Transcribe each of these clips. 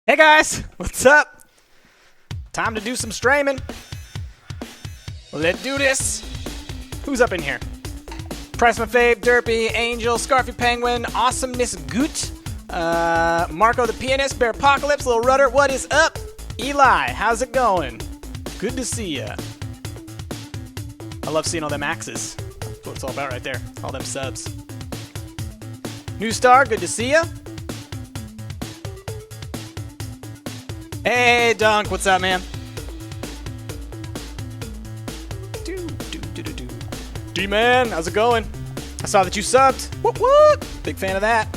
Hey guys, what's up? Time to do some streaming. Let's do this. Who's up in here? Press my fave, Derpy, Angel, Scarfy Penguin, Awesomeness Goot, Marco the Pianist, Bear Apocalypse, Little Rudder, what is up? Eli, how's it going? Good to see ya. I love seeing all them axes. That's what it's all about right there. All them subs. New Star, good to see ya. Hey, Dunk, what's up, man? D-Man, how's it going? I saw that you subbed. Whoop, whoop. Big fan of that.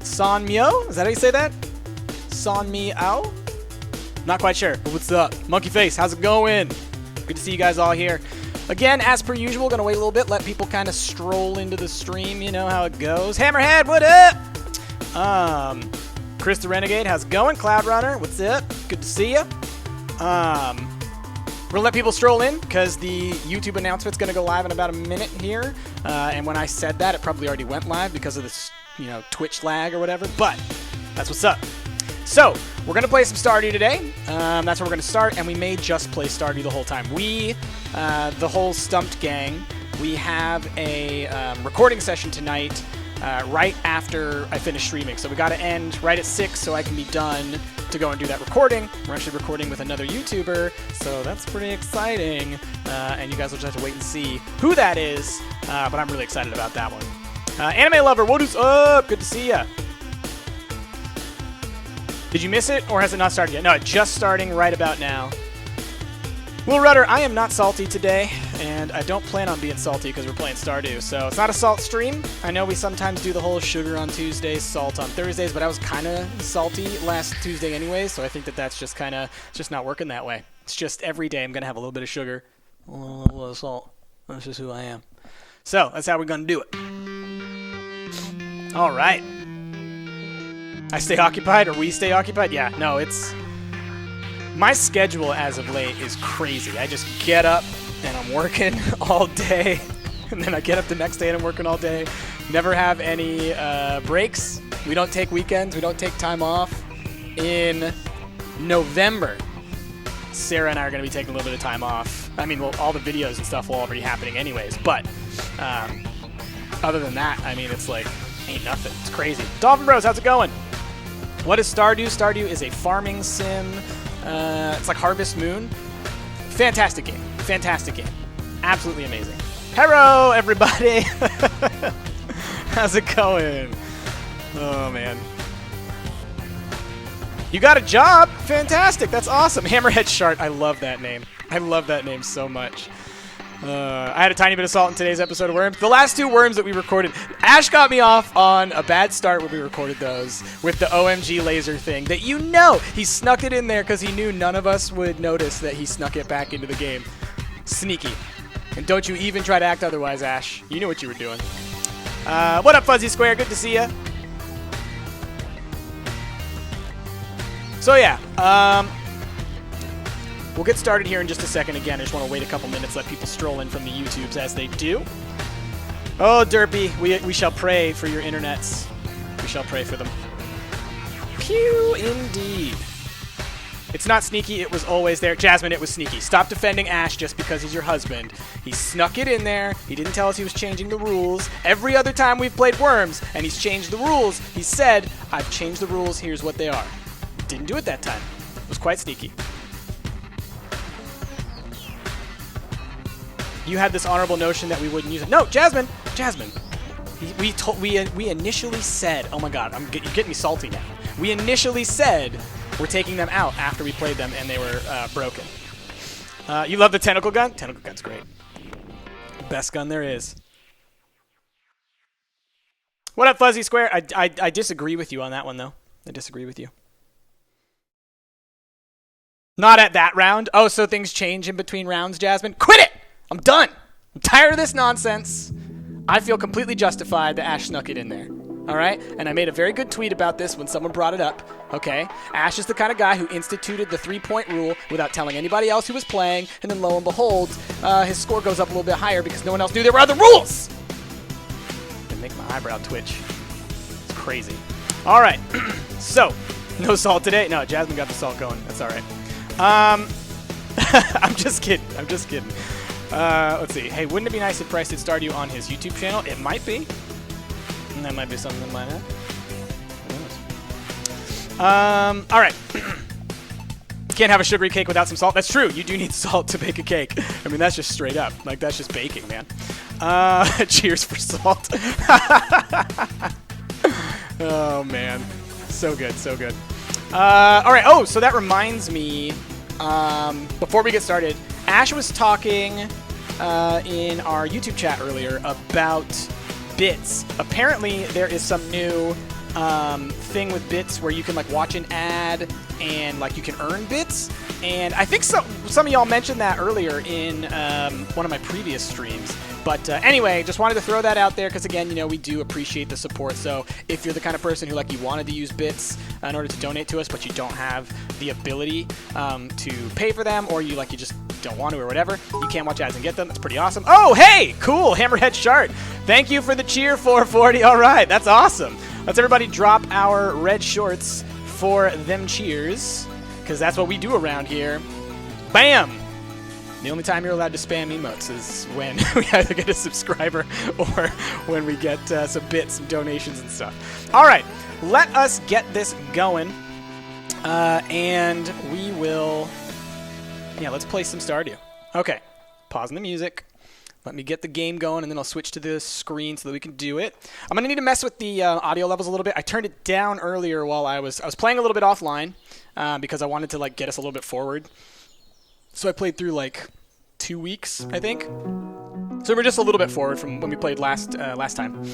San Mio? Is that how you say that? San Mio? Not quite sure, but what's up? Monkey Face, how's it going? Good to see you guys all here. Again, as per usual, gonna wait a little bit, let people kind of stroll into the stream. You know how it goes. Hammerhead, what up? Chris the Renegade, how's it going? Cloud Runner, what's up? Good to see you. We're gonna let people stroll in because the YouTube announcement's gonna go live in about a minute here. And when I said that, it probably already went live because of this, Twitch lag or whatever. But that's what's up. So we're gonna play some Stardew today. That's where we're gonna start, and we may just play Stardew the whole time. We, the whole Stumped gang, we have a recording session tonight. Right after I finish streaming. So we got to end right at 6 so I can be done to go and do that recording. We're actually recording with another YouTuber, so that's pretty exciting. And you guys will just have to wait and see who that is, but I'm really excited about that one. Anime Lover, what is up? Good to see ya. Did you miss it, or has it not started yet? No, it's just starting right about now. Will Rudder, I am not salty today, and I don't plan on being salty because we're playing Stardew, so it's not a salt stream. I know we sometimes do the whole sugar on Tuesdays, salt on Thursdays, but I was kind of salty last Tuesday anyway, so I think that's just kind of just not working that way. It's just every day I'm going to have a little bit of sugar, a little of salt. That's just who I am. So that's how we're going to do it. All right. I stay occupied, or we stay occupied? Yeah, no, it's... My schedule as of late is crazy. I just get up and I'm working all day, and then I get up the next day and I'm working all day. Never have any breaks. We don't take weekends. We don't take time off. In November, Sarah and I are going to be taking a little bit of time off. I mean, well, all the videos and stuff will all be happening anyways, but other than that, I mean, it's like, ain't nothing. It's crazy. Dolphin Bros, how's it going? What is Stardew? Stardew is a farming sim. It's like Harvest Moon. Fantastic game. Fantastic game. Absolutely amazing. Hello, everybody. How's it going? Oh, man. You got a job? Fantastic. That's awesome. Hammerhead Shart. I love that name. I love that name so much. I had a tiny bit of salt in today's episode of Worms. The last two Worms that we recorded, Ash got me off on a bad start when we recorded those with the OMG laser thing that he snuck it in there because he knew none of us would notice that he snuck it back into the game. Sneaky. And don't you even try to act otherwise, Ash. You knew what you were doing. What up, Fuzzy Square? Good to see ya. So yeah, we'll get started here in just a second. Again, I just want to wait a couple minutes, let people stroll in from the YouTubes as they do. Oh, Derpy, we shall pray for your internets. We shall pray for them. Pew, indeed. It's not sneaky, it was always there. Jasmine, it was sneaky. Stop defending Ash just because he's your husband. He snuck it in there. He didn't tell us he was changing the rules. Every other time we've played Worms and he's changed the rules, he said, I've changed the rules, here's what they are. Didn't do it that time. It was quite sneaky. You had this honorable notion that we wouldn't use it. No, Jasmine. We initially said, oh my God, you're getting me salty now. We initially said we're taking them out after we played them and they were broken. You love the tentacle gun? Tentacle gun's great. Best gun there is. What up, Fuzzy Square? I disagree with you on that one, though. I disagree with you. Not at that round. Oh, so things change in between rounds, Jasmine? Quit it! I'm done. I'm tired of this nonsense. I feel completely justified that Ash snuck it in there. All right? And I made a very good tweet about this when someone brought it up. Okay? Ash is the kind of guy who instituted the 3-point rule without telling anybody else who was playing, and then lo and behold, his score goes up a little bit higher because no one else knew there were other rules. And make my eyebrow twitch. It's crazy. All right. So, no salt today. No, Jasmine got the salt going. That's all right. I'm just kidding. I'm just kidding. Let's see. Hey, wouldn't it be nice if Bryce did Stardew on his YouTube channel? It might be. And that might be something that might happen. Who knows? All right. Can't have a sugary cake without some salt. That's true. You do need salt to bake a cake. I mean, that's just straight up. Like, that's just baking, man. Cheers for salt. Oh, man. So good, so good. All right. Oh, so that reminds me, before we get started, Ash was talking in our YouTube chat earlier about bits. Apparently, there is some new thing with bits where you can like watch an ad and like you can earn bits. And I think some of y'all mentioned that earlier in one of my previous streams. But anyway, just wanted to throw that out there because, again, you know, we do appreciate the support. So if you're the kind of person who, like, you wanted to use bits in order to donate to us, but you don't have the ability to pay for them, or you just don't want to or whatever, you can watch ads and get them. That's pretty awesome. Oh, hey, cool, Hammerhead Shard. Thank you for the cheer, 440. All right, that's awesome. Let's everybody drop our red shorts for them cheers, because that's what we do around here. Bam! The only time you're allowed to spam emotes is when we either get a subscriber or when we get some bits, some donations and stuff. All right, let us get this going, and we will, let's play some Stardew. Okay, pausing the music. Let me get the game going, and then I'll switch to the screen so that we can do it. I'm going to need to mess with the audio levels a little bit. I turned it down earlier while I was playing a little bit offline because I wanted to get us a little bit forward. So I played through 2 weeks, I think. So we're just a little bit forward from when we played last time.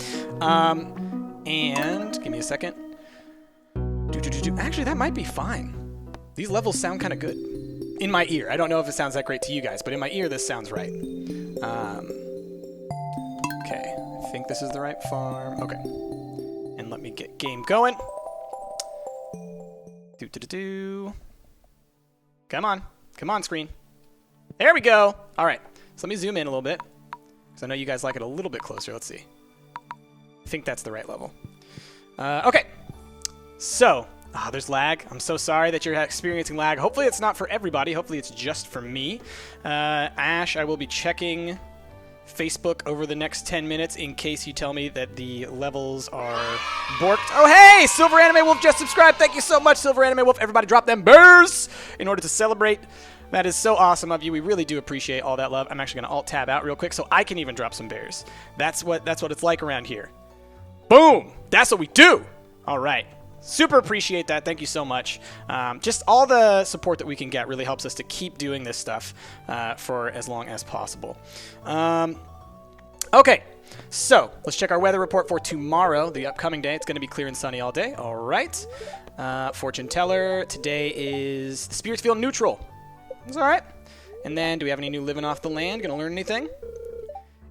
And give me a second. Actually, that might be fine. These levels sound kind of good in my ear. I don't know if it sounds that great to you guys, but in my ear, this sounds right. Okay, I think this is the right farm. Okay, and let me get game going. Come on, screen. There we go. All right, so let me zoom in a little bit, because I know you guys like it a little bit closer. Let's see. I think that's the right level. Okay, so there's lag. I'm so sorry that you're experiencing lag. Hopefully it's not for everybody. Hopefully it's just for me. Ash, I will be checking Facebook over the next 10 minutes in case you tell me that the levels are borked. Oh, hey! Silver Anime Wolf just subscribed. Thank you so much, Silver Anime Wolf. Everybody drop them bears in order to celebrate. That is so awesome of you. We really do appreciate all that love. I'm actually going to Alt-Tab out real quick so I can even drop some bears. That's what it's like around here. Boom! That's what we do! All right. Super appreciate that. Thank you so much. Just all the support that we can get really helps us to keep doing this stuff for as long as possible. Okay, so let's check our weather report for tomorrow, the upcoming day. It's going to be clear and sunny all day. All right. Fortune teller, today is the spirits feel neutral. That's all right. And then, do we have any new living off the land? Going to learn anything?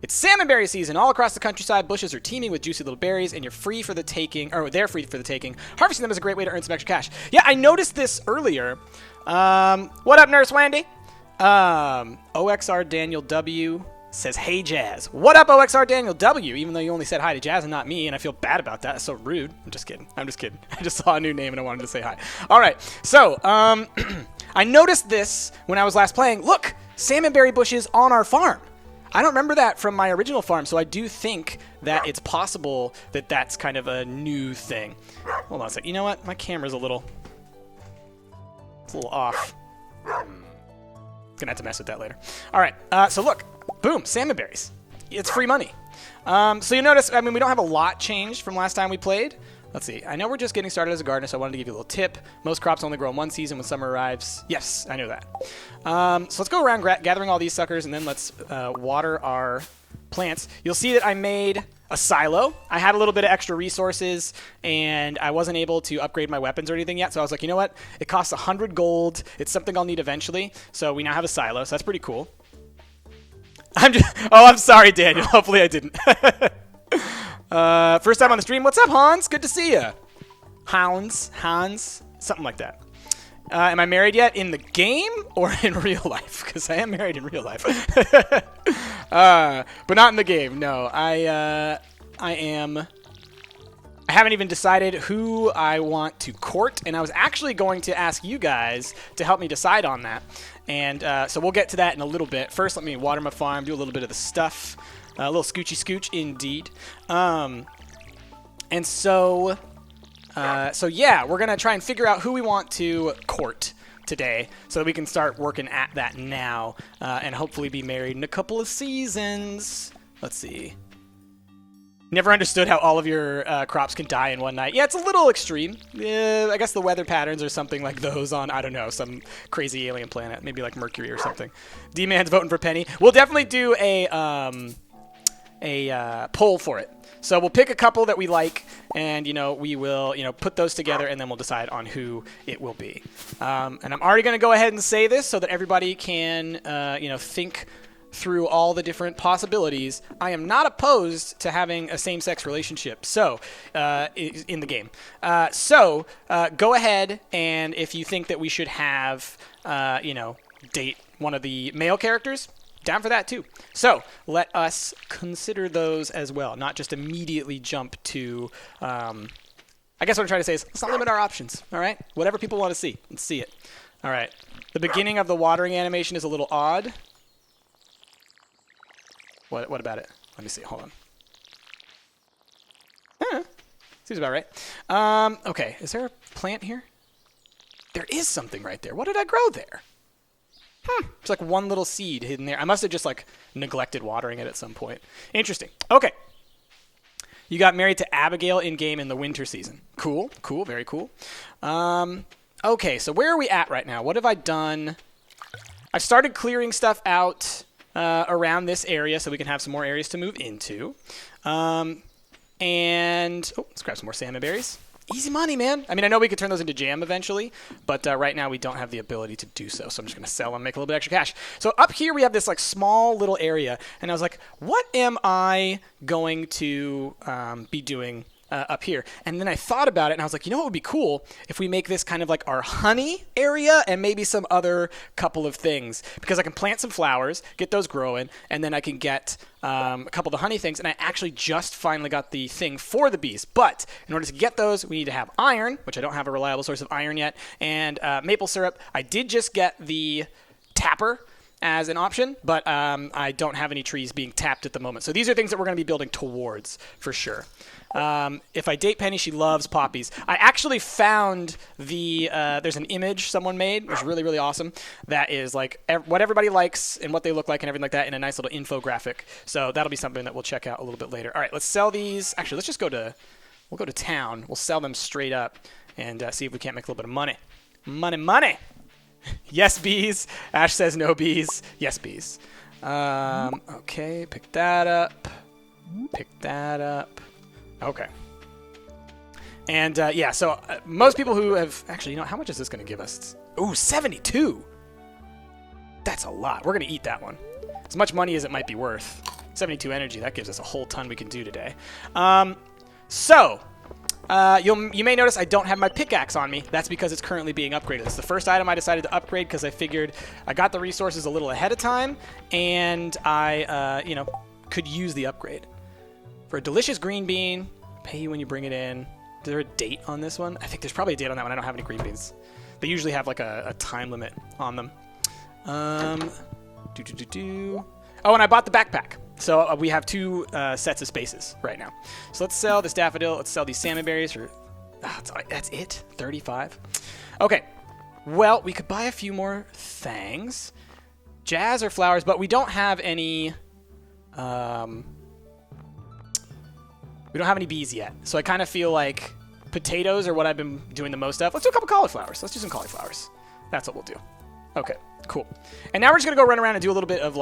It's salmonberry season. All across the countryside, bushes are teeming with juicy little berries, and you're free for the taking, or they're free for the taking. Harvesting them is a great way to earn some extra cash. Yeah, I noticed this earlier. What up, Nurse Wendy? OXR Daniel W says, hey, Jazz. What up, OXR Daniel W? Even though you only said hi to Jazz and not me, and I feel bad about that. That's so rude. I'm just kidding. I just saw a new name, and I wanted to say hi. All right, so, I noticed this when I was last playing. Look, salmonberry bushes on our farm. I don't remember that from my original farm, so I do think that it's possible that that's kind of a new thing. Hold on a sec. You know what? My camera's it's a little off. Gonna have to mess with that later. All right, so look. Boom, salmonberries. It's free money. So you notice, I mean, we don't have a lot changed from last time we played. Let's see. I know we're just getting started as a gardener, so I wanted to give you a little tip. Most crops only grow in one season when summer arrives. Yes, I knew that. So let's go around gathering all these suckers, and then let's water our plants. You'll see that I made a silo. I had a little bit of extra resources, and I wasn't able to upgrade my weapons or anything yet, so I was like, you know what? It costs 100 gold. It's something I'll need eventually, so we now have a silo, so that's pretty cool. I'm sorry, Daniel. Hopefully I didn't. First time on the stream. What's up, Hans? Good to see you. Hans, something like that. Am I married yet in the game or in real life? Because I am married in real life. But not in the game. No, I am I haven't even decided who I want to court, and I was actually going to ask you guys to help me decide on that. And so we'll get to that in a little bit. First, let me water my farm, do a little bit of the stuff. A little scoochy scooch, indeed. And so yeah, we're going to try and figure out who we want to court today so that we can start working at that now and hopefully be married in a couple of seasons. Let's see. Never understood how all of your crops can die in one night. Yeah, it's a little extreme. I guess the weather patterns are something like those on, I don't know, some crazy alien planet. Maybe like Mercury or something. D-Man's voting for Penny. We'll definitely do a poll for it. So we'll pick a couple that we like, and, we will, put those together, and then we'll decide on who it will be. And I'm already going to go ahead and say this so that everybody can, think through all the different possibilities. I am not opposed to having a same-sex relationship in the game. So go ahead, and if you think that we should have, date one of the male characters, down for that too. So let us consider those as well, not just immediately jump to... I guess what I'm trying to say is let's not limit our options, all right? Whatever people want to see, let's see it. All right. The beginning of the watering animation is a little odd. What about it? Let me see. Hold on. Seems about right. Okay. Is there a plant here? There is something right there. What did I grow there? It's like one little seed hidden there. I must have just neglected watering it at some point. Interesting. Okay. You got married to Abigail in-game in the winter season. Cool. Cool. Very cool. Okay. So where are we at right now? What have I done? I've started clearing stuff out around this area so we can have some more areas to move into. Let's grab some more salmon berries. Easy money, man. I mean, I know we could turn those into jam eventually, but right now we don't have the ability to do so, so I'm just going to sell them, make a little bit extra cash. So up here we have this small little area, and I was like, what am I going to be doing up here? And then I thought about it, and I was like, what would be cool if we make this kind of like our honey area and maybe some other couple of things, because I can plant some flowers, get those growing, and then I can get a couple of the honey things, and I actually just finally got the thing for the bees. But in order to get those, we need to have iron, which I don't have a reliable source of iron yet, and maple syrup. I did just get the tapper as an option, but I don't have any trees being tapped at the moment. So these are things that we're going to be building towards for sure. If I date Penny, she loves poppies. I actually found there's an image someone made, which is really, really awesome, that is like what everybody likes and what they look like and everything like that in a nice little infographic. So that'll be something that we'll check out a little bit later. All right, let's sell these. Actually, let's just we'll go to town. We'll sell them straight up and see if we can't make a little bit of money. Money. Yes, bees. Ash says no bees. Yes, bees. Okay, pick that up. Okay. And yeah, so most people who have actually, how much is this going to give us? Ooh, 72. That's a lot. We're going to eat that one. As much money as it might be worth. 72 energy. That gives us a whole ton we can do today. You may notice I don't have my pickaxe on me. That's because it's currently being upgraded. It's the first item I decided to upgrade because I figured I got the resources a little ahead of time, and I, could use the upgrade. For a delicious green bean, pay you when you bring it in. Is there a date on this one? I think there's probably a date on that one. I don't have any green beans. They usually have like a time limit on them. Oh, and I bought the backpack. So we have two sets of spaces right now. So let's sell this daffodil. Let's sell these salmon berries for... that's it? 35? Okay. Well, we could buy a few more things. Jazz or flowers, but we don't have any... we don't have any bees yet. So I kind of feel like potatoes are what I've been doing the most of. Let's do a couple cauliflowers. Let's do some cauliflowers. That's what we'll do. Okay, cool. And now we're just going to go run around and do a little bit of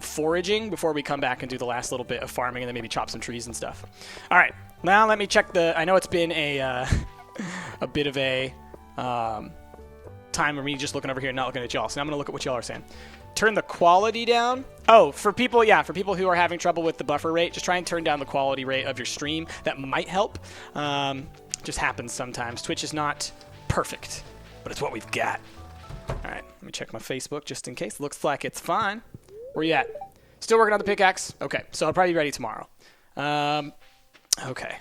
foraging before we come back and do the last little bit of farming and then maybe chop some trees and stuff. All right, now let me check I know it's been a bit of a time of me just looking over here and not looking at y'all. So now I'm gonna look at what y'all are saying. Turn the quality down. Oh, for people who are having trouble with the buffer rate, just try and turn down the quality rate of your stream. That might help. Just happens sometimes. Twitch is not perfect, but it's what we've got. All right, let me check my Facebook just in case. Looks like it's fine. Where you at? Still working on the pickaxe? Okay, so I'll probably be ready tomorrow. Okay.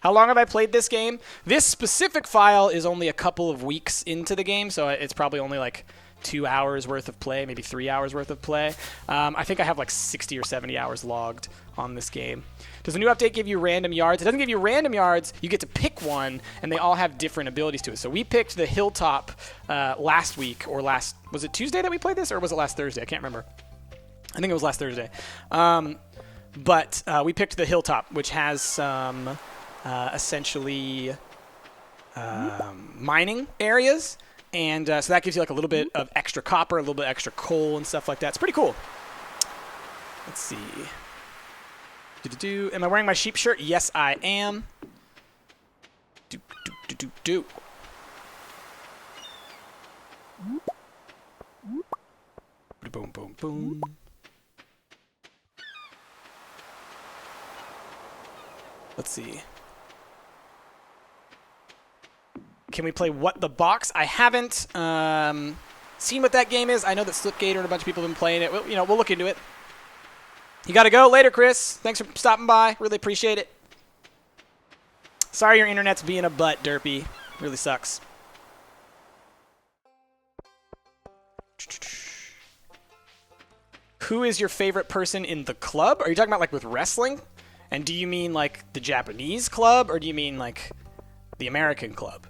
How long have I played this game? This specific file is only a couple of weeks into the game, so it's probably only like 2 hours worth of play, maybe 3 hours worth of play. I think I have like 60 or 70 hours logged on this game. Does the new update give you random yards? It doesn't give you random yards. You get to pick one, and they all have different abilities to it. So we picked the Hilltop last week, or was it Tuesday that we played this, or was it last Thursday? I can't remember. I think it was last Thursday. But we picked the Hilltop, which has some essentially mining areas. And so that gives you like a little bit of extra copper, a little bit extra coal and stuff like that. It's pretty cool. Let's see. Am I wearing my sheep shirt? Yes, I am. Boom, boom, boom. Let's see. Can we play What the Box? I haven't seen what that game is. I know that Slipgator and a bunch of people have been playing it. We'll look into it. You got to go. Later, Chris. Thanks for stopping by. Really appreciate it. Sorry your internet's being a butt, Derpy. Really sucks. Who is your favorite person in the club? Are you talking about like with wrestling? And do you mean like the Japanese club, or do you mean like the American club?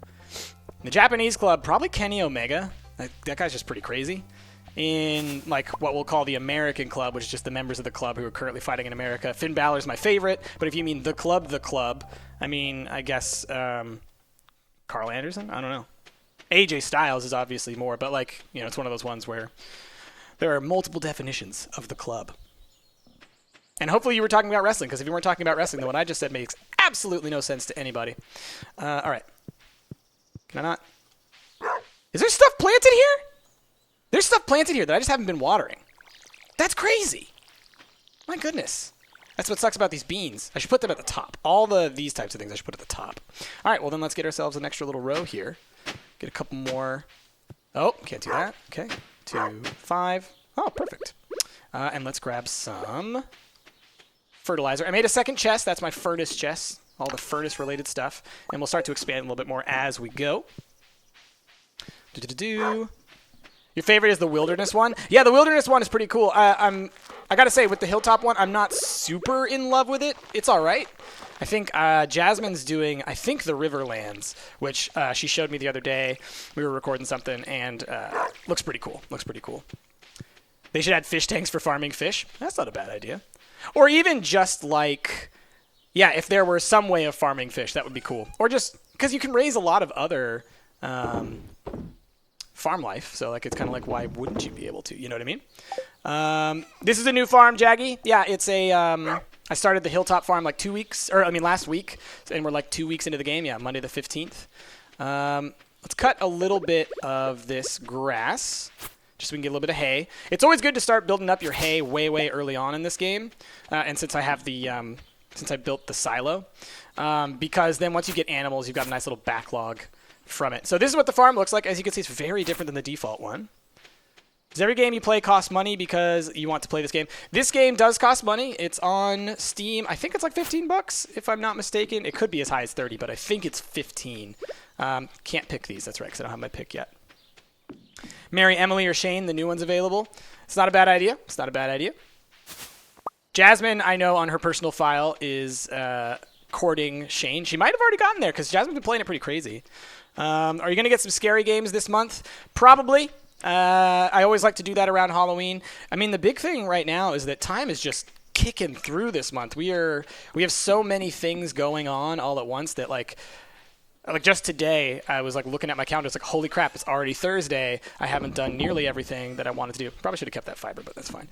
The Japanese club, probably Kenny Omega. That guy's just pretty crazy. In like what we'll call the American club, which is just the members of the club who are currently fighting in America. Finn Balor's my favorite, but if you mean the club, I mean, I guess Carl Anderson? I don't know. AJ Styles is obviously more, but like, it's one of those ones where there are multiple definitions of the club. And hopefully you were talking about wrestling, because if you weren't talking about wrestling, then what I just said makes absolutely no sense to anybody. All right. Can I not? Is there stuff planted here? There's stuff planted here that I just haven't been watering. That's crazy. My goodness. That's what sucks about these beans. I should put them at the top. All these types of things I should put at the top. All right, well then let's get ourselves an extra little row here. Get a couple more. Oh, can't do that. Okay. 2, 5. Oh, perfect. And let's grab some fertilizer. I made a second chest. That's my furnace chest. All the furnace-related stuff. And we'll start to expand a little bit more as we go. Your favorite is the wilderness one? Yeah, the wilderness one is pretty cool. I gotta say, with the Hilltop one, I'm not super in love with it. It's all right. I think Jasmine's doing, the Riverlands, which she showed me the other day. We were recording something, and looks pretty cool. They should add fish tanks for farming fish. That's not a bad idea. Or even just like, yeah, if there were some way of farming fish, that would be cool. Or just, because you can raise a lot of other farm life, so like it's kind of like, why wouldn't you be able to? You know what I mean? This is a new farm, Jaggy. Yeah, it's a. I started the Hilltop farm like last week, and we're like 2 weeks into the game. Yeah, Monday the 15th. Let's cut a little bit of this grass, just so we can get a little bit of hay. It's always good to start building up your hay way, way early on in this game, and since I have the since I built the silo, because then once you get animals, you've got a nice little backlog from it. So this is what the farm looks like. As you can see, it's very different than the default one. Does every game you play cost money because you want to play this game? This game does cost money. It's on Steam. I think it's like $15, if I'm not mistaken. It could be as high as 30, but I think it's 15. Can't pick these. That's right, because I don't have my pick yet. Mary, Emily, or Shane, the new one's available. It's not a bad idea. Jasmine, I know on her personal file, is courting Shane. She might have already gotten there, because Jasmine's been playing it pretty crazy. Are you going to get some scary games this month? Probably. I always like to do that around Halloween. I mean, the big thing right now is that time is just kicking through this month. We have so many things going on all at once that like just today I was like looking at my calendar. It's like, holy crap, it's already Thursday. I haven't done nearly everything that I wanted to do. Probably should have kept that fiber, but that's fine.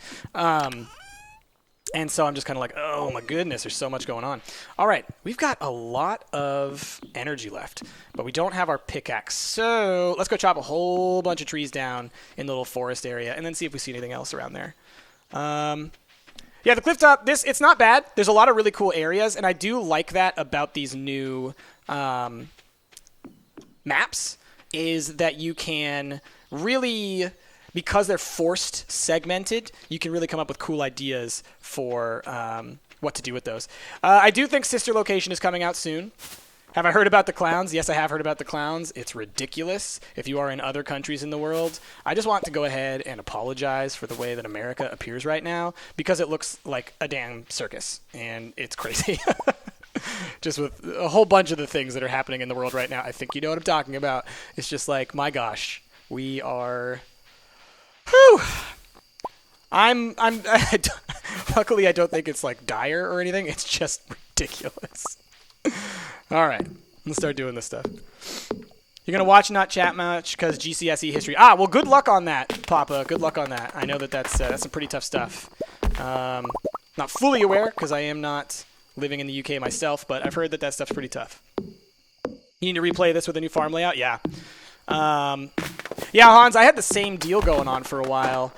And so I'm just kind of like, oh my goodness, there's so much going on. All right, we've got a lot of energy left, but we don't have our pickaxe. So let's go chop a whole bunch of trees down in the little forest area and then see if we see anything else around there. Yeah, the cliff top, it's not bad. There's a lot of really cool areas, and I do like that about these new maps, is that you can really, because they're forced segmented, you can really come up with cool ideas for what to do with those. I do think Sister Location is coming out soon. Have I heard about the clowns? Yes, I have heard about the clowns. It's ridiculous. If you are in other countries in the world, I just want to go ahead and apologize for the way that America appears right now, because it looks like a damn circus, and it's crazy. Just with a whole bunch of the things that are happening in the world right now. I think you know what I'm talking about. It's just like, my gosh, we are... Whew! Luckily, I don't think it's like dire or anything. It's just ridiculous. All right, let's start doing this stuff. You're going to watch, not chat much, because GCSE history. Well, good luck on that, Papa. Good luck on that. I know that's some pretty tough stuff. Not fully aware, because I am not living in the UK myself, but I've heard that stuff's pretty tough. You need to replay this with a new farm layout? Yeah. Yeah, Hans, I had the same deal going on for a while.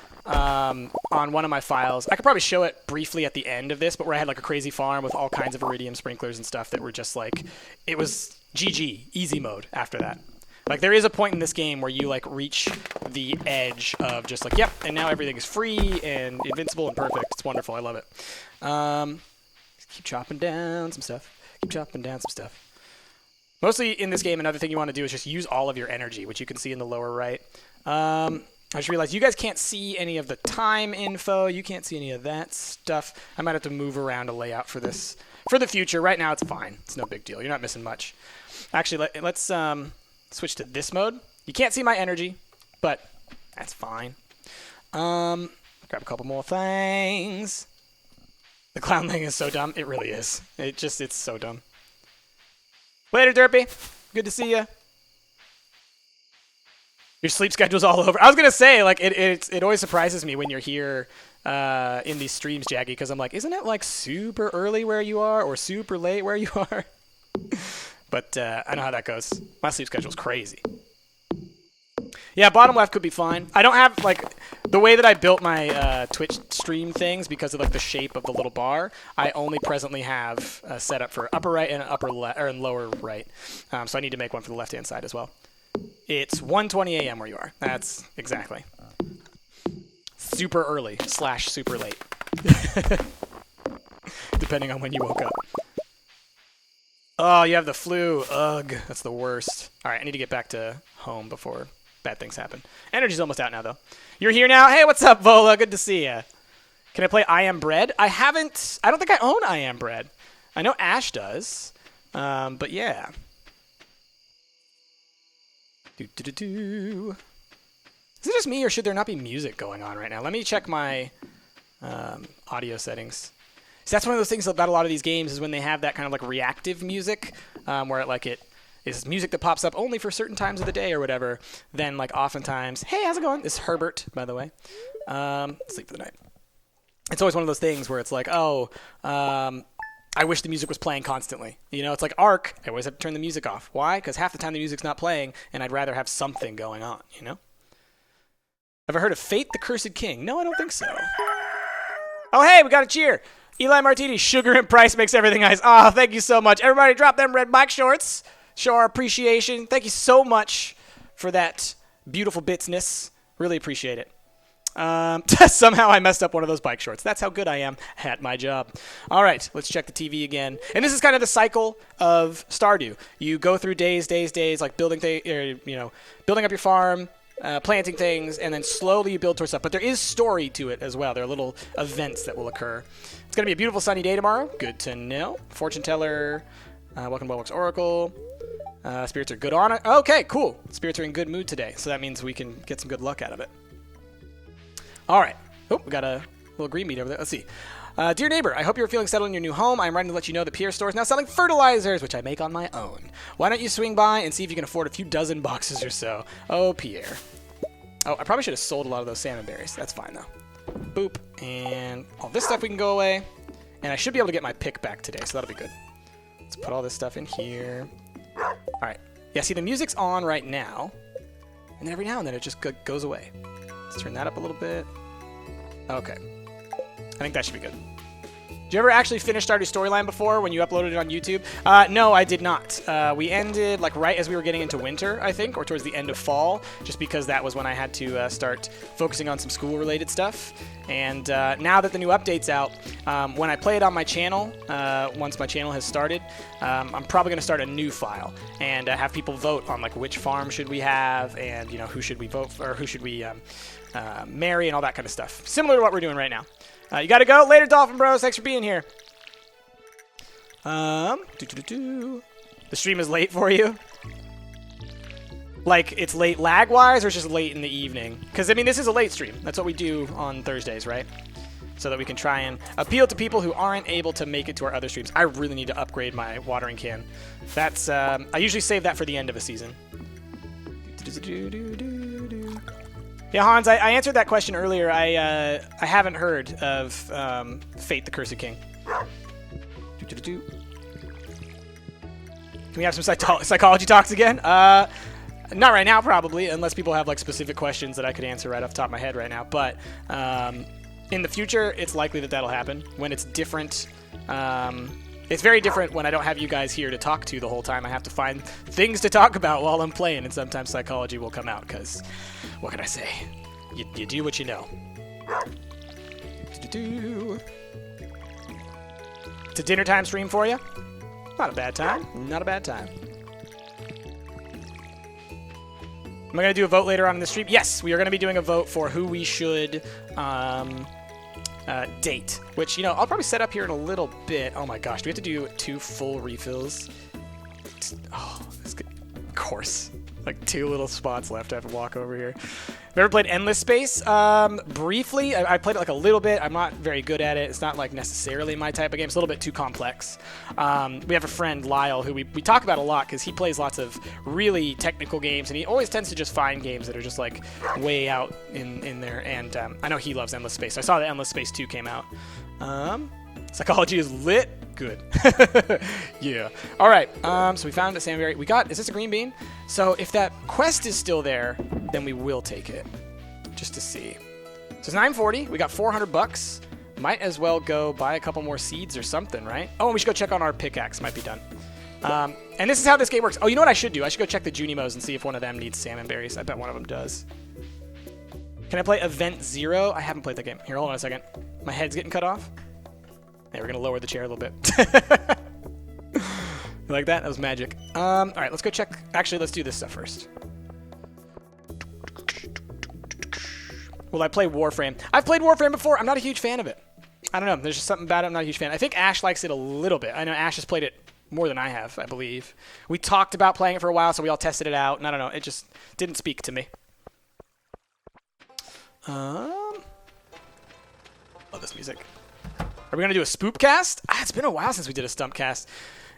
On one of my files. I could probably show it briefly at the end of this, but where I had like a crazy farm with all kinds of iridium sprinklers and stuff that were just like, it was GG, easy mode after that. Like, there is a point in this game where you like reach the edge of just like, yep, and now everything is free and invincible and perfect. It's wonderful. I love it. Keep chopping down some stuff. Keep chopping down some stuff. Mostly in this game, another thing you want to do is just use all of your energy, which you can see in the lower right. I just realized you guys can't see any of the time info. You can't see any of that stuff. I might have to move around a layout for this for the future. Right now, it's fine. It's no big deal. You're not missing much. Actually, let's switch to this mode. You can't see my energy, but that's fine. Grab a couple more things. The clown thing is so dumb. It really is. It's so dumb. Later, Derpy. Good to see you. Your sleep schedule's all over. I was gonna say, like, it always surprises me when you're here in these streams, Jaggy, because I'm like, isn't it like super early where you are or super late where you are? But I know how that goes. My sleep schedule's crazy. Yeah, bottom left could be fine. I don't have like the way that I built my Twitch stream things because of like the shape of the little bar. I only presently have set up for upper right and upper left or and lower right. So I need to make one for the left hand side as well. It's 1:20 a.m. where you are. That's exactly. Super early / super late. Depending on when you woke up. Oh, you have the flu. Ugh, that's the worst. All right, I need to get back to home before bad things happen. Energy's almost out now, though. You're here now? Hey, what's up, Vola? Good to see ya. Can I play I Am Bread? I don't think I own I Am Bread. I know Ash does. But yeah. Is it just me, or should there not be music going on right now? Let me check my audio settings. So that's one of those things about a lot of these games is when they have that kind of like reactive music, where it is music that pops up only for certain times of the day or whatever. Then like oftentimes, hey, how's it going? This is Herbert, by the way. Sleep for the night. It's always one of those things where it's like, I wish the music was playing constantly. You know, it's like Ark. I always have to turn the music off. Why? Because half the time the music's not playing, and I'd rather have something going on, you know? Have I heard of Fate the Cursed King? No, I don't think so. Oh, hey, we got a cheer. Eli Martini, sugar and price makes everything nice. Oh, thank you so much. Everybody drop them red bike shorts. Show our appreciation. Thank you so much for that beautiful bitsness. Really appreciate it. Somehow I messed up one of those bike shorts. That's how good I am at my job. All right, let's check the TV again. And this is kind of the cycle of Stardew. You go through days, like building up your farm, planting things, and then slowly you build towards stuff. But there is story to it as well. There are little events that will occur. It's going to be a beautiful sunny day tomorrow. Good to know. Fortune teller. Welcome to Wellworks Oracle. Spirits are good on it. Okay, cool. Spirits are in good mood today, so that means we can get some good luck out of it. All right. Oh, we got a little green meat over there. Let's see. Dear neighbor, I hope you're feeling settled in your new home. I'm writing to let you know that Pierre Store is now selling fertilizers, which I make on my own. Why don't you swing by and see if you can afford a few dozen boxes or so? Oh, Pierre. Oh, I probably should have sold a lot of those salmon berries. That's fine, though. Boop. And all this stuff we can go away. And I should be able to get my pick back today, so that'll be good. Let's put all this stuff in here. All right. Yeah, see, the music's on right now. And then every now and then it just goes away. Let's turn that up a little bit. Okay. I think that should be good. Did you ever actually finish Stardew Storyline before when you uploaded it on YouTube? No, I did not. We ended like right as we were getting into winter, I think, or towards the end of fall, just because that was when I had to start focusing on some school-related stuff. And now that the new update's out, when I play it on my channel, once my channel has started, I'm probably going to start a new file and have people vote on like which farm should we have, and you know who should we vote for, or who should we marry, and all that kind of stuff. Similar to what we're doing right now. You gotta go. Later, Dolphin Bros. Thanks for being here. The stream is late for you? Like, it's late lag-wise, or it's just late in the evening? Because, I mean, this is a late stream. That's what we do on Thursdays, right? So that we can try and appeal to people who aren't able to make it to our other streams. I really need to upgrade my watering can. That's, I usually save that for the end of a season. Yeah, Hans, I answered that question earlier. I haven't heard of Fate the Cursed King. Can we have some psychology talks again? Not right now, probably, unless people have like specific questions that I could answer right off the top of my head right now. But in the future, it's likely that that'll happen. When it's different, it's very different when I don't have you guys here to talk to the whole time. I have to find things to talk about while I'm playing, and sometimes psychology will come out, because what can I say? You do what you know. It's a dinner time stream for you. Not a bad time. Not a bad time. Am I going to do a vote later on in the stream? Yes, we are going to be doing a vote for who we should date. Which, you know, I'll probably set up here in a little bit. Oh my gosh, do we have to do 2 full refills? Oh, that's good. Of course. Like 2 little spots left. I have to walk over here. Have you ever played Endless Space? Briefly. I played it like a little bit. I'm not very good at it. It's not like necessarily my type of game. It's a little bit too complex. We have a friend, Lyle, who we talk about a lot because he plays lots of really technical games, and he always tends to just find games that are just like way out in there. And I know he loves Endless Space. I saw that Endless Space 2 came out. Psychology is lit. Good. Yeah. All right. So we found a Samberry. We got, is this a green bean? So if that quest is still there, then we will take it. Just to see. So it's 940. We got 400 bucks. Might as well go buy a couple more seeds or something, right? Oh, and we should go check on our pickaxe. Might be done. And this is how this game works. Oh, you know what I should do? I should go check the Junimos and see if one of them needs salmon berries. I bet one of them does. Can I play Event Zero? I haven't played that game. Here, hold on a second. My head's getting cut off. Hey, we're going to lower the chair a little bit. You like that? That was magic. All right, let's go check. Actually, let's do this stuff first. Will I play Warframe? I've played Warframe before. I'm not a huge fan of it. I don't know. There's just something about it. I'm not a huge fan. I think Ash likes it a little bit. I know Ash has played it more than I have, I believe. We talked about playing it for a while, so we all tested it out. And I don't know. It just didn't speak to me. Love this music. Are we going to do a spoop cast? It's been a while since we did a stump cast.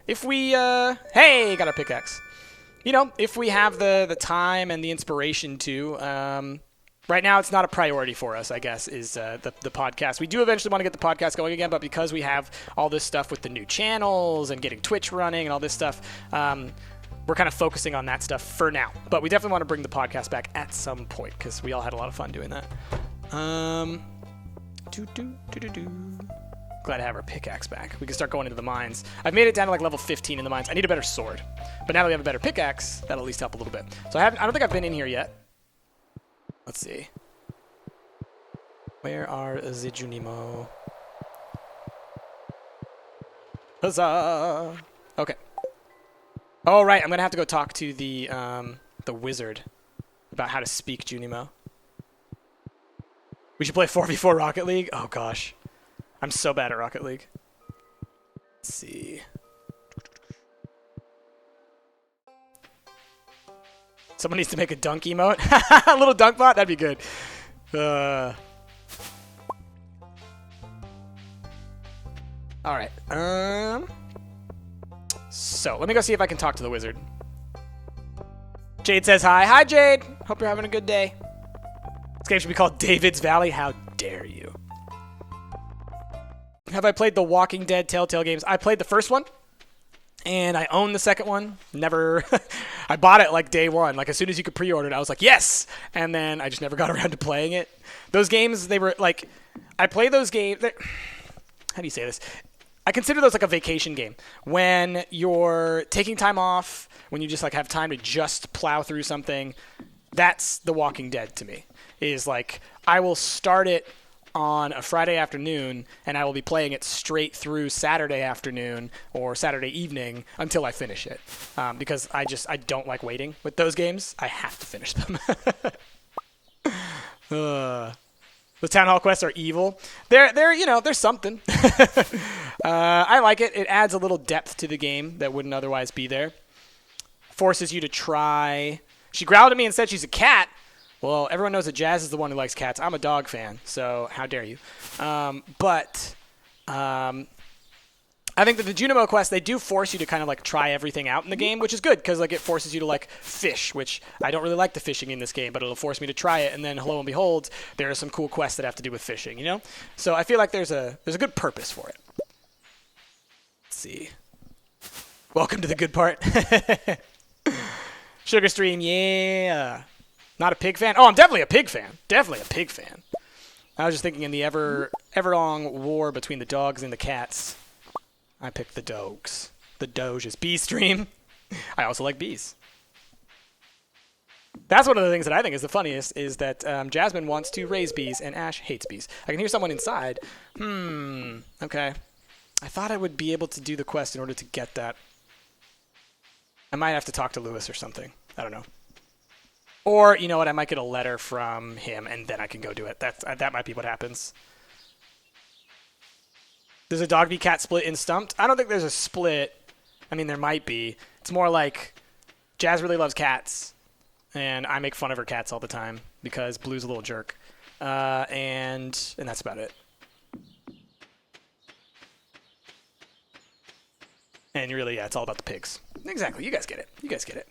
If we, hey, got our pickaxe. You know, if we have the time and the inspiration to, right now it's not a priority for us, I guess, is the podcast. We do eventually want to get the podcast going again, but because we have all this stuff with the new channels and getting Twitch running and all this stuff, we're kind of focusing on that stuff for now. But we definitely want to bring the podcast back at some point because we all had a lot of fun doing that. Glad to have our pickaxe back. We can start going into the mines. I've made it down to like level 15 in the mines. I need a better sword. But now that we have a better pickaxe, that'll at least help a little bit. So I don't think I've been in here yet. Let's see. Where are the Junimo? Huzzah! Okay. Oh, right. I'm going to have to go talk to the wizard about how to speak Junimo. We should play 4v4 Rocket League? Oh, gosh. I'm so bad at Rocket League. Let's see. Someone needs to make a dunk emote. A little dunk bot? That'd be good. All right. So, let me go see if I can talk to the wizard. Jade says hi. Hi, Jade. Hope you're having a good day. This game should be called David's Valley. How dare you? Have I played the Walking Dead Telltale games? I played the first one, and I own the second one. Never. I bought it like day one. Like as soon as you could pre-order it, I was like, yes! And then I just never got around to playing it. Those games, they were like, I play those games. how do you say this? I consider those like a vacation game. When you're taking time off, when you just like have time to just plow through something, that's The Walking Dead to me. Is like I will start it on a Friday afternoon and I will be playing it straight through Saturday afternoon or Saturday evening until I finish it. Because I don't like waiting with those games. I have to finish them. The town hall quests are evil. They're something. I like it. It adds a little depth to the game that wouldn't otherwise be there. Forces you to try. She growled at me and said she's a cat. Well, everyone knows that Jazz is the one who likes cats. I'm a dog fan, so how dare you? I think that the Junimo quest, they do force you to kind of like try everything out in the game, which is good because like it forces you to like fish, which I don't really like the fishing in this game, but it'll force me to try it. And then lo and behold, there are some cool quests that have to do with fishing, you know? So I feel like there's a good purpose for it. Let's see. Welcome to the good part. Sugar Stream, yeah. Not a pig fan? Oh, I'm definitely a pig fan. Definitely a pig fan. I was just thinking in the ever-long war between the dogs and the cats, I picked the dogs. The Doges. Bee Stream. I also like bees. That's one of the things that I think is the funniest, is that Jasmine wants to raise bees and Ash hates bees. I can hear someone inside. Okay. I thought I would be able to do the quest in order to get that. I might have to talk to Lewis or something. I don't know. Or, you know what, I might get a letter from him, and then I can go do it. That might be what happens. There's a dog v cat split in Stumped. I don't think there's a split. I mean, there might be. It's more like Jazz really loves cats, and I make fun of her cats all the time because Blue's a little jerk. And that's about it. And really, yeah, it's all about the pigs. Exactly. You guys get it. You guys get it.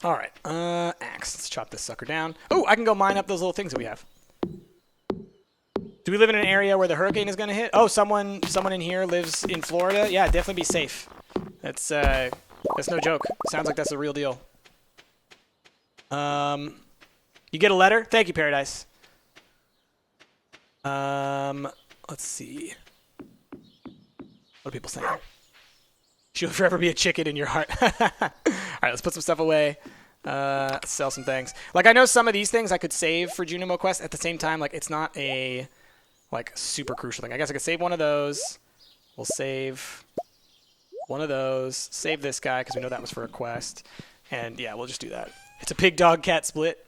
All right. Axe. Let's chop this sucker down. Oh, I can go mine up those little things that we have. Do we live in an area where the hurricane is going to hit? Oh, someone in here lives in Florida? Yeah, definitely be safe. That's no joke. Sounds like that's a real deal. You get a letter? Thank you, Paradise. Let's see. What are people saying? She'll forever be a chicken in your heart. All right, let's put some stuff away. Sell some things. Like, I know some of these things I could save for Junimo Quest. At the same time, like, it's not a, like, super crucial thing. I guess I could save one of those. We'll save one of those. Save this guy, because we know that was for a quest. And, yeah, we'll just do that. It's a pig, dog, cat split.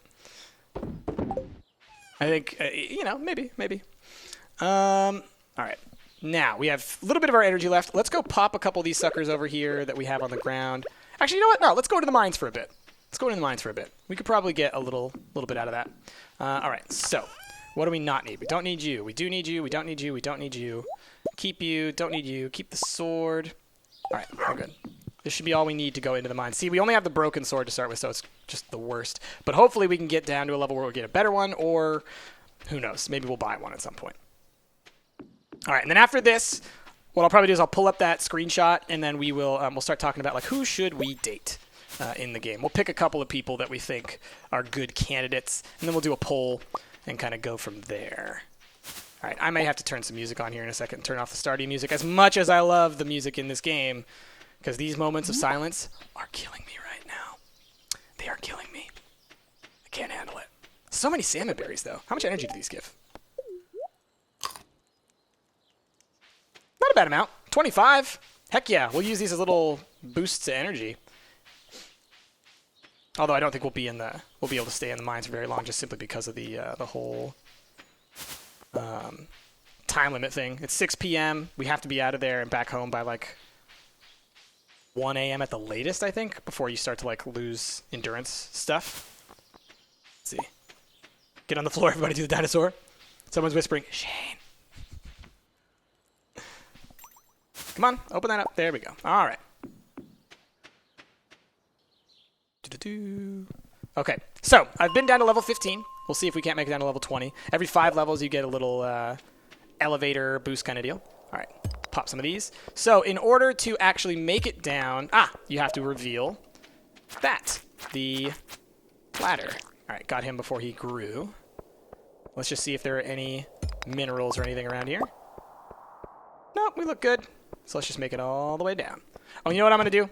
I think, maybe. All right. Now, we have a little bit of our energy left. Let's go pop a couple of these suckers over here that we have on the ground. Actually, you know what? No, let's go to the mines for a bit. We could probably get a little bit out of that. All right, so what do we not need? We don't need you. We do need you. We don't need you. We don't need you. Keep you. Don't need you. Keep the sword. All right, we're good. This should be all we need to go into the mine. See, we only have the broken sword to start with, so it's just the worst. But hopefully we can get down to a level where we get a better one, or who knows? Maybe we'll buy one at some point. All right, and then after this, what I'll probably do is I'll pull up that screenshot, and then we will we'll start talking about like who should we date in the game. We'll pick a couple of people that we think are good candidates, and then we'll do a poll and kind of go from there. All right, I may have to turn some music on here in a second and turn off the Stardew music as much as I love the music in this game, because these moments of silence are killing me right now. They are killing me. I can't handle it. So many salmon berries, though. How much energy do these give? Not a bad amount. 25. Heck yeah, we'll use these as little boosts to energy. Although I don't think we'll be able to stay in the mines for very long, just simply because of the whole time limit thing. It's 6 p.m. We have to be out of there and back home by like 1 a.m. at the latest, I think, before you start to like lose endurance stuff. Let's see. Get on the floor, everybody, do the dinosaur. Someone's whispering, Shane. Come on, open that up. There we go. All right. Okay, so I've been down to level 15. We'll see if we can't make it down to level 20. Every 5 levels, you get a little elevator boost kind of deal. All right, pop some of these. So in order to actually make it down, you have to reveal that, the ladder. All right, got him before he grew. Let's just see if there are any minerals or anything around here. Nope, we look good. So let's just make it all the way down. Oh, you know what I'm going to do?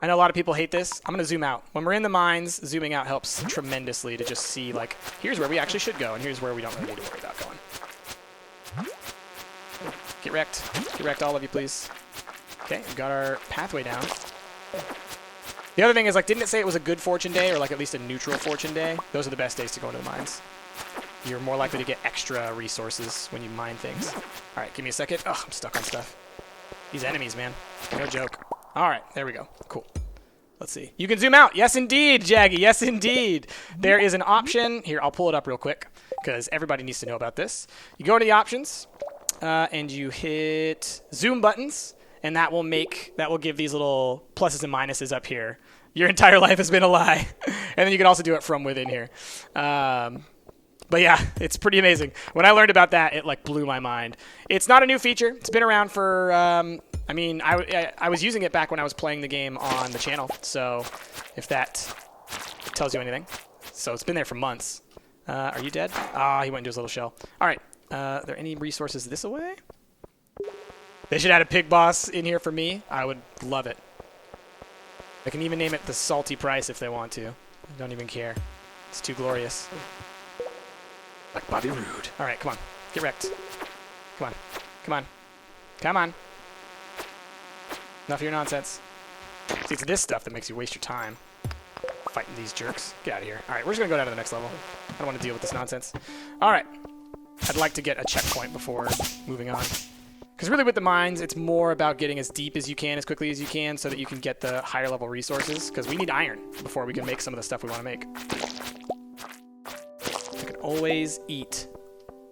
I know a lot of people hate this. I'm going to zoom out. When we're in the mines, zooming out helps tremendously to just see, like, here's where we actually should go, and here's where we don't really need to worry about going. Get wrecked. Get wrecked, all of you, please. Okay, we've got our pathway down. The other thing is, like, didn't it say it was a good fortune day, or, like, at least a neutral fortune day? Those are the best days to go into the mines. You're more likely to get extra resources when you mine things. All right, give me a second. Oh, I'm stuck on stuff. These enemies, man. No joke. All right, there we go. Cool. Let's see. You can zoom out. Yes, indeed, Jaggy. Yes, indeed. There is an option. Here, I'll pull it up real quick because everybody needs to know about this. You go to the options, and you hit zoom buttons, and that will give these little pluses and minuses up here. Your entire life has been a lie. And then you can also do it from within here. But yeah, it's pretty amazing. When I learned about that, it like blew my mind. It's not a new feature. It's been around for, I mean, I was using it back when I was playing the game on the channel. So if that tells you anything. So it's been there for months. Are you dead? Ah, he went into his little shell. All right. Are there any resources this away? They should add a pig boss in here for me. I would love it. They can even name it the Salty Price if they want to. I don't even care. It's too glorious. Like Bobby Roode. All right, come on. Get wrecked. Come on. Come on. Come on. Enough of your nonsense. See, it's this stuff that makes you waste your time. Fighting these jerks. Get out of here. All right, we're just going to go down to the next level. I don't want to deal with this nonsense. All right. I'd like to get a checkpoint before moving on. Because really with the mines, it's more about getting as deep as you can, as quickly as you can, so that you can get the higher level resources. Because we need iron before we can make some of the stuff we want to make. I can always eat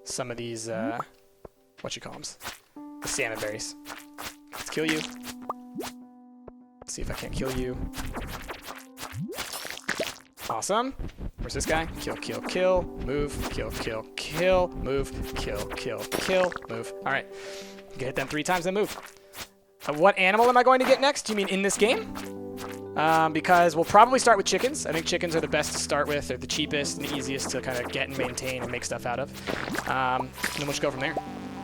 some of these, whatchamacallits, the salmon berries. Let's kill you. Let's see if I can't kill you. Awesome. Where's this guy? Kill, kill, kill, move, kill, kill, kill, move, kill, kill, kill, move. All right. You can hit them 3 times, then move. What animal am I going to get next? Do you mean in this game? Because we'll probably start with chickens. I think chickens are the best to start with. They're the cheapest and the easiest to kind of get and maintain and make stuff out of. And then we'll just go from there.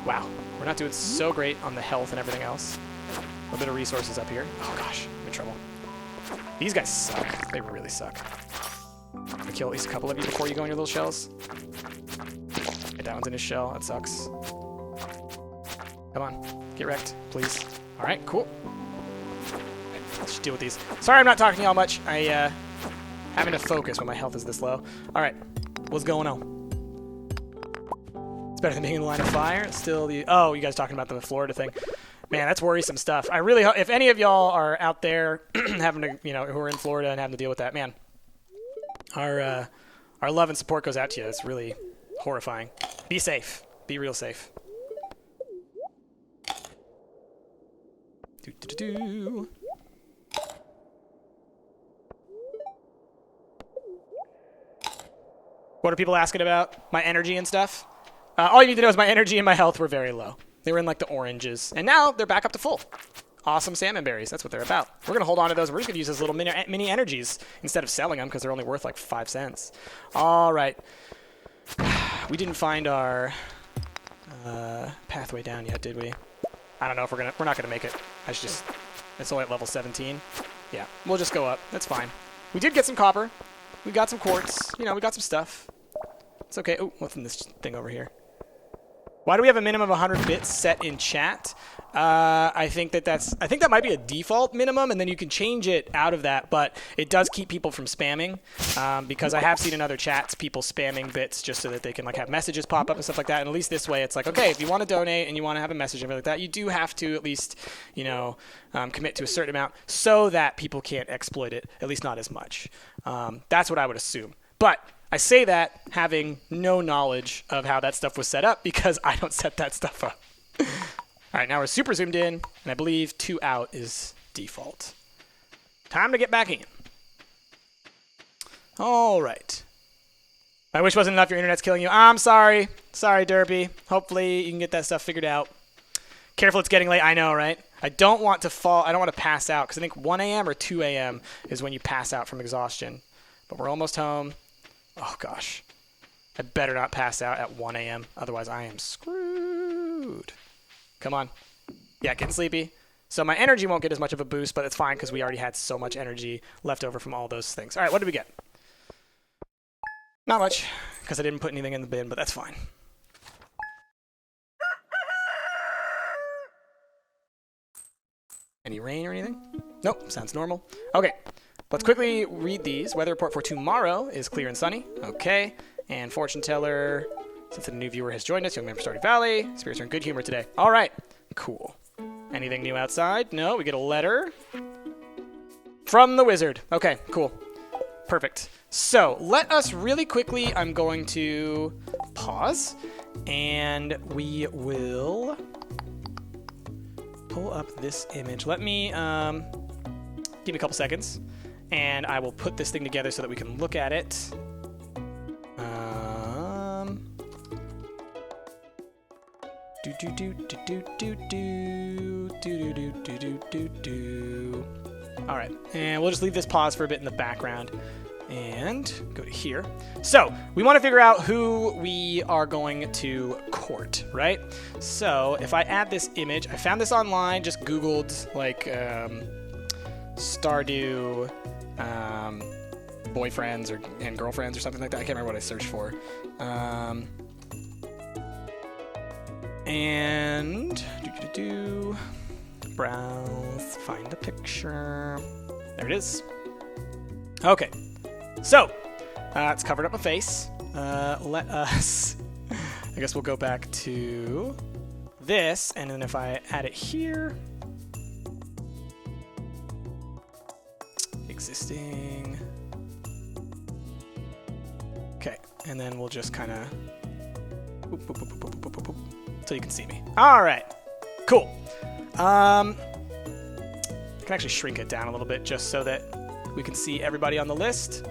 Wow. We're not doing so great on the health and everything else. A little bit of resources up here. Oh, gosh. I'm in trouble. These guys suck. They really suck. I kill at least a couple of you before you go in your little shells. Okay, that one's in his shell. That sucks. Come on. Get wrecked, please. All right, cool. Let's just deal with these. Sorry I'm not talking to y'all much. I having to focus when my health is this low. All right, what's going on? It's better than being in the line of fire. It's still the... Oh, you guys talking about the Florida thing. Man, that's worrisome stuff. I really hope... If any of y'all are out there having to, you know, who are in Florida and having to deal with that, man, our love and support goes out to you. It's really horrifying. Be safe. Be real safe. Do-do-do-do. What are people asking about? My energy and stuff? All you need to know is my energy and my health were very low. They were in like the oranges. And now they're back up to full. Awesome salmon berries. That's what they're about. We're going to hold on to those. We're just going to use those little mini energies instead of selling them because they're only worth like 5 cents. All right. We didn't find our pathway down yet, did we? I don't know if we're not gonna make it. It's only at level 17. Yeah, we'll just go up. That's fine. We did get some copper. We got some quartz. You know, we got some stuff. It's okay. Oh, what's in this thing over here? Why do we have a minimum of 100 bits set in chat? I think that might be a default minimum, and then you can change it out of that, but it does keep people from spamming, because I have seen in other chats people spamming bits just so that they can like have messages pop up and stuff like that. And at least this way, it's like, okay, if you want to donate and you want to have a message and everything like that, you do have to at least, you know, commit to a certain amount so that people can't exploit it, at least not as much. That's what I would assume. But I say that having no knowledge of how that stuff was set up because I don't set that stuff up. All right, now we're super zoomed in, and I believe 2 out is default. Time to get back in. All right. My wish wasn't enough. Your internet's killing you. I'm sorry. Sorry, Derpy. Hopefully you can get that stuff figured out. Careful, it's getting late. I know, right? I don't want to fall. I don't want to pass out because I think 1 a.m. or 2 a.m. is when you pass out from exhaustion. But we're almost home. Oh, gosh. I better not pass out at 1 a.m. Otherwise, I am screwed. Come on. Yeah, getting sleepy. So my energy won't get as much of a boost, but it's fine because we already had so much energy left over from all those things. All right, what did we get? Not much, because I didn't put anything in the bin, but that's fine. Any rain or anything? Nope, sounds normal. Okay, let's quickly read these. Weather report for tomorrow is clear and sunny. Okay, and fortune teller, since a new viewer has joined us, young man from Stardew Valley. Spirits are in good humor today. All right, cool. Anything new outside? No, we get a letter from the wizard. Okay, cool. Perfect. So let us really quickly, I'm going to pause, and we will pull up this image. Let me, give me a couple seconds, and I will put this thing together so that we can look at it. All right, and we'll just leave this pause for a bit in the background and go to here. So we want to figure out who we are going to court, right? So if I add this image, I found this online, just Googled like Stardew boyfriends and girlfriends or something like that. I can't remember what I searched for. And browse, find a picture. There it is. Okay, so it's covered up a face. Let us, I guess we'll go back to this, and then if I add it here, existing. Okay, and then we'll just kind of so you can see me. All right, cool. I can actually shrink it down a little bit just so that we can see everybody on the list.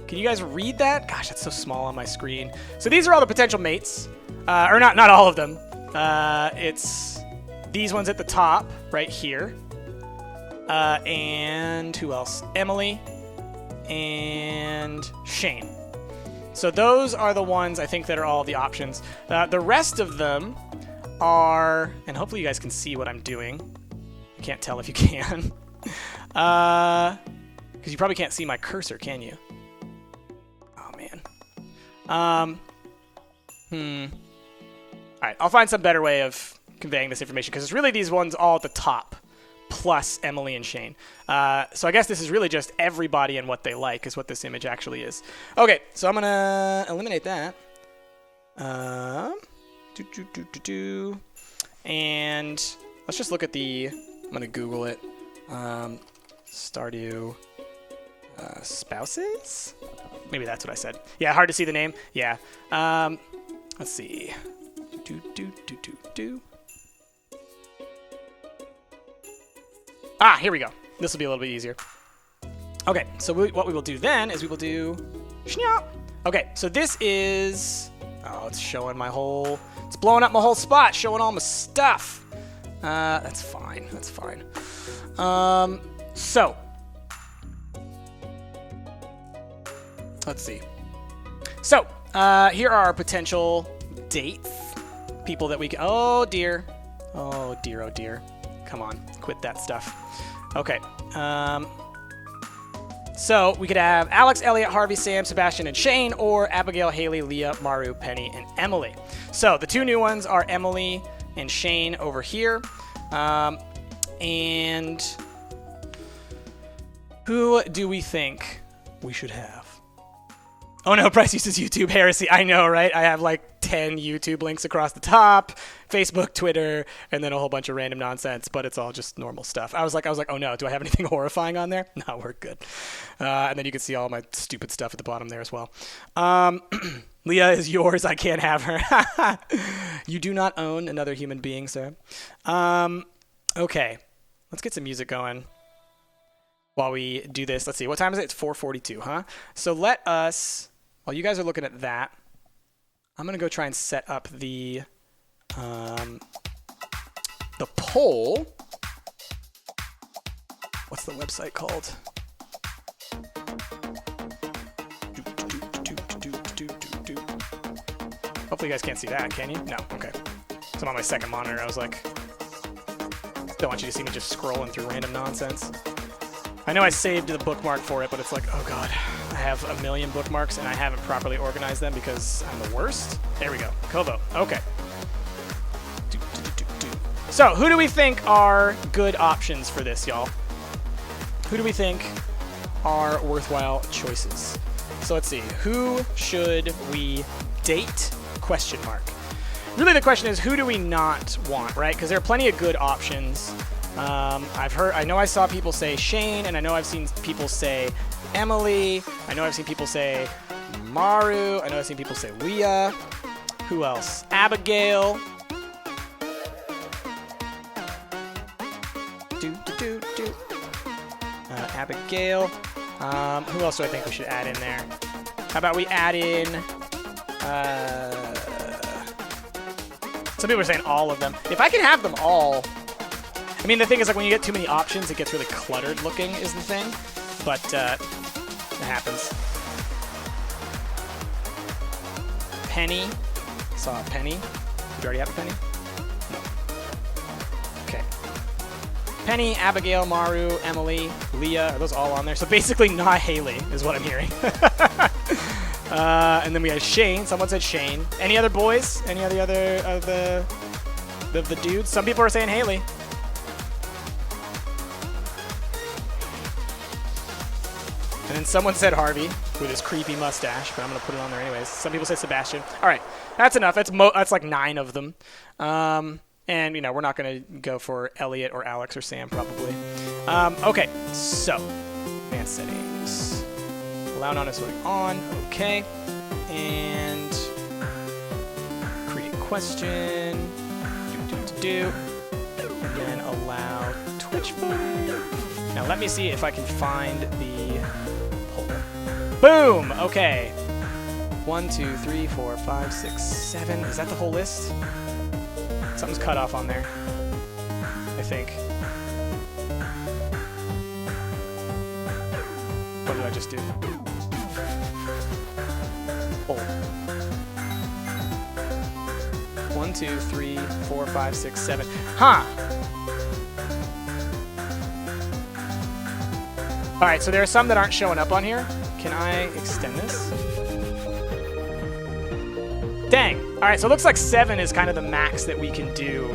Can you guys read that? Gosh, that's so small on my screen. So these are all the potential mates, or not all of them. It's these ones at the top right here, and who else? Emily and Shane. So those are the ones I think that are all the options. The rest of them are, and hopefully you guys can see what I'm doing. I can't tell if you can. Because you probably can't see my cursor, can you? Oh, man. All right, I'll find some better way of conveying this information, because it's really these ones all at the top, plus Emily and Shane. So I guess this is really just everybody and what they like is what this image actually is. Okay, so I'm going to eliminate that. And let's just look at I'm going to Google it. Stardew spouses? Maybe that's what I said. Yeah, hard to see the name. Yeah. Let's see. Ah, here we go. This will be a little bit easier. Okay, so what we will do then is we will do... Okay, so this is... Oh, it's showing my whole... It's blowing up my whole spot, showing all my stuff. That's fine. That's fine. So... Let's see. So, here are our potential dates. People that we can... Oh, dear. Oh, dear, oh, dear. Come on, quit that stuff. Okay. So we could have Alex, Elliot, Harvey, Sam, Sebastian, and Shane, or Abigail, Haley, Leah, Maru, Penny, and Emily. So the two new ones are Emily and Shane over here. And who do we think we should have? Oh no, Price uses YouTube. Heresy. I know, right? I have like 10 YouTube links across the top, Facebook, Twitter, and then a whole bunch of random nonsense, but it's all just normal stuff. I was like, oh no, do I have anything horrifying on there? No, we're good. And then you can see all my stupid stuff at the bottom there as well. Leah is yours. I can't have her. You do not own another human being, sir. Okay, let's get some music going while we do this. Let's see, what time is it? It's 4:42, huh? So let us, while you guys are looking at that, I'm gonna go try and set up the poll. What's the website called? Hopefully you guys can't see that, can you? No, okay. So I'm on my second monitor. I was like, don't want you to see me just scrolling through random nonsense. I know I saved the bookmark for it, but it's like, oh god, I have a million bookmarks and I haven't properly organized them because I'm the worst. There we go. Kovo. Okay. So, who do we think are good options for this, y'all? Who do we think are worthwhile choices? So let's see. Who should we date? Question mark. Really, the question is, who do we not want, right? Because there are plenty of good options. I know I saw people say Shane, and I know I've seen people say Emily. I know I've seen people say Maru. I know I've seen people say Leah. Who else? Abigail. Abigail. Who else do I think we should add in there? How about we add in... some people are saying all of them. If I can have them all... I mean, the thing is, like, when you get too many options, it gets really cluttered looking, is the thing. But, it happens. Penny. Saw a Penny. Did you already have a Penny? No. Okay. Penny, Abigail, Maru, Emily, Leah. Are those all on there? So basically not Haley, is what I'm hearing. And then we have Shane. Someone said Shane. Any other boys? Any other of the dudes? Some people are saying Haley. And then someone said Harvey with his creepy mustache, but I'm going to put it on there anyways. Some people said Sebastian. All right, that's enough. That's like 9 of them. And, you know, we're not going to go for Elliot or Alex or Sam probably. Okay, so advanced settings. Allow non-is voting on. Okay. And create question. Again, allow Twitch voting. Now let me see if I can find the poll. Boom! Okay. 1, 2, 3, 4, 5, 6, 7. Is that the whole list? Something's cut off on there, I think. What did I just do? Poll. 1, 2, 3, 4, 5, 6, 7. Huh! Alright, so there are some that aren't showing up on here. Can I extend this? Dang. Alright, so it looks like 7 is kind of the max that we can do,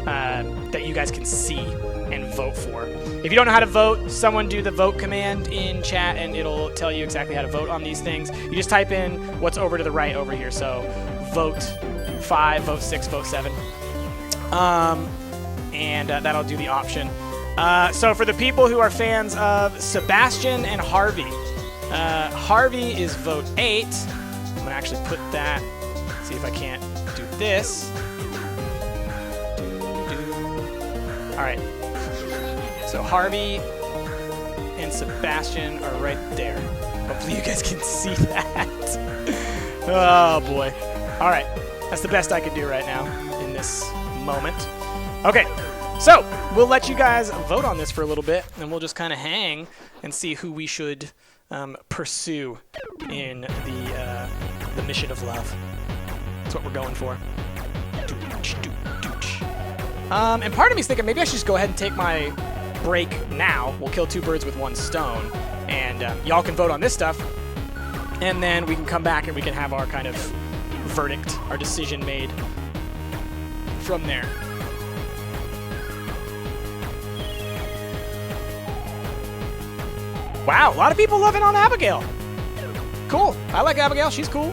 that you guys can see and vote for. If you don't know how to vote, someone do the vote command in chat and it'll tell you exactly how to vote on these things. You just type in what's over to the right over here. So vote 5, vote 6, vote 7. And that'll do the option. So for the people who are fans of Sebastian and Harvey, Harvey is vote 8. I'm going to actually put that, see if I can't do this. All right. So Harvey and Sebastian are right there. Hopefully you guys can see that. Oh boy. All right. That's the best I can do right now in this moment. Okay. So we'll let you guys vote on this for a little bit, and we'll just kind of hang and see who we should pursue in the mission of love. That's what we're going for. And part of me is thinking maybe I should just go ahead and take my break now. We'll kill 2 birds with 1 stone, and y'all can vote on this stuff, and then we can come back and we can have our kind of verdict, our decision made from there. Wow, a lot of people loving on Abigail. Cool. I like Abigail. She's cool.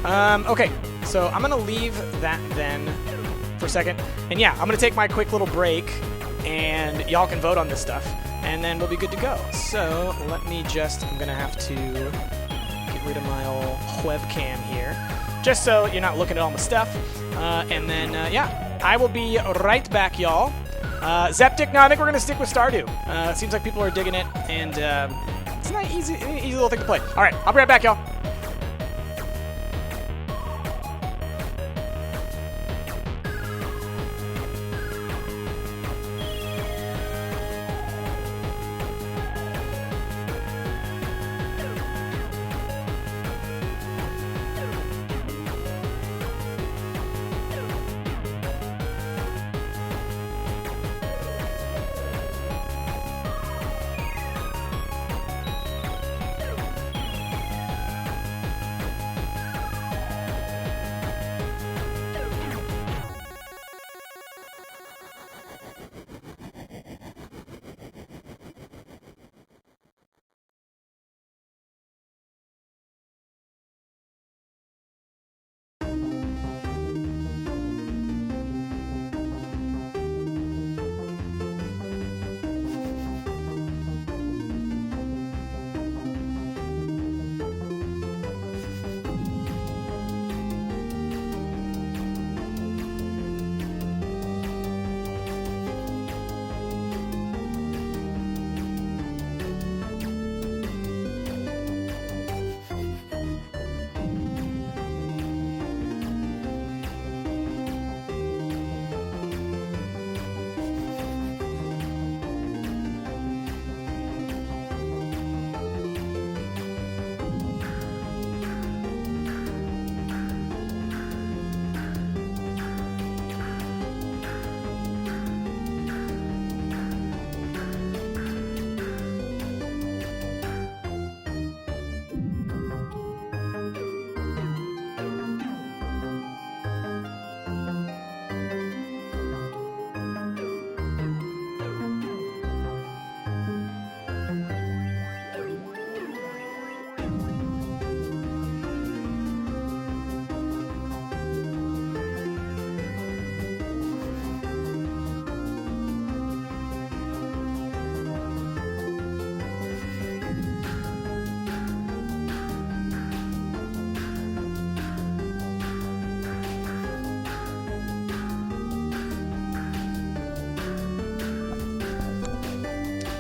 Okay, so I'm going to leave that then for a second. And yeah, I'm going to take my quick little break, and y'all can vote on this stuff, and then we'll be good to go. So let me just, I'm going to have to get rid of my old webcam here, just so you're not looking at all my stuff. And then, yeah, I will be right back, y'all. Zeptic, no, I think we're going to stick with Stardew. It seems like people are digging it, and it's a nice, easy little thing to play. All right, I'll be right back, y'all.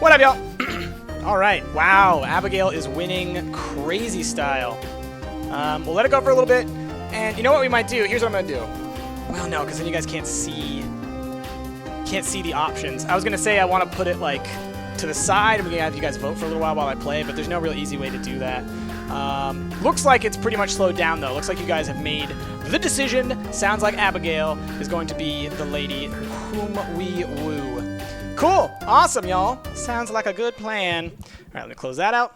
What up, y'all? All right. Wow, Abigail is winning crazy style. We'll let it go for a little bit. And you know what we might do? Here's what I'm going to do. Well, no, because then you guys can't see the options. I was going to say I want to put it, like, to the side, and we can have you guys vote for a little while I play, but there's no real easy way to do that. Looks like it's pretty much slowed down, though. Looks like you guys have made the decision. Sounds like Abigail is going to be the lady whom we woo. Cool. Awesome, y'all. Sounds like a good plan. All right, let me close that out.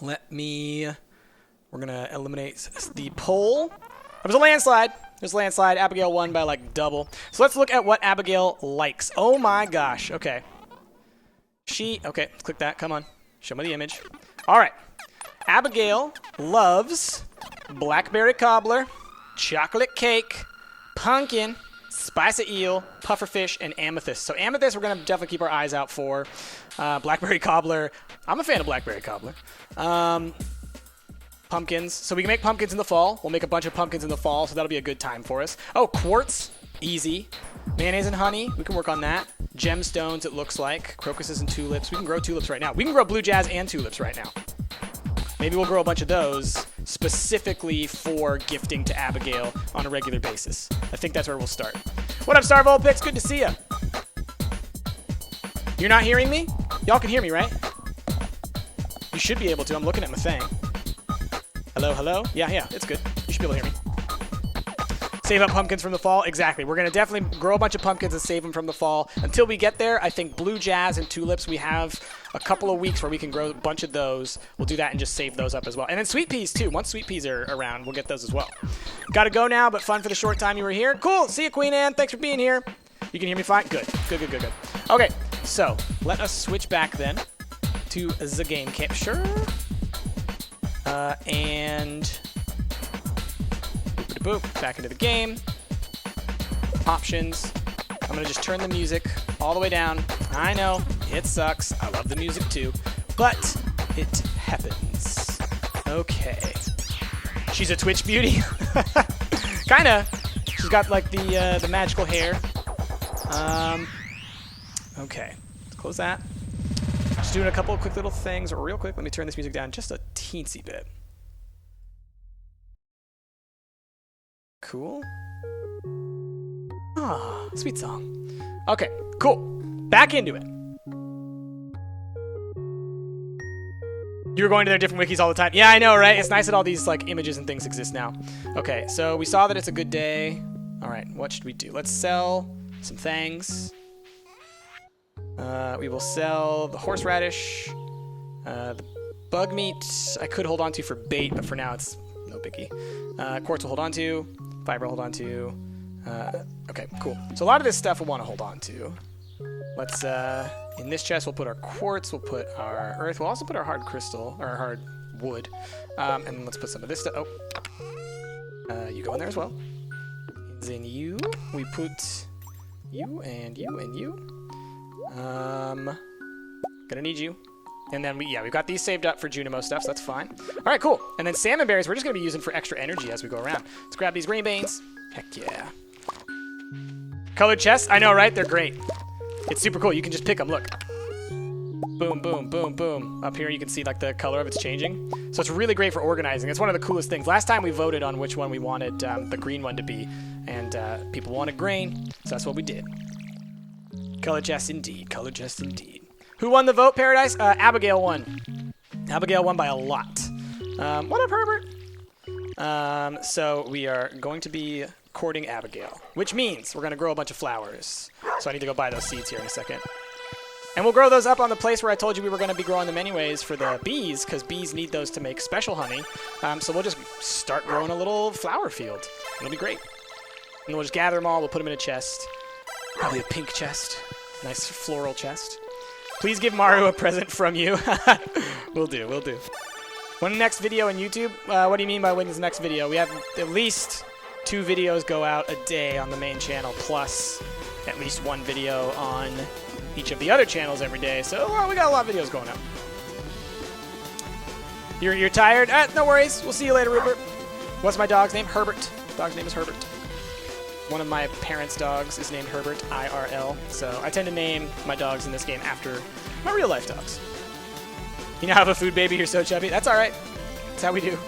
We're going to eliminate the poll. There was a landslide. There's a landslide. Abigail won by, like, double. So let's look at what Abigail likes. Oh, my gosh. Okay. Okay, let's click that. Come on. Show me the image. All right. Abigail loves blackberry cobbler, chocolate cake, pumpkin, spicy eel, pufferfish, and amethyst. So amethyst, we're going to definitely keep our eyes out for. Blackberry cobbler, I'm a fan of blackberry cobbler. Pumpkins, so we can make pumpkins in the fall. We'll make a bunch of pumpkins in the fall, so that'll be a good time for us. Oh, quartz, easy. Mayonnaise and honey, we can work on that. Gemstones, it looks like. Crocuses and tulips. We can grow tulips right now. We can grow blue jazz and tulips right now. Maybe we'll grow a bunch of those specifically for gifting to Abigail on a regular basis. I think that's where we'll start. What up, Star Volpix? Good to see ya. You're not hearing me? Y'all can hear me, right? You should be able to. I'm looking at my thing. Hello, hello? Yeah, it's good. You should be able to hear me. Save up pumpkins from the fall? Exactly. We're going to definitely grow a bunch of pumpkins and save them from the fall. Until we get there, I think blue jazz and tulips, we have a couple of weeks where we can grow a bunch of those. We'll do that and just save those up as well. And then sweet peas, too. Once sweet peas are around, we'll get those as well. Got to go now, but fun for the short time you were here. Cool. See you, Queen Anne. Thanks for being here. You can hear me fine? Good. Good. Okay, so let us switch back then to the game capture. And boop, back into the game. Options. I'm going to just turn the music all the way down. I know, it sucks. I love the music too. But it happens. Okay. She's a Twitch beauty. Kinda. She's got like the magical hair. Okay. Let's close that. Just doing a couple of quick little things real quick. Let me turn this music down just a teensy bit. Cool. Ah, sweet song. Okay, cool. Back into it. You're going to their different wikis all the time. Yeah, I know, right? It's nice that all these like images and things exist now. Okay, so we saw that it's a good day. All right, what should we do? Let's sell some things. We will sell the horseradish, the bug meat. I could hold on to for bait, but for now it's no biggie. Quartz will hold on to. Fiber will hold on to. Okay, cool. So a lot of this stuff we'll want to hold on to. Let's, in this chest, we'll put our quartz, we'll put our earth, we'll also put our hard crystal, or our hard wood. And let's put some of this stuff. Oh. You go in there as well. Then you, we put you and you and you. Gonna need you. And then we've got these saved up for Junimo stuff, so that's fine. All right, cool. And then salmon berries, we're just gonna be using for extra energy as we go around. Let's grab these green beans. Heck yeah. Colored chests, I know, right? They're great. It's super cool. You can just pick them. Look. Boom, boom, boom, boom. Up here, you can see like the color of it's changing. So it's really great for organizing. It's one of the coolest things. Last time we voted on which one we wanted the green one to be, and people wanted green, so that's what we did. Colored chests indeed. Colored chests indeed. Who won the vote, Paradise? Abigail won. Abigail won by a lot. What up, Herbert? So we are going to be courting Abigail, which means we're going to grow a bunch of flowers. So I need to go buy those seeds here in a second. And we'll grow those up on the place where I told you we were going to be growing them anyways for the bees, because bees need those to make special honey. So we'll just start growing a little flower field. It'll be great. And we'll just gather them all. We'll put them in a chest. Probably a pink chest. Nice floral chest. Please give Maru a present from you. We'll do. When the next video on YouTube? What do you mean by when's the next video? We have at least 2 videos go out a day on the main channel, plus at least 1 video on each of the other channels every day. So we got a lot of videos going up. You're tired? No worries. We'll see you later, Rupert. What's my dog's name? Herbert. Dog's name is Herbert. One of my parents' dogs is named Herbert, IRL. So I tend to name my dogs in this game after My real life dogs. You now have a food baby, you're so chubby. That's alright. That's how we do.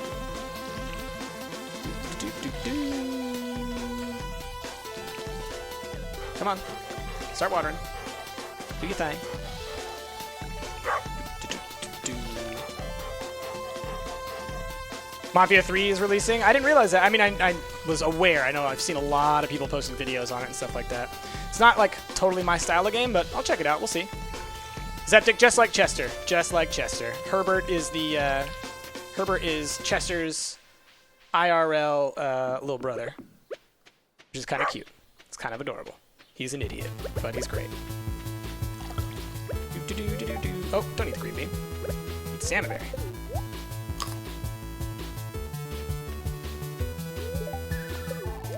Come on. Start watering. Do your thing. Mafia 3 is releasing. I didn't realize that. I mean, I was aware. I know I've seen a lot of people posting videos on it and stuff like that. It's not like totally my style of game, but I'll check it out. We'll see. Zeptic, just like Chester. Just like Chester. Herbert is Chester's IRL little brother, which is kind of cute. It's kind of adorable. He's an idiot, but he's great. Oh, don't eat the green bean. Eat salmon berry.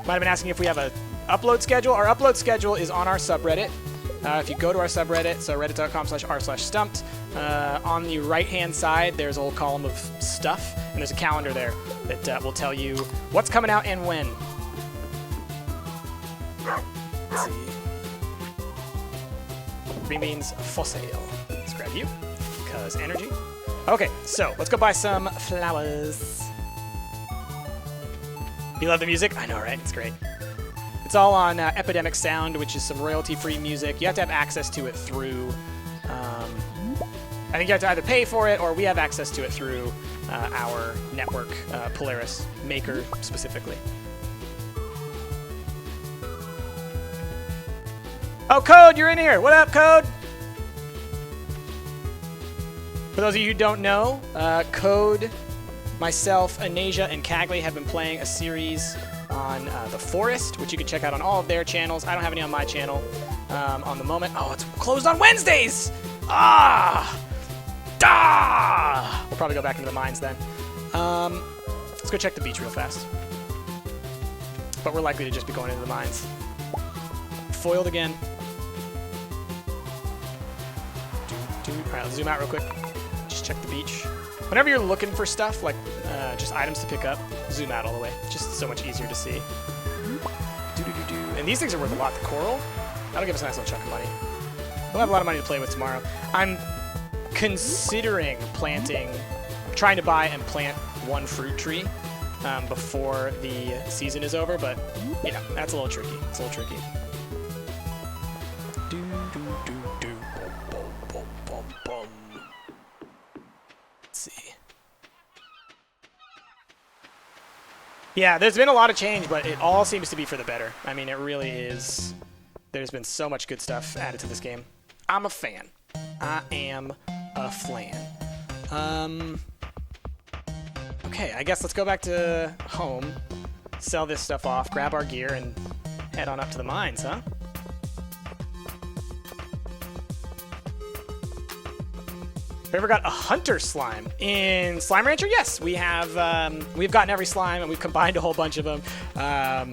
Might have been asking if we have a upload schedule. Our upload schedule is on our subreddit. If you go to our subreddit, so reddit.com/r/stumped, on the right-hand side, there's a little column of stuff, and there's a calendar there that will tell you what's coming out and when. Let's see. Green beans for sale. Let's grab you, because energy. Okay, so let's go buy some flowers. You love the music? I know, right? It's great. It's all on Epidemic Sound, which is some royalty-free music. You have to have access to it through... I think you have to either pay for it, or we have access to it through our network, Polaris Maker specifically. Oh, Code, you're in here. What up, Code? For those of you who don't know, Code, myself, Anasia, and Cagley have been playing a series on The Forest, which you can check out on all of their channels. I don't have any on my channel on the moment. Oh, it's closed on Wednesdays! Ah! We'll probably go back into the mines then. Let's go check the beach real fast. But we're likely to just be going into the mines. Foiled again. Alright, let's zoom out real quick. Just check the beach. Whenever you're looking for stuff, like just items to pick up, zoom out all the way. It's just so much easier to see. And these things are worth a lot. The coral, that'll give us a nice little chunk of money. We'll have a lot of money to play with tomorrow. I'm considering trying to buy and plant one fruit tree before the season is over, but, you know, that's a little tricky. It's a little tricky. Let's see. Yeah, there's been a lot of change, but it all seems to be for the better. I mean, it really is. There's been so much good stuff added to this game. I'm a fan. I am a flan. Okay, I guess let's go back to home, sell this stuff off, grab our gear, and head on up to the mines, huh? Have you ever got a hunter slime in Slime Rancher? Yes, we have. We've gotten every slime, and we've combined a whole bunch of them. A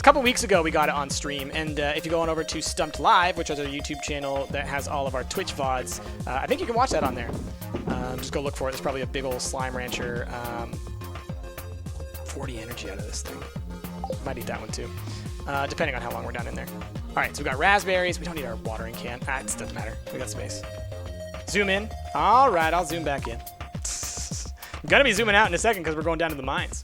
couple weeks ago, we got it on stream, and if you go on over to Stumped Live, which is our YouTube channel that has all of our Twitch VODs, I think you can watch that on there. Just go look for it. There's probably a big old Slime Rancher 40 energy out of this thing. Might eat that one too, depending on how long we're down in there. All right, so we got raspberries. We don't need our watering can. It doesn't matter. We got space. Zoom in. All right, I'll zoom back in. I'm gonna be zooming out in a second because we're going down to the mines.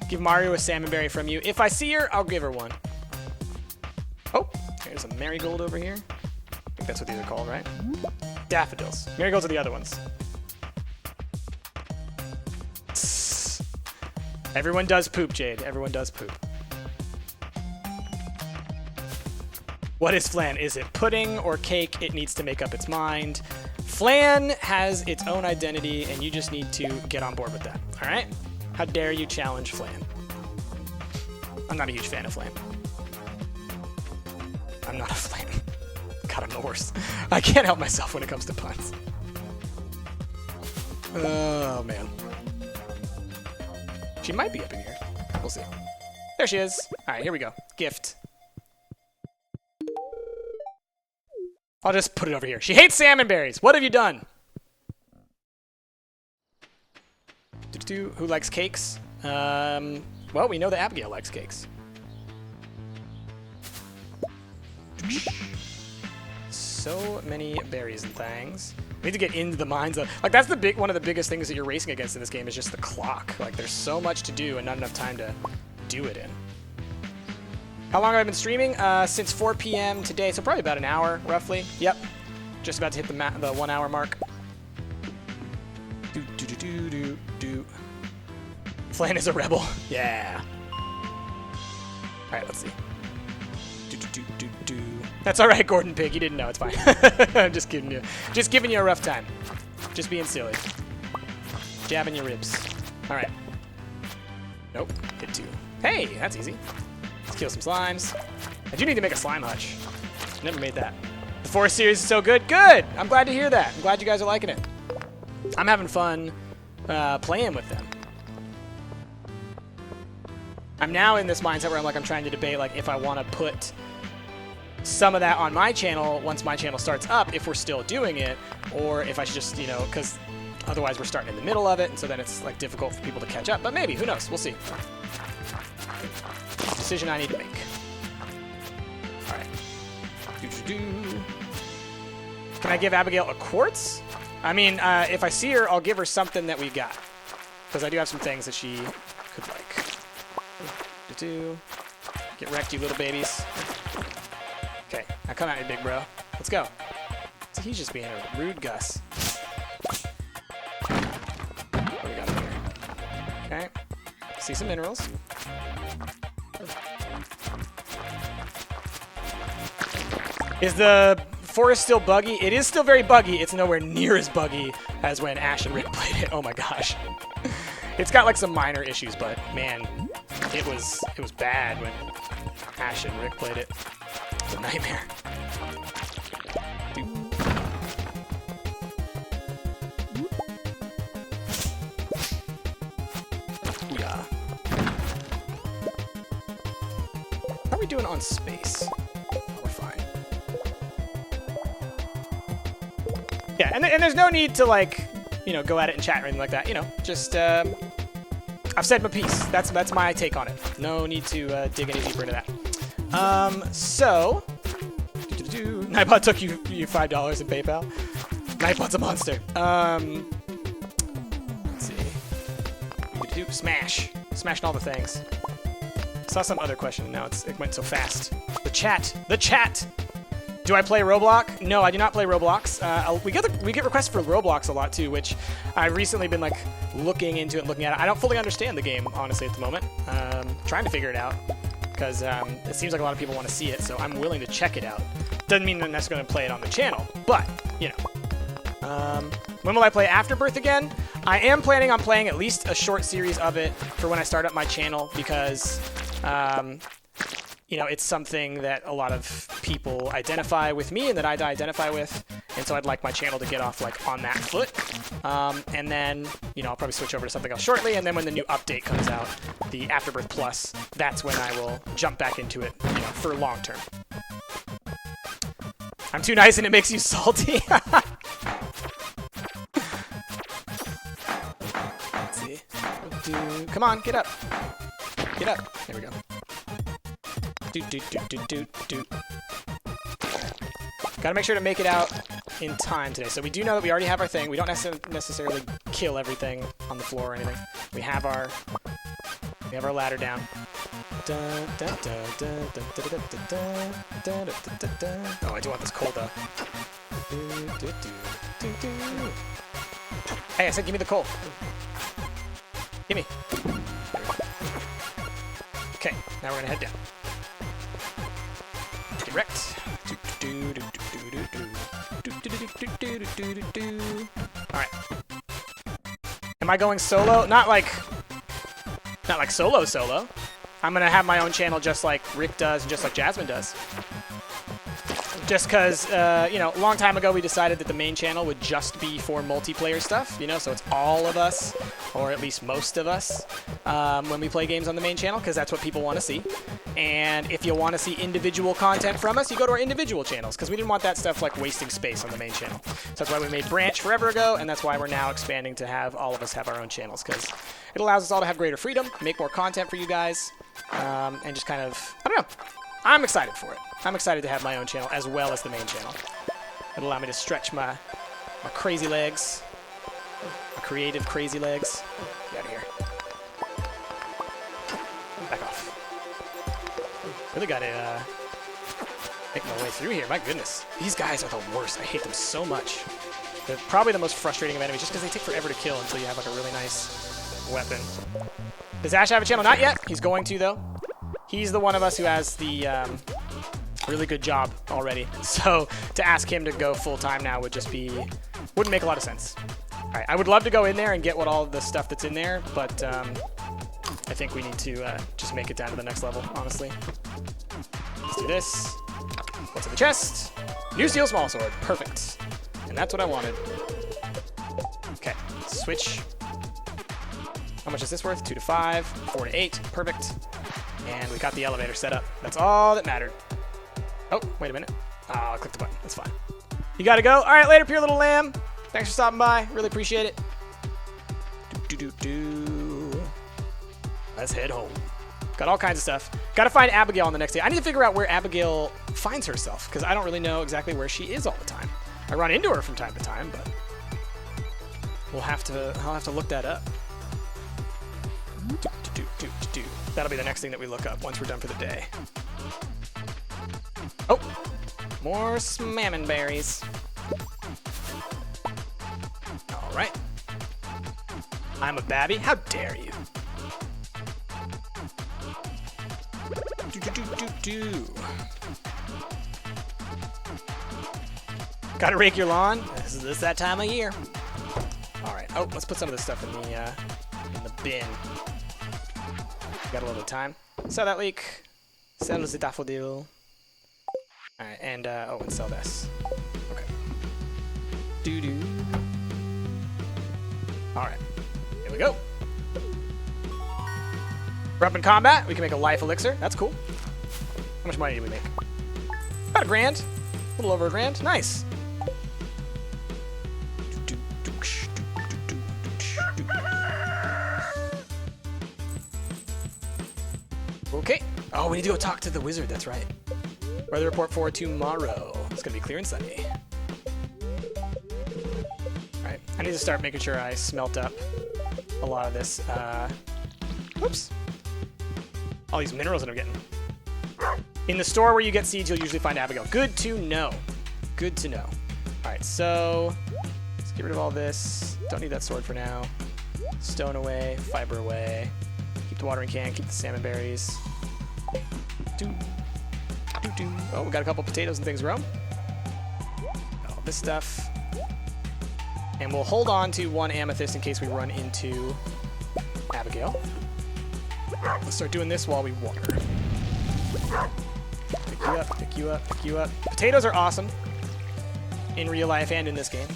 Give Mario a salmon berry from you. If I see her, I'll give her one. Oh, there's a marigold over here. I think that's what these are called, right? Daffodils. Marigolds are the other ones. Everyone does poop, Jade. Everyone does poop. What is flan? Is it pudding or cake? It needs to make up its mind. Flan has its own identity, and you just need to get on board with that. All right? How dare you challenge flan? I'm not a huge fan of flan. I'm not a flan. God, I'm the worst. I can't help myself when it comes to puns. Oh, man. She might be up in here. We'll see. There she is. All right, here we go. Gift. I'll just put it over here. She hates salmon berries. What have you done? Who likes cakes? Well, we know that Abigail likes cakes. So many berries and things. We need to get into the mines though. Like that's the one of the biggest things that you're racing against in this game is just the clock. Like there's so much to do and not enough time to do it in. How long have I been streaming? Since 4 p.m. today, so probably about an hour, roughly. Yep. Just about to hit the 1 hour mark. Do. Flan is a rebel. Yeah. All right, let's see. Do. That's all right, Gordon Pig. You didn't know. It's fine. I'm just giving you a rough time. Just being silly. Jabbing your ribs. All right. Nope. Hit 2. Hey, that's easy. Let's kill some slimes. I do need to make a slime hutch. Never made that. The Forest series is so good. Good! I'm glad to hear that. I'm glad you guys are liking it. I'm having fun playing with them. I'm now in this mindset where I'm trying to debate if I want to put some of that on my channel once my channel starts up, if we're still doing it, or if I should just, because otherwise we're starting in the middle of it, and so then it's difficult for people to catch up. But maybe, who knows? We'll see. Decision I need to make. All right. Can I give Abigail a quartz? I mean, if I see her, I'll give her something that we've got, because I do have some things that she could like. Get wrecked, you little babies. Okay, now come at me, big bro. Let's go. So he's just being a rude Gus. What do we got here? Okay. See some minerals. Is the forest still buggy? It is still very buggy. It's nowhere near as buggy as when Ash and Rick played it. Oh my gosh. It's got some minor issues, but man, it was bad when Ash and Rick played it. It's a nightmare. Yeah. How are we doing on space? We're fine. Yeah, and there's no need to go at it and chat or anything like that. Just I've said my piece. That's my take on it. No need to dig any deeper into that. So Nightbot took you $5 in PayPal. Nightbot's a monster. Let's see. Smash. Smashing all the things. Saw some other question. Now it went so fast. The chat. Do I play Roblox? No, I do not play Roblox. We get requests for Roblox a lot too, which I've recently been looking into it and looking at it. I don't fully understand the game, honestly, at the moment. Trying to figure it out because it seems like a lot of people want to see it, so I'm willing to check it out. Doesn't mean I'm necessarily going to play it on the channel, but when will I play Afterbirth again? I am planning on playing at least a short series of it for when I start up my channel because it's something that a lot of people identify with me and that I identify with, and so I'd like my channel to get off on that foot. And then, I'll probably switch over to something else shortly, and then when the new update comes out, the Afterbirth Plus, that's when I will jump back into it, for long term. I'm too nice and it makes you salty. Let's see. Come on, get up. Get up. There we go. Gotta make sure to make it out in time today. So we do know that we already have our thing. We don't necessarily kill everything on the floor or anything. We have our ladder down. Oh, I do want this coal though. Hey, I said give me the coal. Gimme. Okay, now we're gonna head down. Direct. Alright. Am I going solo? Not like solo. I'm gonna have my own channel just like Rick does and just like Jasmine does. Just because, a long time ago we decided that the main channel would just be for multiplayer stuff, so it's all of us, or at least most of us, when we play games on the main channel, because that's what people want to see. And if you want to see individual content from us, you go to our individual channels, because we didn't want that stuff wasting space on the main channel. So that's why we made Branch forever ago, and that's why we're now expanding to have all of us have our own channels, because it allows us all to have greater freedom, make more content for you guys, and just kind of, I don't know. I'm excited for it. I'm excited to have my own channel as well as the main channel. It'll allow me to stretch my crazy legs. My creative crazy legs. Get out of here. Back off. Really gotta make my way through here. My goodness. These guys are the worst. I hate them so much. They're probably the most frustrating of enemies just because they take forever to kill until you have like a really nice weapon. Does Ash have a channel? Not yet. He's going to, though. He's the one of us who has the really good job already. So to ask him to go full-time now would just be... wouldn't make a lot of sense. All right, I would love to go in there and get all the stuff that's in there, but I think we need to just make it down to the next level, honestly. Let's do this. What's in the chest? New steel small sword. Perfect. And that's what I wanted. Okay, switch. How much is this worth? 2 to 5, 4 to 8. Perfect. And we got the elevator set up. That's all that mattered. Oh, wait a minute. Oh, I clicked the button. That's fine. You gotta go. All right, later, pure little lamb. Thanks for stopping by. Really appreciate it. Let's head home. Got all kinds of stuff. Gotta find Abigail on the next day. I need to figure out where Abigail finds herself, because I don't really know exactly where she is all the time. I run into her from time to time, but I'll have to look that up. That'll be the next thing that we look up once we're done for the day. Oh, more smammon berries. All right. I'm a babby. How dare you? Gotta rake your lawn. This is that time of year. All right. Oh, let's put some of this stuff in the bin. Got a little bit of time. Sell that leek. Sell the daffodil. All right, and oh, and sell this. Okay. Doo-doo. All right. Here we go. We're up in combat. We can make a life elixir. That's cool. How much money did we make? About $1,000. A little over $1,000. Nice. Okay. Oh, we need to go talk to the wizard. That's right. Weather report for tomorrow. It's going to be clear and sunny. Alright. I need to start making sure I smelt up a lot of this. Whoops. All these minerals that I'm getting. In the store where you get seeds, you'll usually find Abigail. Good to know. Good to know. Alright, so let's get rid of all this. Don't need that sword for now. Stone away. Fiber away. Keep the watering can. Keep the salmon berries. Oh, we got a couple potatoes and things grow. All this stuff. And we'll hold on to one amethyst in case we run into Abigail. Let's start doing this while we water. Pick you up, pick you up, pick you up. Potatoes are awesome in real life and in this game.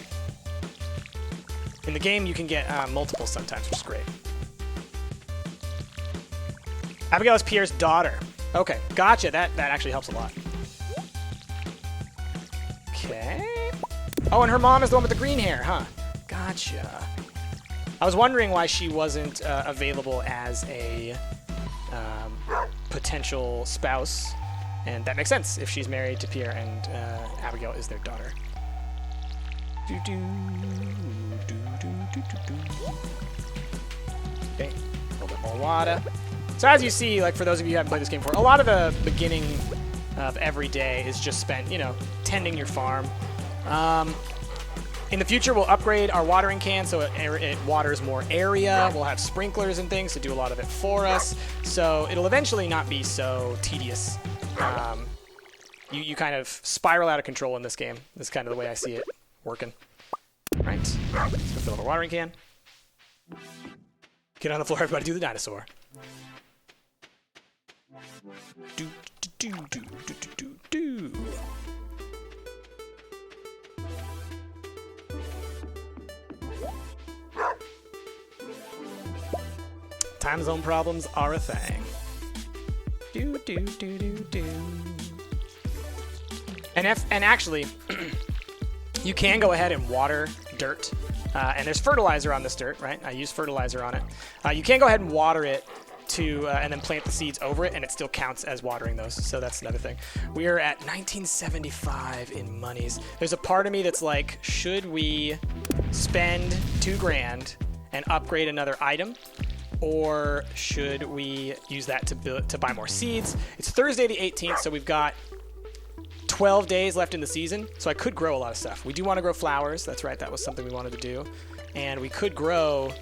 In the game, you can get multiples sometimes, which is great. Abigail is Pierre's daughter. Okay, gotcha. That actually helps a lot. Okay. Oh, and her mom is the one with the green hair, huh? Gotcha. I was wondering why she wasn't available as a potential spouse, and that makes sense if she's married to Pierre and Abigail is their daughter. Okay, a little bit more water. So as you see, like for those of you who haven't played this game before, a lot of the beginning of every day is just spent, you know, tending your farm. In the future, we'll upgrade our watering can so it waters more area. We'll have sprinklers and things to do a lot of it for us. So it'll eventually not be so tedious. You kind of spiral out of control in this game. That's kind of the way I see it working. All right, let's go fill up our watering can. Get on the floor, everybody, do the dinosaur. Do, do, do, do, do, do, do. Time zone problems are a thing. Do, do, do, do, do. And actually, you can go ahead and water dirt. And there's fertilizer on this dirt, right? I use fertilizer on it. You can go ahead and water it to and then plant the seeds over it, and it still counts as watering those. So that's another thing. We are at 1975 in monies. There's a part of me that's like, should we spend $2 grand and upgrade another item, or should we use that to buy more seeds? It's Thursday the 18th, so we've got 12 days left in the season, so I could grow a lot of stuff. We do want to grow flowers. That's right, that was something we wanted to do. And we could grow...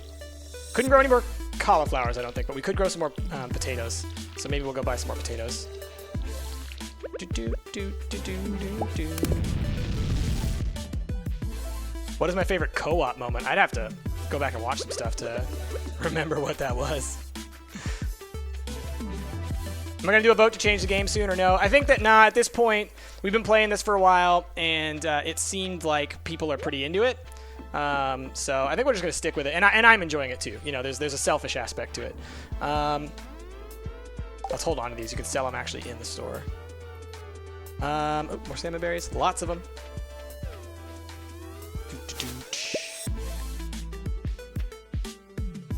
Couldn't grow any more cauliflowers, I don't think, but we could grow some more potatoes. So maybe we'll go buy some more potatoes. What is my favorite co-op moment? I'd have to go back and watch some stuff to remember what that was. Am I going to do a vote to change the game soon or no? I think that at this point, we've been playing this for a while, and it seemed like people are pretty into it. So I think we're just going to stick with it. And I'm enjoying it too. You know, there's a selfish aspect to it. Let's hold on to these. You can sell them actually in the store. More salmon berries. Lots of them.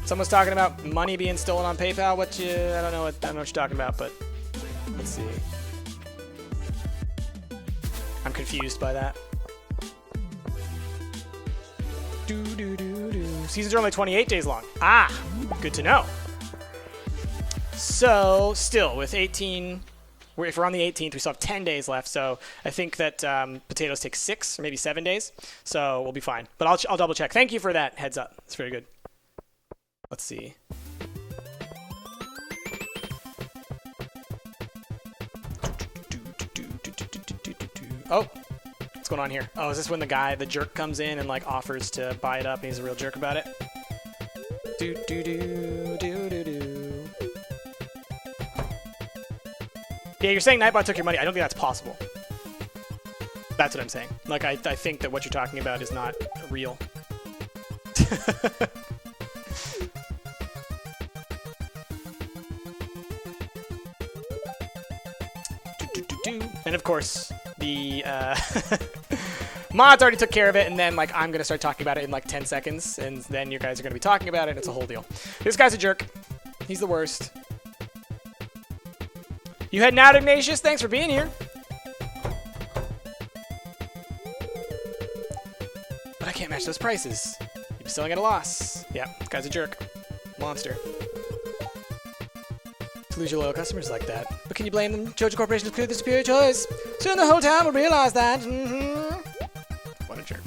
Someone's talking about money being stolen on PayPal. I don't know what you're talking about, but let's see. I'm confused by that. Seasons are only 28 days long. Ah, good to know. So, still, with 18, if we're on the 18th, we still have 10 days left. So, I think that potatoes take 6 or maybe 7 days. So, we'll be fine. But I'll double check. Thank you for that heads up. It's very good. Let's see. Oh, what's going on here? Oh, is this when the jerk comes in and like offers to buy it up and he's a real jerk about it? Yeah, you're saying Nightbot took your money. I don't think that's possible. That's what I'm saying. Like, I think that what you're talking about is not real. And of course, the mods already took care of it, and then like I'm gonna start talking about it in like 10 seconds, and then you guys are gonna be talking about it, and it's a whole deal. This guy's a jerk. He's the worst. You heading out, Ignatius? Thanks for being here. But I can't match those prices. You'd be selling at a loss. Yeah, this guy's a jerk. Monster. To lose your loyal customers like that. But can you blame them? Joja Corporation is clearly the superior choice. Soon the whole town will realize that. What a jerk.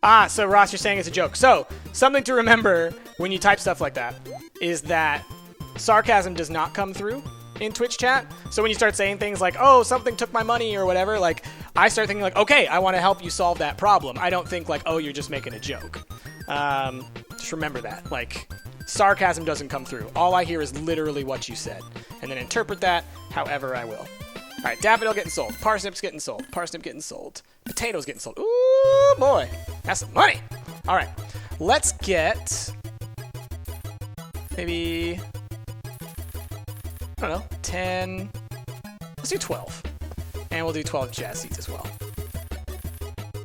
Ah, so Ross, you're saying it's a joke. So, something to remember when you type stuff like that is that sarcasm does not come through in Twitch chat. So when you start saying things like, oh, something took my money or whatever, like, I start thinking like, okay, I want to help you solve that problem. I don't think like, oh, you're just making a joke. Just remember that. Like, sarcasm doesn't come through. All I hear is literally what you said. And then interpret that however I will. All right, daffodil getting sold. Parsnips getting sold. Parsnip getting sold. Potatoes getting sold. Ooh, boy. That's some money. All right. Let's get maybe, I don't know, 10. Let's do 12. And we'll do 12 jazz seeds as well.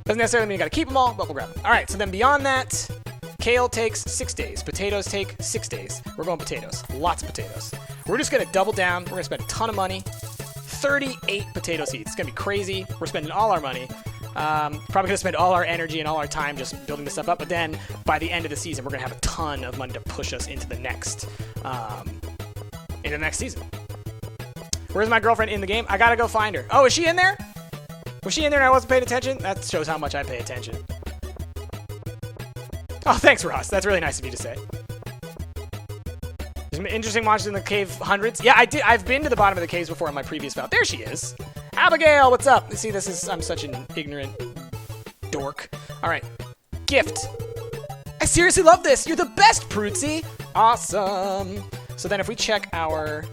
Doesn't necessarily mean you gotta keep them all, but we'll grab them. All right, so then beyond that, kale takes 6 days. Potatoes take 6 days. We're going potatoes. Lots of potatoes. We're just gonna double down. We're gonna spend a ton of money. 38 potato seeds. It's gonna be crazy. We're spending all our money. Probably gonna spend all our energy and all our time just building this stuff up. But then by the end of the season, we're gonna have a ton of money to push us into the next season. Where's my girlfriend in the game? I gotta go find her. Oh, is she in there? Was she in there and I wasn't paying attention? That shows how much I pay attention. Oh, thanks, Ross. That's really nice of you to say. There's some interesting monsters in the cave hundreds. Yeah, I've been to the bottom of the caves before in my previous bout. There she is. Abigail, what's up? See, I'm such an ignorant dork. All right. Gift. I seriously love this. You're the best, Prutzy. Awesome. So then if we check our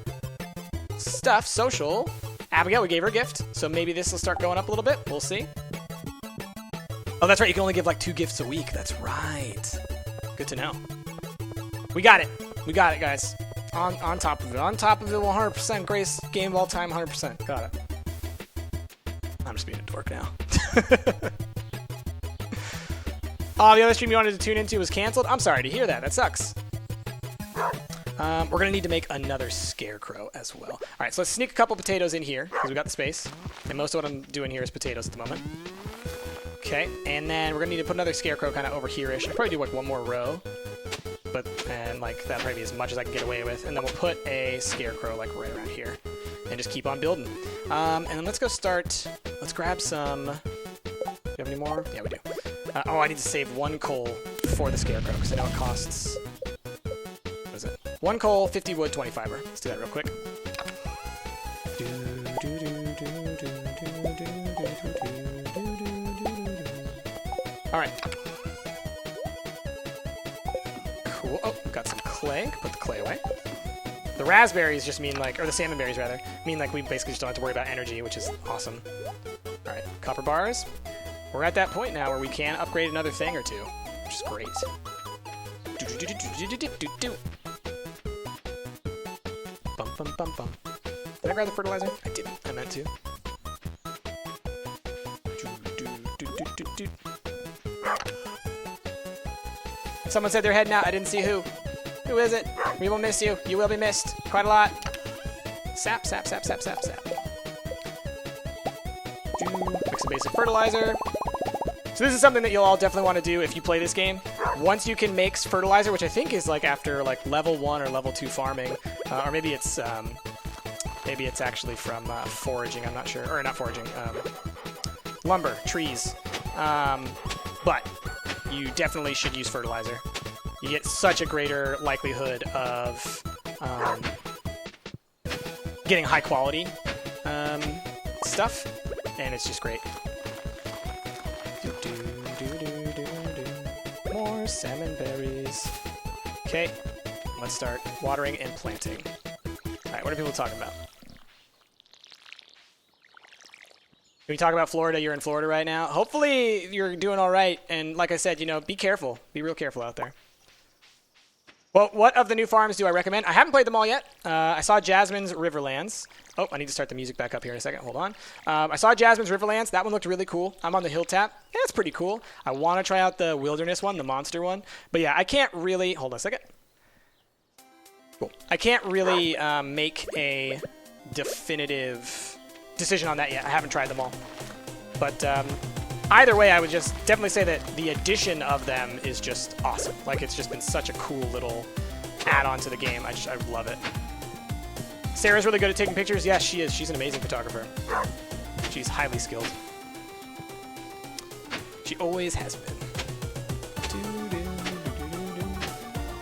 stuff, social, Abigail, we gave her a gift. So maybe this will start going up a little bit. We'll see. Oh, that's right. You can only give like 2 gifts a week. That's right. Good to know. We got it. We got it, guys. On top of it. On top of it, 100%. Greatest game of all time, 100%. Got it. I'm just being a dork now. Oh, the other stream you wanted to tune into was canceled? I'm sorry to hear that. That sucks. We're going to need to make another scarecrow as well. All right, so let's sneak a couple potatoes in here because we got the space. And most of what I'm doing here is potatoes at the moment. Okay, and then we're going to need to put another scarecrow kind of over here-ish. I'll probably do like one more row. And like that'll probably be as much as I can get away with. And then we'll put a scarecrow like right around here. And just keep on building. And then let's go start. Let's grab some. Do we have any more? Yeah, we do. Oh, I need to save 1 coal for the scarecrow because I know it costs. What is it? 1 coal, 50 wood, 20 fiber. Let's do that real quick. All right. Cool. Oh, we've got some clay. Put the clay away. The raspberries just mean like, or the salmon berries rather, mean like we basically just don't have to worry about energy, which is awesome. All right, copper bars. We're at that point now where we can upgrade another thing or two, which is great. Bum, bum, bum, bum. Did I grab the fertilizer? I didn't. I meant to. Someone said they're heading out. I didn't see who. Who is it? We will miss you. You will be missed. Quite a lot. Sap, sap, sap, sap, sap, sap. Make some basic fertilizer. So this is something that you'll all definitely want to do if you play this game. Once you can make fertilizer, which I think is like after like level 1 or level 2 farming, or maybe it's actually from foraging. I'm not sure, or not foraging. Lumber, trees. But you definitely should use fertilizer. You get such a greater likelihood of getting high quality stuff, and it's just great. More salmon berries. Okay, let's start watering and planting. All right, what are people talking about? Can we talk about Florida? You're in Florida right now. Hopefully you're doing all right, and like I said, you know, be careful. Be real careful out there. Well, what of the new farms do I recommend? I haven't played them all yet. I saw Jasmine's Riverlands. Oh, I need to start the music back up here in a second. Hold on. I saw Jasmine's Riverlands. That one looked really cool. I'm on the Hilltap. Yeah, it's pretty cool. I want to try out the Wilderness one, the monster one. But yeah, I can't really... Hold on a second. Cool. I can't really make a definitive decision on that yet. I haven't tried them all. But either way, I would just definitely say that the addition of them is just awesome. Like, it's just been such a cool little add-on to the game. I love it. Sarah's really good at taking pictures. Yes, she is. She's an amazing photographer. She's highly skilled. She always has been.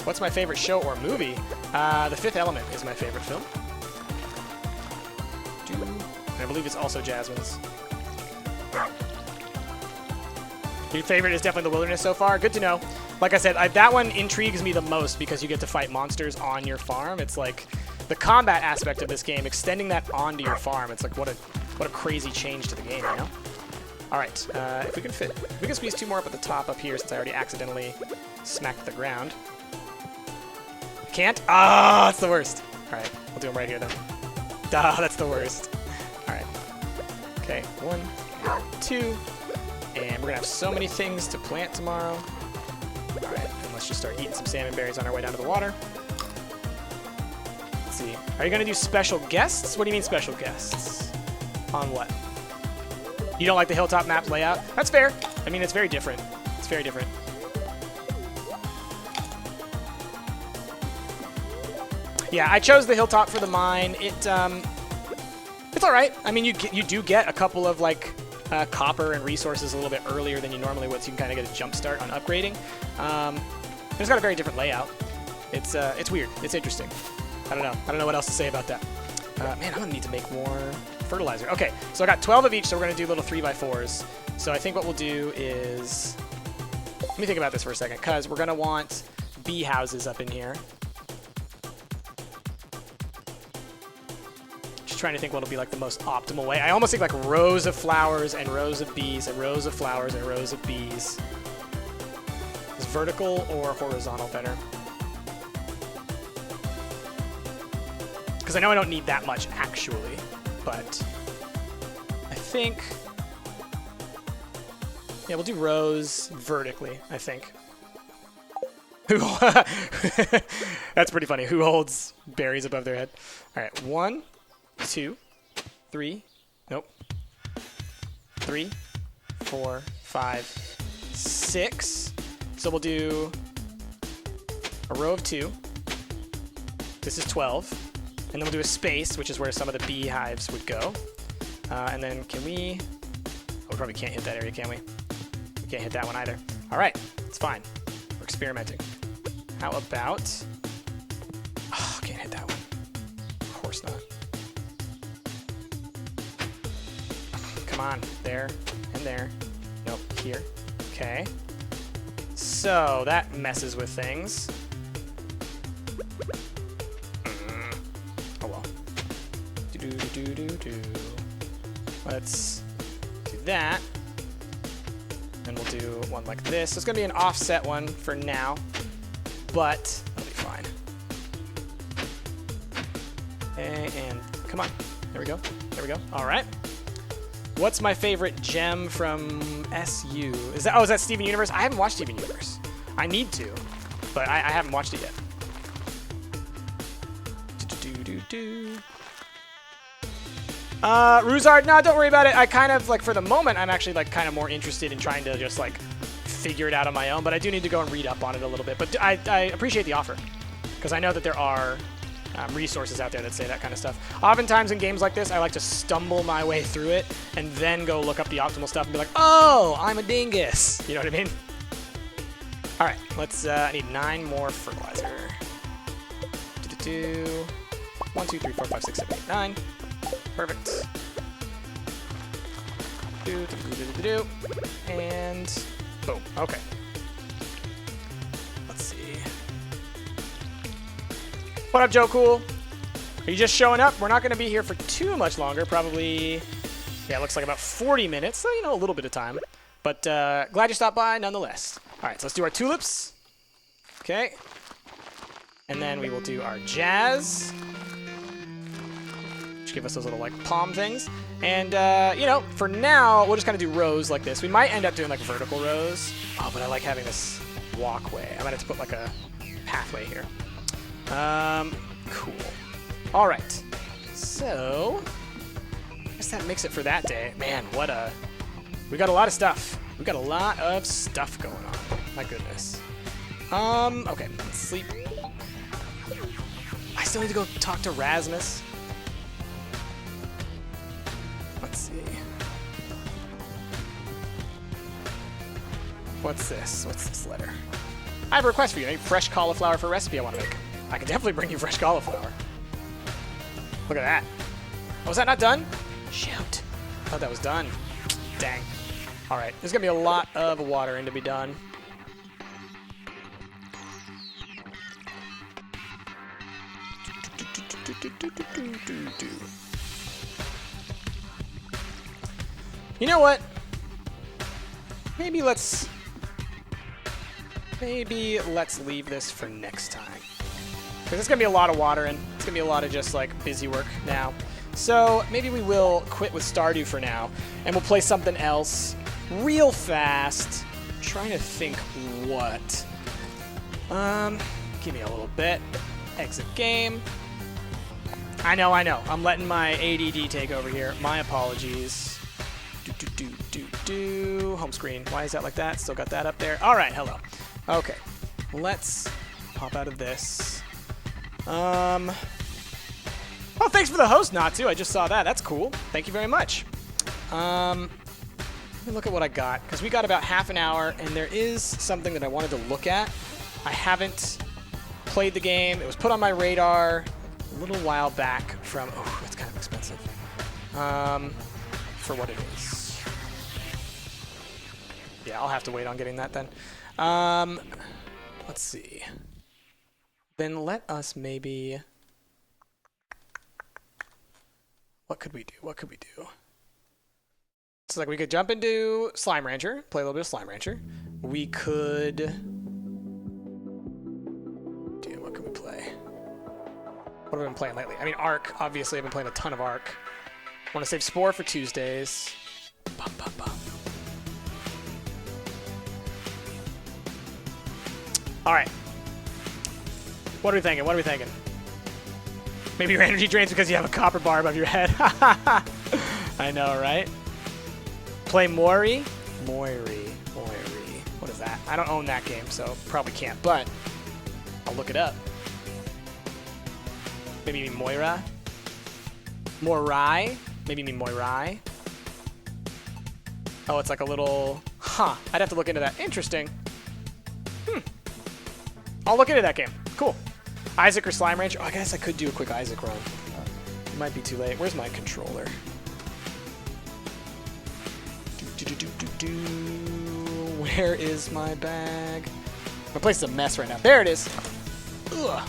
What's my favorite show or movie? The Fifth Element is my favorite film. And I believe it's also Jasmine's. Your favorite is definitely The Wilderness so far. Good to know. Like I said, that one intrigues me the most because you get to fight monsters on your farm. It's like the combat aspect of this game, extending that onto your farm. It's like what a crazy change to the game, you know? All right, if we can squeeze 2 more up at the top up here since I already accidentally smacked the ground. Can't? Ah, it's the worst. All right, we'll do them right here then. Ah, that's the worst. All right. Okay, 1, 2. And we're going to have so many things to plant tomorrow. All right, and let's just start eating some salmon berries on our way down to the water. Let's see. Are you going to do special guests? What do you mean special guests? On what? You don't like the Hilltop map layout? That's fair. I mean, it's very different. It's very different. Yeah, I chose the Hilltop for the mine. It's all right. I mean, you do get a couple of, like, copper and resources a little bit earlier than you normally would, so you can kind of get a jump start on upgrading. It's got a very different layout. It's weird. It's interesting. I don't know what else to say about that. Man, I'm gonna need to make more fertilizer. Okay, so I got 12 of each, so we're gonna do little 3x4s. So I think what we'll do is, let me think about this for a second, because we're gonna want bee houses up in here. Trying to think what'll be like the most optimal way. I almost think like rows of flowers and rows of bees and rows of flowers and rows of bees. Is vertical or horizontal better? Because I know I don't need that much actually, but I think Yeah, we'll do rows vertically, I think. That's pretty funny. Who holds berries above their head? All right, 1, 2, 3. Nope. 3, 4, 5, 6. So we'll do a row of 2. This is 12. And then we'll do a space, which is where some of the beehives would go. And then can we... Oh, we probably can't hit that area, can we? We can't hit that one either. All right, it's fine. We're experimenting. How about... Oh, can't hit that one. Of course not. Come on. There and there. Nope, here. Okay. So that messes with things. Oh well. Do-do-do-do-do. Let's do that. And we'll do one like this. So it's going to be an offset one for now, but it'll be fine. And come on. There we go. There we go. All right. What's my favorite gem from SU? Is that Steven Universe? I haven't watched Steven Universe. I need to, but I haven't watched it yet. Ruzard, no, don't worry about it. I kind of, like, for the moment, I'm actually, like, kind of more interested in trying to just, like, figure it out on my own, but I do need to go and read up on it a little bit. But I appreciate the offer, because I know that there are resources out there that say that kind of stuff. Oftentimes in games like this, I like to stumble my way through it and then go look up the optimal stuff and be like, oh, I'm a dingus. You know what I mean? All right, let's, I need 9 more fertilizer. 1, 2, 3, 4, 5, 6, 7, 8, 9. Perfect. And boom. Okay. Let's see. What up, Joe Cool? Are you just showing up? We're not going to be here for too much longer. Probably, yeah, it looks like about 40 minutes. So, you know, a little bit of time. But glad you stopped by nonetheless. All right, so let's do our tulips. Okay. And then we will do our jazz. Give us those little, like, palm things. And, you know, for now, we'll just kind of do rows like this. We might end up doing, like, vertical rows. Oh, but I like having this walkway. I might have to put, like, a pathway here. Cool. All right. So, I guess that makes it for that day. Man, what a... We got a lot of stuff. We got a lot of stuff going on. My goodness. Okay, let's sleep. I still need to go talk to Rasmus. Let's see. What's this? What's this letter? I have a request for you. I need fresh cauliflower for a recipe I want to make. I can definitely bring you fresh cauliflower. Look at that. Oh, was that not done? Shoot. I thought that was done. Dang. All right. There's going to be a lot of watering to be done. You know what? Maybe let's leave this for next time. Because it's going to be a lot of watering. It's going to be a lot of just, like, busy work now. So maybe we will quit with Stardew for now, and we'll play something else real fast. I'm trying to think what. Give me a little bit. Exit game. I know. I'm letting my ADD take over here. My apologies. Home screen. Why is that like that? Still got that up there. All right, hello. Okay, let's pop out of this. Oh, thanks for the host, Natsu. I just saw that. That's cool. Thank you very much. Let me look at what I got, because we got about half an hour, and there is something that I wanted to look at. I haven't played the game. It was put on my radar a little while back from... Oh, that's kind of expensive. For what it is. Yeah, I'll have to wait on getting that then. Let's see. Then let us maybe... What could we do? So, like, we could jump into Slime Rancher, play a little bit of Slime Rancher. We could... Dude, what could we play? What have I been playing lately? I mean, Ark. Obviously, I've been playing a ton of Ark. I want to save Spore for Tuesdays. All right. What are we thinking? What are we thinking? Maybe your energy drains because you have a copper bar above your head. I know, right? Play Moiri? Moiri. What is that? I don't own that game, so probably can't, but I'll look it up. Maybe you mean Moira? Moirai? Maybe you mean Moirai? Oh, it's like a little... Huh. I'd have to look into that. Interesting. I'll look into that game. Cool. Isaac or Slime Rancher? Oh, I guess I could do a quick Isaac run. It might be too late. Where's my controller? Where is my bag? My place is a mess right now. There it is. Ugh.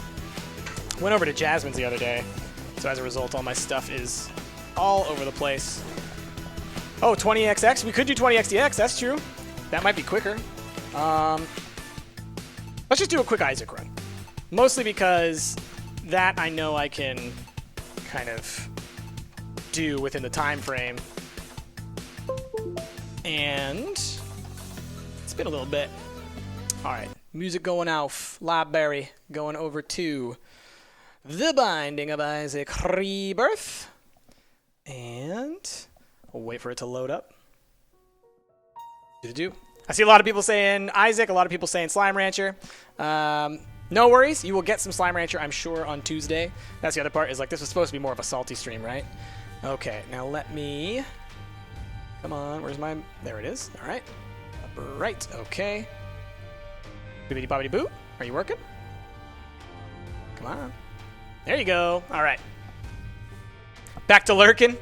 Went over to Jasmine's the other day, so as a result, all my stuff is all over the place. Oh, 20XX? We could do 20XDX. That's true. That might be quicker. Let's just do a quick Isaac run. Mostly because that I know I can kind of do within the time frame. And it's been a little bit. All right, music going off. Library going over to The Binding of Isaac Rebirth. And we'll wait for it to load up. I see a lot of people saying Isaac, a lot of people saying Slime Rancher. No worries, you will get some Slime Rancher, I'm sure, on Tuesday. That's the other part, is like this was supposed to be more of a salty stream, right? Okay, now let me... Come on, where's my... There it is. All right. Upper right, okay. Bibbidi bobbidi boo. Are you working? Come on. There you go. All right. Back to lurking.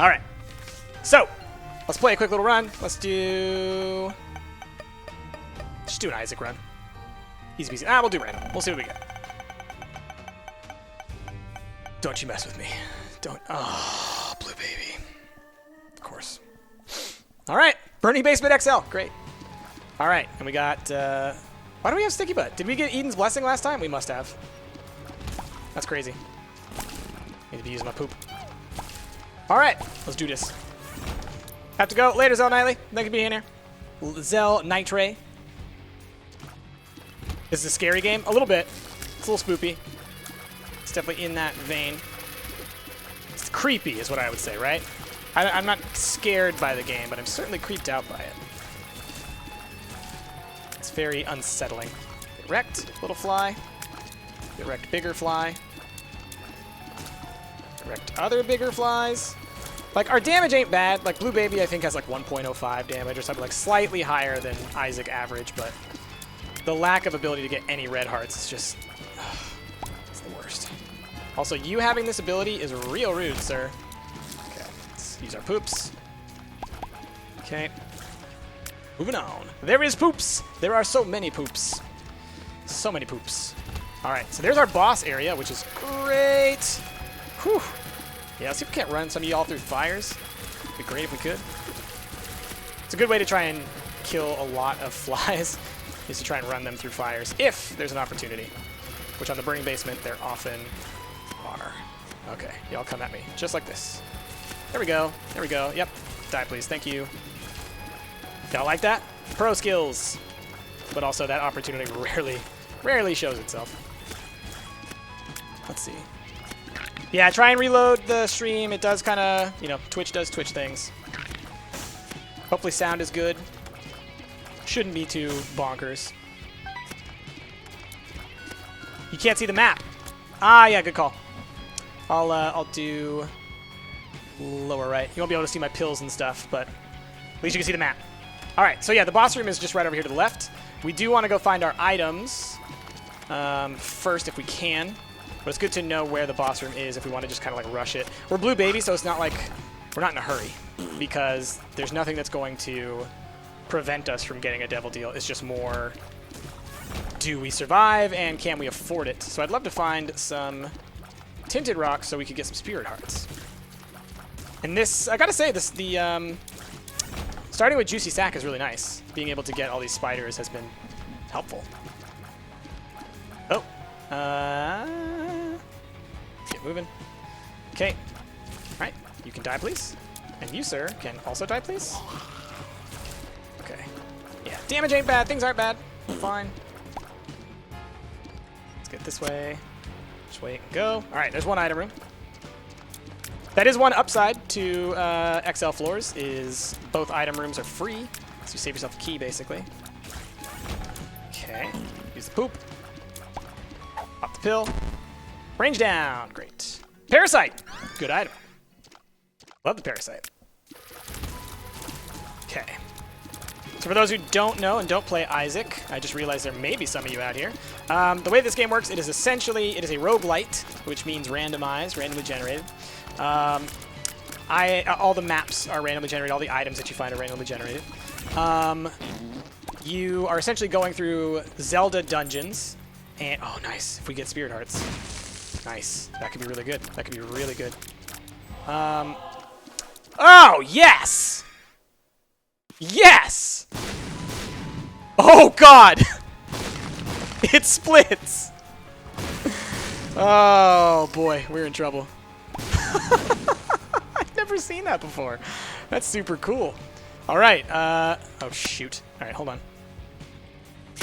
All right. So, let's play a quick little run. Let's do... Just do an Isaac run. Easy peasy. We'll do random. We'll see what we get. Don't you mess with me. Don't. Oh, Blue Baby. Of course. All right. Burning Basement XL. Great. All right. And we got... why do we have Sticky Butt? Did we get Eden's Blessing last time? We must have. That's crazy. Need to be using my poop. All right. Let's do this. Have to go. Later, Zell Nightly. Thank you for being here. Zell Nitre. This is a scary game. A little bit. It's a little spoopy. It's definitely in that vein. It's creepy is what I would say, right? I'm not scared by the game, but I'm certainly creeped out by it. It's very unsettling. Get wrecked, little fly. Get wrecked, bigger fly. Get wrecked, other bigger flies. Like, our damage ain't bad. Like, Blue Baby, I think, has like 1.05 damage or something, like slightly higher than Isaac average, but the lack of ability to get any red hearts is just... it's the worst. Also, you having this ability is real rude, sir. Okay, let's use our poops. Okay. Moving on. There is poops. There are so many poops. So many poops. All right, so there's our boss area, which is great. Whew. Yeah, let's see if we can't run some of y'all through fires. It'd be great if we could. It's a good way to try and kill a lot of flies, is to try and run them through fires, if there's an opportunity. Which on the Burning Basement, there often are. Okay, y'all come at me, just like this. There we go, there we go. Yep, die please, thank you. Y'all like that? Pro skills. But also that opportunity rarely shows itself. Let's see. Yeah, try and reload the stream. It does kind of, you know, Twitch does Twitch things. Hopefully sound is good. Shouldn't be too bonkers. You can't see the map. Ah, yeah, good call. I'll do lower right. You won't be able to see my pills and stuff, but at least you can see the map. All right, so yeah, the boss room is just right over here to the left. We do want to go find our items first if we can. But it's good to know where the boss room is if we want to just kind of like rush it. We're Blue Baby, so it's not like we're not in a hurry because there's nothing that's going to prevent us from getting a devil deal. It's just more, do we survive and can we afford it? So I'd love to find some tinted rocks so we could get some spirit hearts. And this, I gotta say, this starting with Juicy Sack is really nice. Being able to get all these spiders has been helpful. Oh. Get moving. Okay. All right. You can die, please. And you, sir, can also die, please. Okay. Yeah. Damage ain't bad. Things aren't bad. Fine. get this way. Just wait and go. All right, there's one item room. That is one upside to XL floors, is both item rooms are free, so you save yourself a key, basically. Okay, use the poop. Pop the pill. Range down, great. Parasite, good item. Love the parasite. Okay. So for those who don't know and don't play Isaac, I just realized there may be some of you out here. The way this game works, it is a roguelite, which means randomized, randomly generated. All the maps are randomly generated. All the items that you find are randomly generated. You are essentially going through Zelda dungeons, and oh, nice! If we get Spirit Hearts, nice. That could be really good. That could be really good. Oh yes, yes! Oh God! It splits. Oh boy, we're in trouble. I've never seen that before. That's super cool. All right. Oh, shoot. All right, hold on.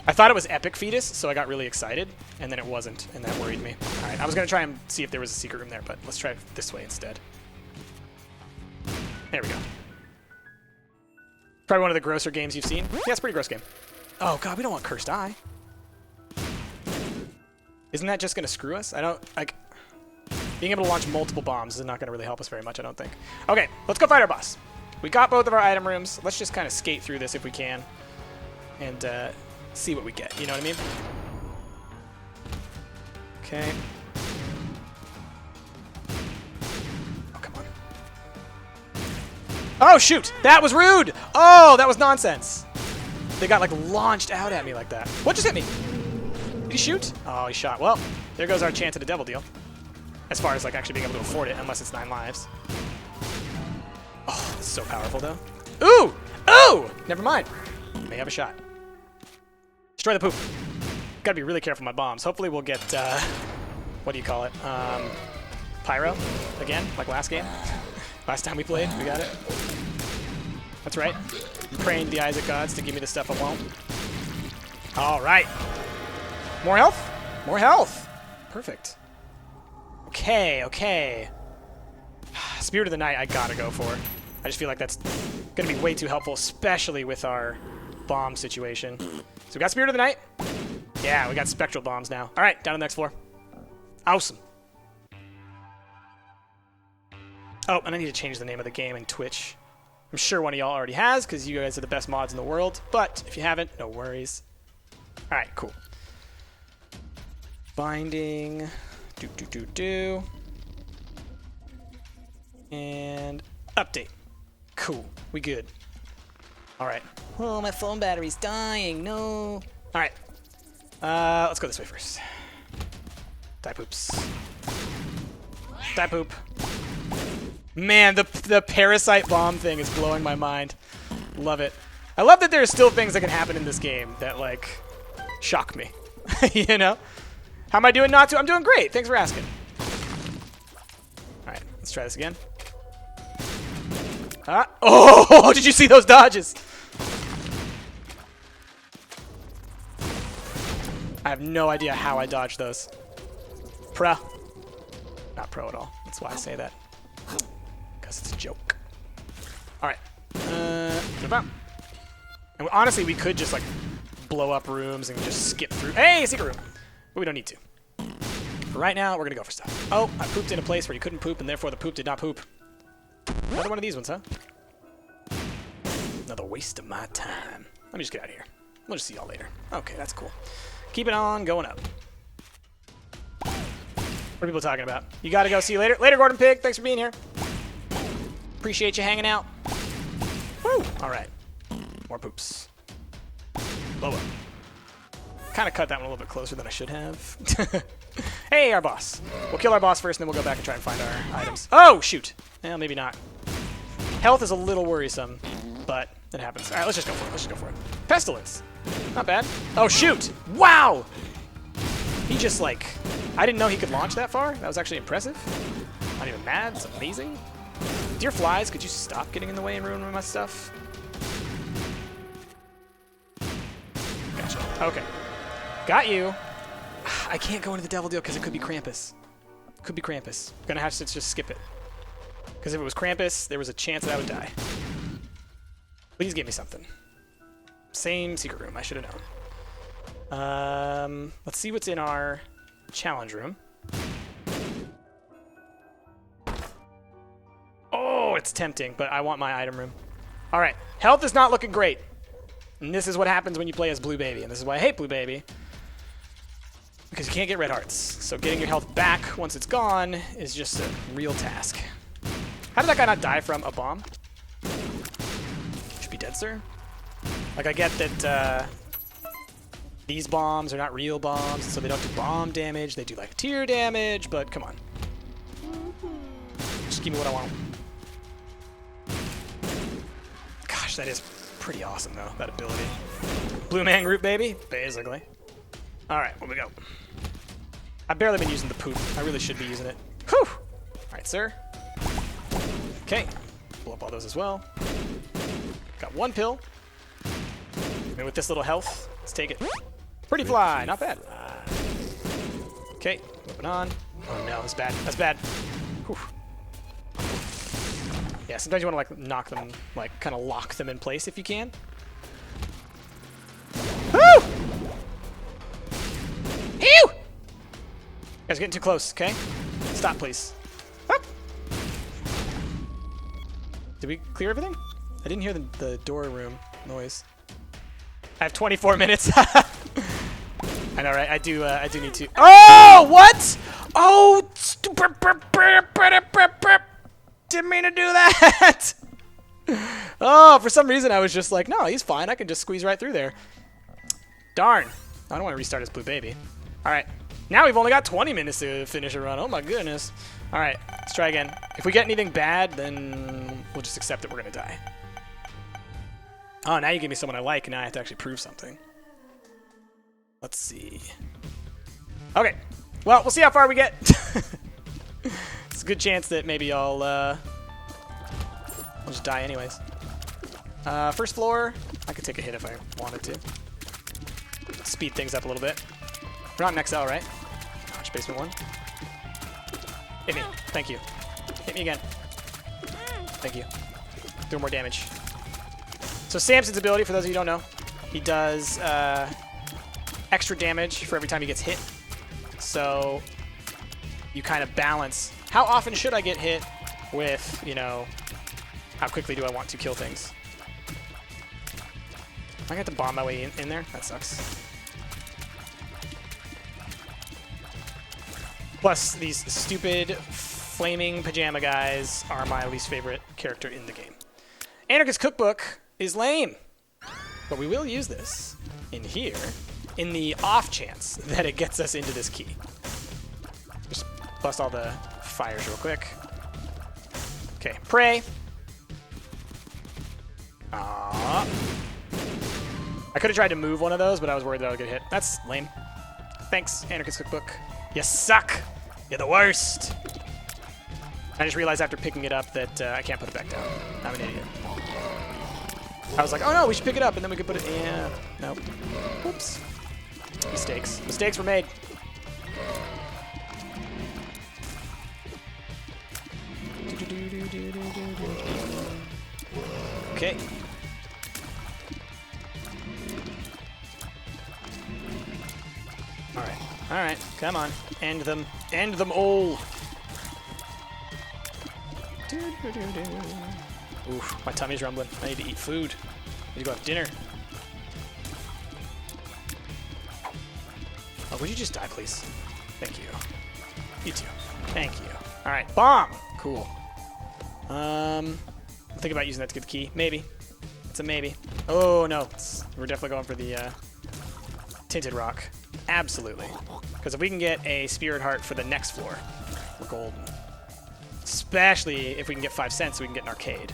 I thought it was Epic Fetus, so I got really excited, and then it wasn't, and that worried me. All right, I was going to try and see if there was a secret room there, but let's try it this way instead. There we go. Probably one of the grosser games you've seen. Yeah, it's a pretty gross game. Oh, God, we don't want Cursed Eye. Isn't that just going to screw us? I don't, like... Being able to launch multiple bombs is not going to really help us very much, I don't think. Okay, let's go fight our boss. We got both of our item rooms. Let's just kind of skate through this if we can. And see what we get, you know what I mean? Okay. Oh, come on. Oh, shoot! That was rude! Oh, that was nonsense. They got, like, launched out at me like that. What just hit me? Did he shoot? Oh, he shot. Well, there goes our chance at a devil deal. As far as like actually being able to afford it, unless it's 9 lives. Oh, this is so powerful though. Ooh! Ooh! Never mind. May have a shot. Destroy the poop. Gotta be really careful with my bombs. Hopefully we'll get, what do you call it? Pyro again, like last game. Last time we played, we got it. That's right. I'm praying to the Isaac gods to give me the stuff I want. All right. More health? More health. Perfect. Okay, okay. Spirit of the Night I gotta go for. I just feel like that's gonna be way too helpful, especially with our bomb situation. So we got Spirit of the Night. Yeah, we got spectral bombs now. All right, down to the next floor. Awesome. Oh, and I need to change the name of the game in Twitch. I'm sure one of y'all already has, because you guys are the best mods in the world. But if you haven't, no worries. All right, cool. Binding. And update. Cool. We good. All right. Oh, my phone battery's dying. No. All right. Let's go this way first. Die poops. Die poop. Man, the parasite bomb thing is blowing my mind. Love it. I love that there's still things that can happen in this game that, like, shock me. You know? How am I doing, Natsu? I'm doing great. Thanks for asking. All right, let's try this again. Oh, did you see those dodges? I have no idea how I dodged those. Pro. Not pro at all. That's why I say that. Because it's a joke. All right. Jump out. And honestly, we could just, like, blow up rooms and just skip through. Hey, secret room. But we don't need to. For right now, we're going to go for stuff. Oh, I pooped in a place where you couldn't poop, and therefore the poop did not poop. Another one of these ones, huh? Another waste of my time. Let me just get out of here. We'll just see y'all later. Okay, that's cool. Keep it on going up. What are people talking about? You got to go. See you later. Later, Gordon Pig. Thanks for being here. Appreciate you hanging out. Woo! All right. More poops. Blow up. Kind of cut that one a little bit closer than I should have. Hey, our boss. We'll kill our boss first, and then we'll go back and try and find our items. Oh, shoot. Well, maybe not. Health is a little worrisome, but it happens. All right, let's just go for it. Let's just go for it. Pestilence. Not bad. Oh, shoot. Wow. He just, like... I didn't know he could launch that far. That was actually impressive. Not even mad. It's amazing. Dear flies, could you stop getting in the way and ruining my stuff? Gotcha. Okay. Got you. I can't go into the Devil Deal because it could be Krampus. Could be Krampus. Gonna have to just skip it. Because if it was Krampus, there was a chance that I would die. Please give me something. Same secret room. I should have known. Let's see what's in our challenge room. Oh, it's tempting, but I want my item room. All right. Health is not looking great. And this is what happens when you play as Blue Baby. And this is why I hate Blue Baby. Because you can't get red hearts. So getting your health back once it's gone is just a real task. How did that guy not die from a bomb? Should be dead, sir. Like, I get that these bombs are not real bombs, so they don't do bomb damage. They do, like, tear damage, but come on. Just give me what I want. Gosh, that is pretty awesome, though, that ability. Blue Man Group, baby, basically. All right, where we go? I've barely been using the poop. I really should be using it. Whew! All right, sir. Okay, blow up all those as well. Got one pill. And with this little health, let's take it. Pretty fly, not bad. Okay, moving on. Oh no, that's bad. That's bad. Whew. Yeah, sometimes you want to like knock them, like kind of lock them in place if you can. Woo! Ew! Guys, getting too close. Okay, stop, please. Did we clear everything? I didn't hear the door room noise. I have 24 minutes. I know, right? I do need to. Oh, what? Oh, didn't mean to do that. Oh, for some reason I was just like, no, he's fine. I can just squeeze right through there. Darn. I don't want to restart as Blue Baby. All right. Now we've only got 20 minutes to finish a run. Oh my goodness. All right, let's try again. If we get anything bad, then we'll just accept that we're gonna die. Oh, now you give me someone I like, and now I have to actually prove something. Let's see. Okay, well, we'll see how far we get. It's a good chance that maybe I'll just die anyways. First floor, I could take a hit if I wanted to. Speed things up a little bit. We're not in XL, right? Watch basement 1. Hit me. Thank you. Hit me again. Thank you. Do more damage. So Samson's ability, for those of you who don't know, he does extra damage for every time he gets hit. So you kind of balance. How often should I get hit with, you know, how quickly do I want to kill things? I got to bomb my way in there? That sucks. Plus, these stupid flaming pajama guys are my least favorite character in the game. Anarchist Cookbook is lame, but we will use this in here in the off chance that it gets us into this key. Just bust all the fires real quick. Okay, pray. Aww. I could have tried to move one of those, but I was worried that I would get hit. That's lame. Thanks, Anarchist Cookbook. You suck! You're the worst! I just realized after picking it up that I can't put it back down. I'm an idiot. I was like, oh no, we should pick it up and then we could put it... Yeah, nope. Whoops. Mistakes. Mistakes were made. Okay. Alright. Alright. Come on. End them. End them all. Oof. My tummy's rumbling. I need to eat food. I need to go have dinner. Oh, would you just die, please? Thank you. You too. Thank you. Alright. Bomb! Cool. I'll think about using that to get the key. Maybe. It's a maybe. Oh, no. We're definitely going for the Tinted Rock. Absolutely. Because if we can get a Spirit Heart for the next floor, we're golden. Especially if we can get 5 cents so we can get an arcade.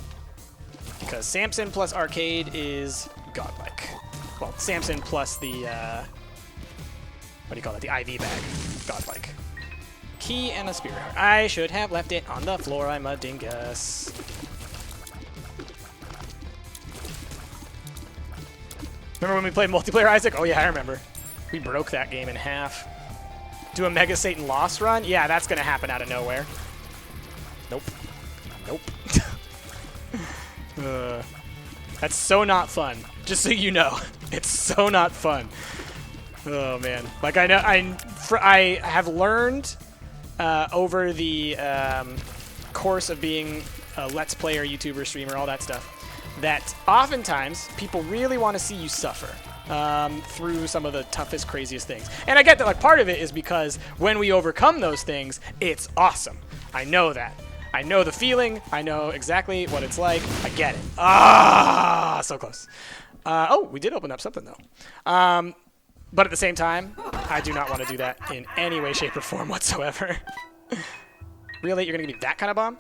Because Samson plus arcade is godlike. Well, Samson plus the, what do you call it? The IV bag. Godlike. Key and a Spirit Heart. I should have left it on the floor. I'm a dingus. Remember when we played multiplayer, Isaac? Oh yeah, I remember. We broke that game in half. Do a Mega Satan Lost run? Yeah, that's going to happen out of nowhere. Nope. Nope. That's so not fun. Just so you know. It's so not fun. Oh, man. Like, I know, I have learned over the course of being a Let's Player, YouTuber, streamer, all that stuff, that oftentimes people really want to see you suffer through some of the toughest, craziest things. And I get that, like, part of it is because when we overcome those things, it's awesome. I know that. I know the feeling. I know exactly what it's like. I get it. Ah, so close. Oh, we did open up something, though. But at the same time, I do not want to do that in any way, shape, or form whatsoever. Really? You're going to give me that kind of bomb?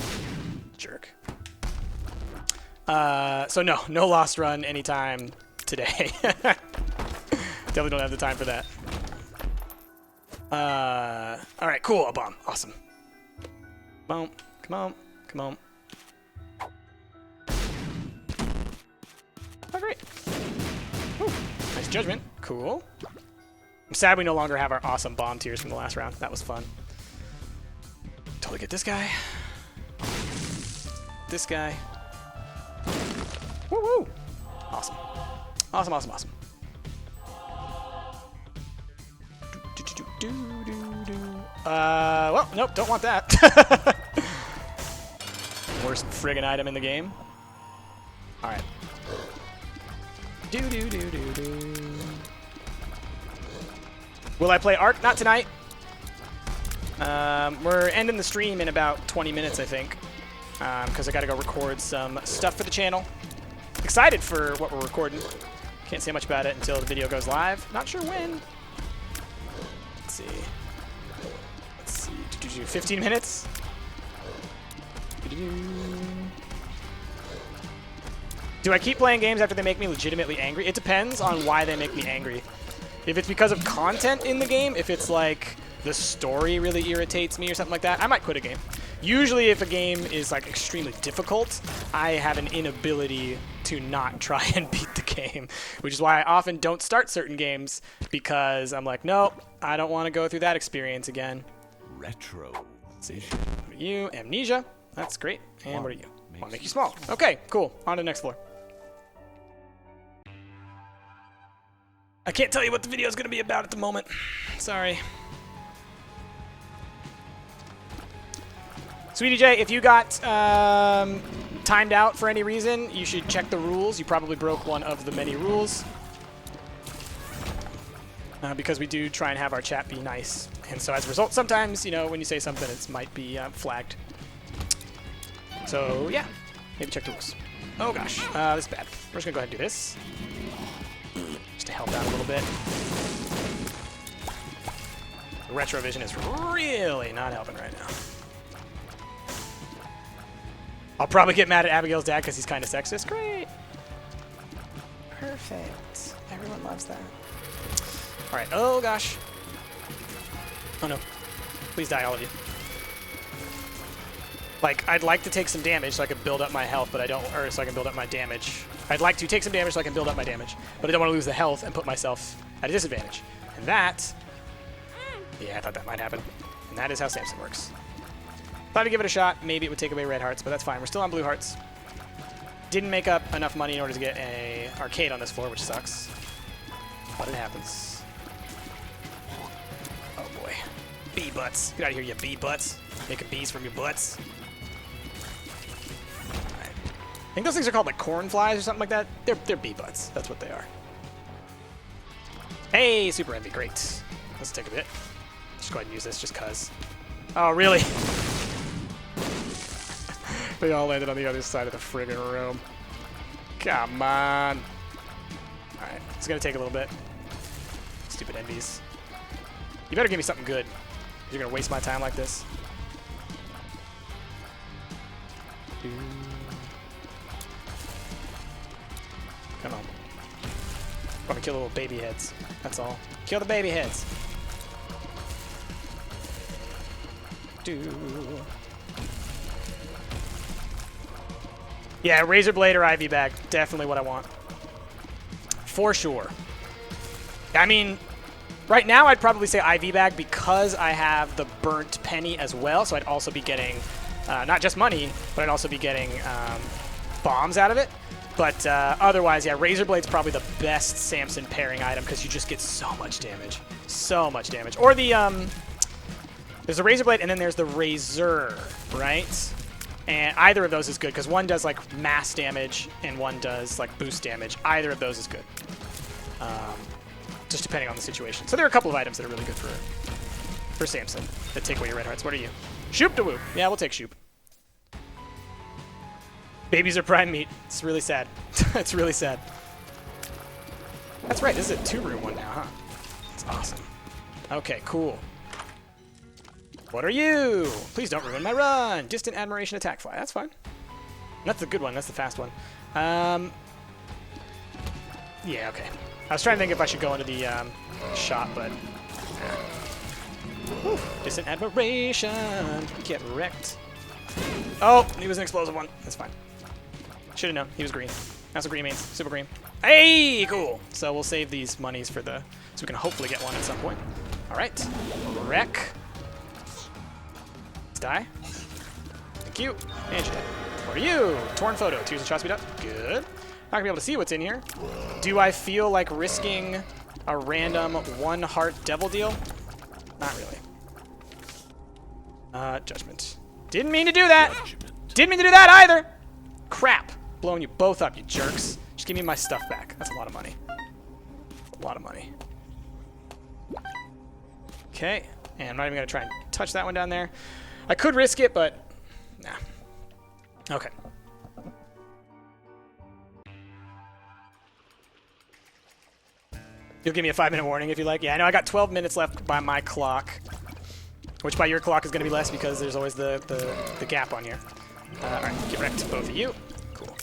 Jerk. So no Lost Run anytime today. Definitely don't have the time for that. All right, cool. A bomb. Awesome. Boom. Come on. Come on. Oh, great. Whew. Nice judgment. Cool. I'm sad we no longer have our awesome bomb tiers from the last round. That was fun. Totally get this guy. This guy. Woo woo! Awesome. Awesome, awesome, awesome. Well, nope, don't want that. Worst friggin' item in the game. Alright. Will I play Ark? Not tonight. We're ending the stream in about 20 minutes, I think. Because I gotta go record some stuff for the channel. Excited for what we're recording. Can't say much about it until the video goes live. Not sure when. Let's see. Let's see. 15 minutes? Do I keep playing games after they make me legitimately angry? It depends on why they make me angry. If it's because of content in the game, if it's like the story really irritates me or something like that, I might quit a game. Usually if a game is like extremely difficult, I have an inability to not try and beat the game, which is why I often don't start certain games, because I'm like, nope, I don't want to go through that experience again. Retro. Let's see. What are you? Amnesia. That's great. And what are you? Want to make you small. Okay, cool. On to the next floor. I can't tell you what the video is going to be about at the moment. Sorry. Sweetie J, if you got timed out for any reason, you should check the rules. You probably broke one of the many rules. Because we do try and have our chat be nice. And so as a result, sometimes, you know, when you say something, it might be flagged. So, yeah. Maybe check the rules. Oh, gosh. This is bad. We're just going to go ahead and do this. Just to help out a little bit. The Retrovision is really not helping right now. I'll probably get mad at Abigail's dad because he's kind of sexist. Great. Perfect. Everyone loves that. All right. Oh, gosh. Oh, no. Please die, all of you. Like, I'd like to take some damage so I can build up my health, but I don't, or so I can build up my damage. I'd like to take some damage so I can build up my damage, but I don't want to lose the health and put myself at a disadvantage. And that, yeah, I thought that might happen. And that is how Samson works. Thought I'd give it a shot. Maybe it would take away red hearts, but that's fine. We're still on blue hearts. Didn't make up enough money in order to get a arcade on this floor, which sucks. But it happens. Oh boy. Bee butts. Get out of here, you bee butts. Making bees from your butts. Alright. I think those things are called like corn flies or something like that. They're bee butts. That's what they are. Hey, super envy. Great. Let's take a bit. Just go ahead and use this just cuz. Oh, really? They all landed on the other side of the friggin' room. Come on. Alright, it's gonna take a little bit. Stupid envies. You better give me something good. You're gonna waste my time like this. Come on. Want to kill the little baby heads. That's all. Kill the baby heads. Yeah, Razor Blade or Ivy Bag. Definitely what I want. For sure. I mean, Right now, I'd probably say IV bag because I have the burnt penny as well. So I'd also be getting not just money, but I'd also be getting bombs out of it. But otherwise, yeah, Razor Blade's probably the best Samson pairing item because you just get so much damage. So much damage. Or the, there's the Razor Blade and then there's the Razor, right? And either of those is good because one does like mass damage and one does like boost damage. Either of those is good. Just depending on the situation. So there are a couple of items that are really good for Samson that take away your red hearts. What are you? Shoop to whoop. Yeah, we'll take Shoop. Babies are prime meat. It's really sad. It's really sad. That's right. This is a 2-room one now, huh? It's awesome. Okay, cool. What are you? Please don't ruin my run. Distant Admiration Attack Fly. That's fine. That's the good one. That's the fast one. Yeah, okay. I was trying to think if I should go into the shop, but... Whew. Distant Admiration. Get wrecked. Oh, he was an explosive one. That's fine. Should have known. He was green. That's what green means. Super green. Hey, cool. So we'll save these monies for the... So we can hopefully get one at some point. All right. Wreck. Let's die. Thank you. And you're dead. What are you? Torn photo. Tears and shot speed up. Good. Not gonna be able to see what's in here. Do I feel like risking a random 1-heart devil deal? Not really. Judgment. Didn't mean to do that. Didn't mean to do that either. Crap. Blowing you both up, you jerks. Just give me my stuff back. That's a lot of money. A lot of money. Okay. And I'm not even going to try and touch that one down there. I could risk it, but nah. Okay. You'll give me a 5-minute warning if you like. Yeah, I know I got 12 minutes left by my clock. Which by your clock is going to be less because there's always the gap on here. Alright, get wrecked, both of you. Cool.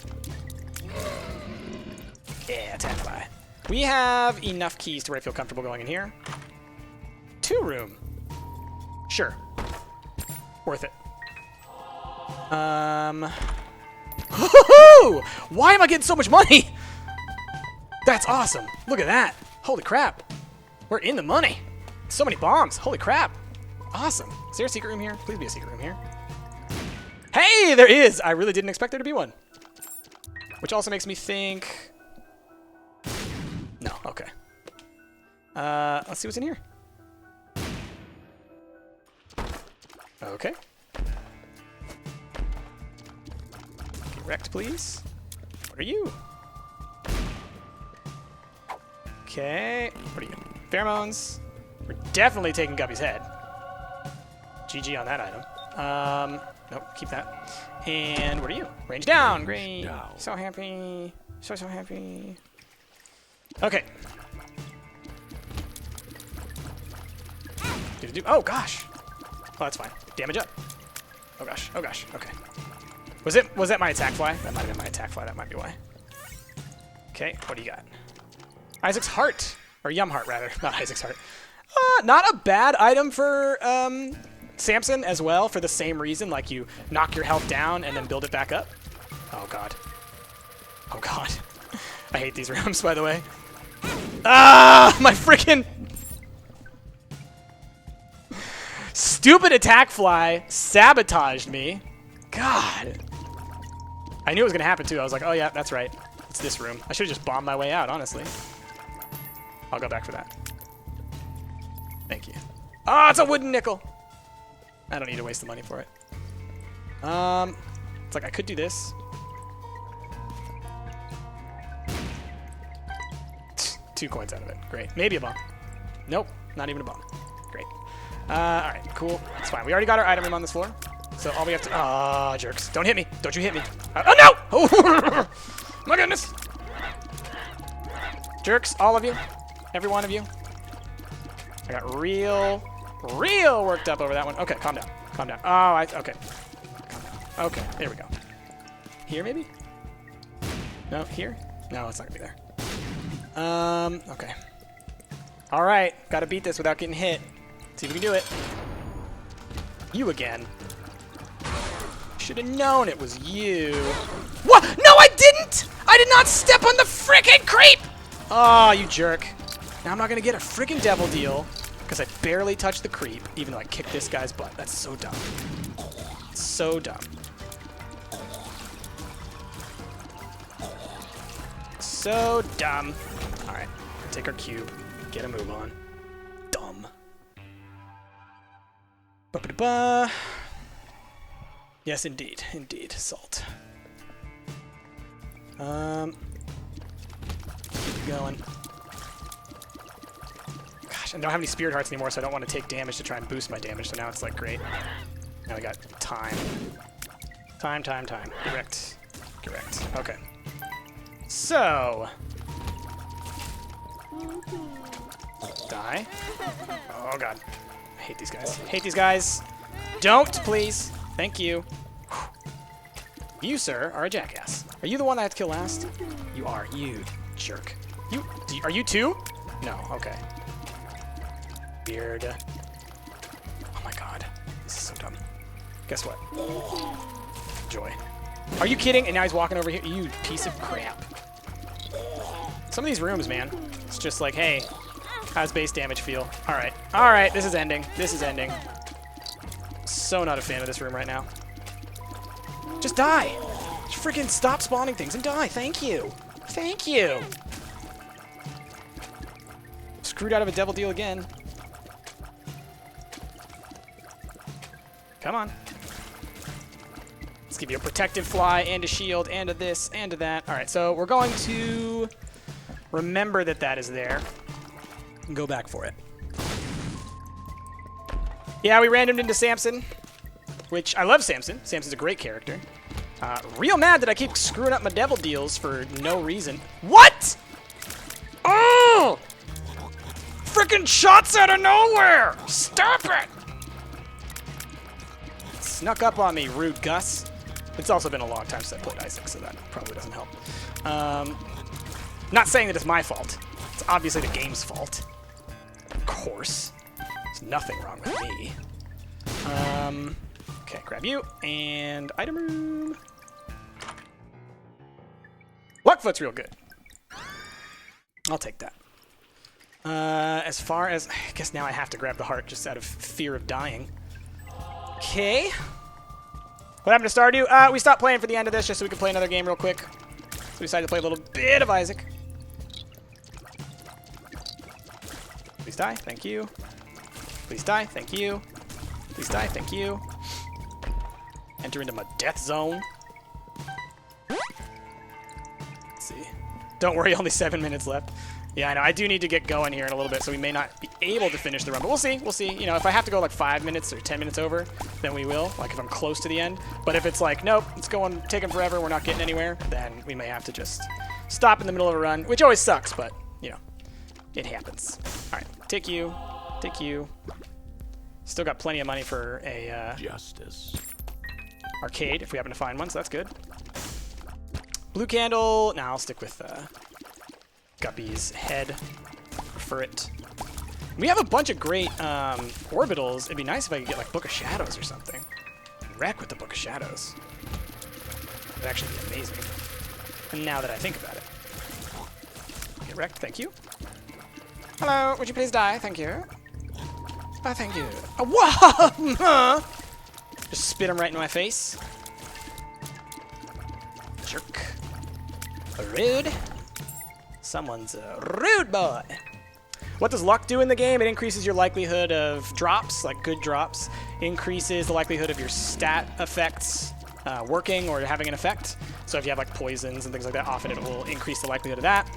Yeah, attack fly. We have enough keys to where I feel comfortable going in here. 2-room. Sure. Worth it. Why am I getting so much money? That's awesome. Look at that. Holy crap. We're in the money. So many bombs. Holy crap. Awesome. Is there a secret room here? Please be a secret room here. Hey, there is. I really didn't expect there to be one. Which also makes me think... No, okay. Let's see what's in here. Okay. Get wrecked, please. What are you? Okay. What are you? Pheromones. We're definitely taking Guppy's head. GG on that item. Nope, keep that. And what are you? Range down. Great. Down. So happy. So happy. Okay. Oh, gosh. Oh, that's fine. Damage up. Oh, gosh. Oh, gosh. Okay. Was that my attack fly? That might have been my attack fly. That might be why. Okay, what do you got? Isaac's heart. Or Yum heart, rather. Not Isaac's heart. Not a bad item for Samson as well, for the same reason. Like, you knock your health down and then build it back up. Oh, God. Oh, God. I hate these rooms, by the way. Ah! My freaking... Stupid attack fly sabotaged me. God. I knew it was going to happen, too. I was like, oh, yeah, that's right. It's this room. I should have just bombed my way out, honestly. I'll go back for that. Thank you. Oh, it's a wooden nickel. I don't need to waste the money for it. It's like I could do this. Two coins out of it. Great. Maybe a bomb. Nope. Not even a bomb. Great. Alright, cool. It's fine. We already got our item room on this floor. So all we have to... Ah, jerks. Don't hit me. Don't you hit me. Oh, no! Oh, my goodness. Jerks, all of you. Every one of you. I got real worked up over that one. Okay, calm down. Calm down. Oh, okay. Calm down. Okay, there we go. Here, maybe? No, here? No, it's not gonna be there. Okay. Alright, gotta beat this without getting hit. See if we can do it. You again. Should have known it was you. What? No, I didn't! I did not step on the frickin' creep! Oh, you jerk. Now I'm not going to get a freaking devil deal because I barely touched the creep, even though I kicked this guy's butt. That's so dumb. So dumb. So dumb. Alright, take our cube. Get a move on. Dumb. Ba-ba-da-ba. Yes, indeed. Indeed. Salt. Keep going. Gosh, I don't have any spirit hearts anymore, so I don't want to take damage to try and boost my damage, so now it's like great. Now I got time. Time. Correct. Okay. So... Die. Oh god. I hate these guys. Hate these guys. Don't, please. Thank you. You, sir, are a jackass. Are you the one I have to kill last? You are. You jerk. Are you too? No. Okay. Weird. Oh my god. This is so dumb. Guess what? Joy. Are you kidding? And now he's walking over here. You piece of crap. Some of these rooms, man. It's just like, hey, how's base damage feel? Alright. Alright, this is ending. This is ending. So not a fan of this room right now. Just die! Just freaking stop spawning things and die. Thank you. Thank you. Screwed out of a devil deal again. Come on. Let's give you a protective fly and a shield and a this and a that. Alright, so we're going to remember that that is there and go back for it. Yeah, we randomed into Samson, which I love Samson. Samson's a great character. Real mad that I keep screwing up my devil deals for no reason. What? Oh! Freaking shots out of nowhere! Stop it! Snuck up on me, rude Gus. It's also been a long time since I played Isaac, so that probably doesn't help. Not saying that it's my fault. It's obviously the game's fault. Of course. There's nothing wrong with me. Okay, grab you, and item room. Luckfoot's real good. I'll take that. As far as... I guess now I have to grab the heart just out of fear of dying. Okay. What happened to Stardew? We stopped playing for the end of this just so we could play another game real quick. So we decided to play a little bit of Isaac. Please die. Thank you. Please die. Thank you. Please die. Thank you. Enter into my death zone. Let's see. Don't worry, only 7 minutes left. Yeah, I know. I do need to get going here in a little bit, so we may not be able to finish the run. But we'll see. We'll see. You know, if I have to go like 5 minutes or 10 minutes over, then we will. Like if I'm close to the end. But if it's like, nope, it's going, taking forever, we're not getting anywhere, then we may have to just stop in the middle of a run, which always sucks, but, you know, it happens. All right, take you. Take you. Still got plenty of money for a justice arcade if we happen to find one, so that's good. Blue candle. Nah, I'll stick with Guppy's head. Prefer it. We have a bunch of great orbitals. It'd be nice if I could get like Book of Shadows or something. Wreck with the Book of Shadows. That'd actually be amazing. And now that I think about it. Get wrecked, thank you. Hello, would you please die? Thank you. Oh, thank you. Whoa! Just spit him right in my face. Jerk. Rude. Someone's a rude boy. What does luck do in the game? It increases your likelihood of drops, like good drops. Increases the likelihood of your stat effects working or having an effect. So if you have like poisons and things like that, often it will increase the likelihood of that.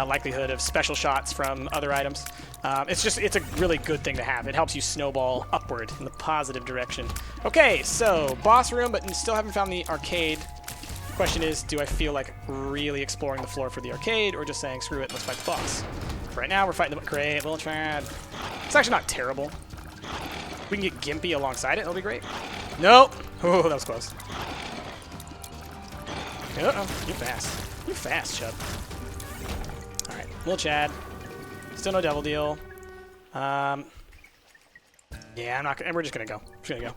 Likelihood of special shots from other items. It's a really good thing to have. It helps you snowball upward in the positive direction. Okay, so boss room, but still haven't found the arcade. Question is, do I feel like really exploring the floor for the arcade or just saying, screw it, let's fight the boss? For right now, we're fighting the... Great, little Trad. It's actually not terrible. We can get Gimpy alongside it, it'll be great. Nope. Oh, that was close. Uh-oh, you're fast. You're fast, Chub. Alright, little Chad. Still no devil deal. Yeah, I'm not gonna... We're just gonna go. Just gonna go.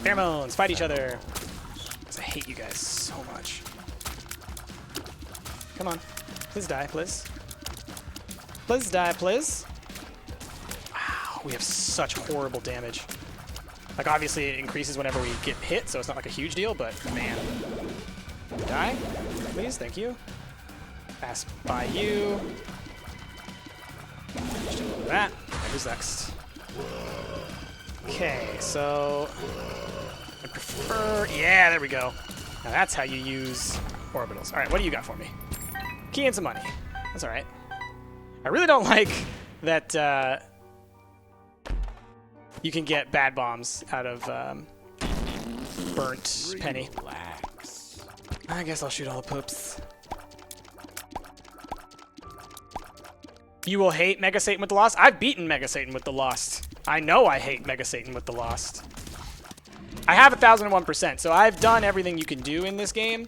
Pheromones, fight each other. I hate you guys so much. Come on. Please die, please. Please die, please. Wow, we have such horrible damage. Like, obviously, it increases whenever we get hit, so it's not like a huge deal, but man. Die, please, thank you. Pass by you. Just do a little of that. And who's next? Okay, so I prefer. Yeah, there we go. Now that's how you use orbitals. All right, what do you got for me? Key and some money. That's all right. I really don't like that you can get bad bombs out of burnt penny. Relax. I guess I'll shoot all the poops. You will hate Mega Satan with the Lost? I've beaten Mega Satan with the Lost. I know I hate Mega Satan with the Lost. I have 1001%, so I've done everything you can do in this game.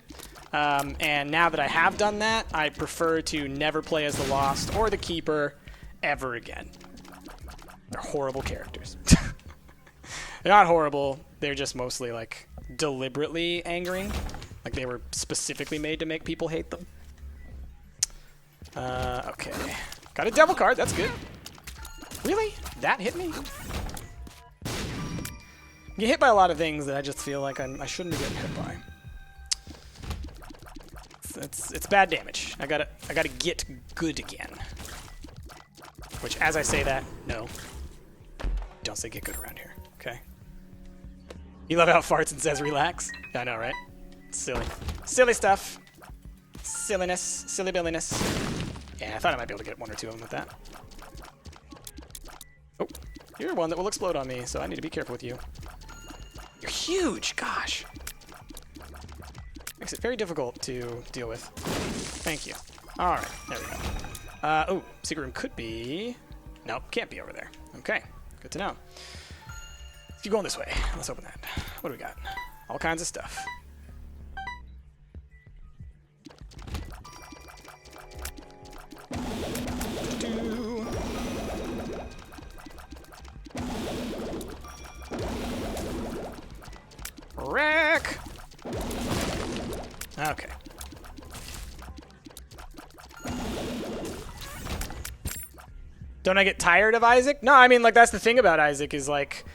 And now that I have done that, I prefer to never play as the Lost or the Keeper ever again. They're horrible characters. They're not horrible. They're just mostly, like, deliberately angering. Like, they were specifically made to make people hate them. Okay. Got a devil card. That's good. Really? That hit me? You get hit by a lot of things that I just feel like I shouldn't be getting hit by. It's bad damage. I gotta get good again. Which, as I say that, no. Don't say get good around here, okay? You love how it farts and says relax? I know, right? Silly. Silly stuff. Silliness. Silly billiness. Yeah, I thought I might be able to get one or two of them with that. Oh, you're one that will explode on me, so I need to be careful with you. You're huge, gosh. Makes it very difficult to deal with. Thank you. All right, there we go. Oh, secret room could be... Nope, can't be over there. Okay, good to know. Let's keep going this way. Let's open that. What do we got? All kinds of stuff. Wreck! Okay. Don't I get tired of Isaac? No, I mean, like, that's the thing about Isaac is, like,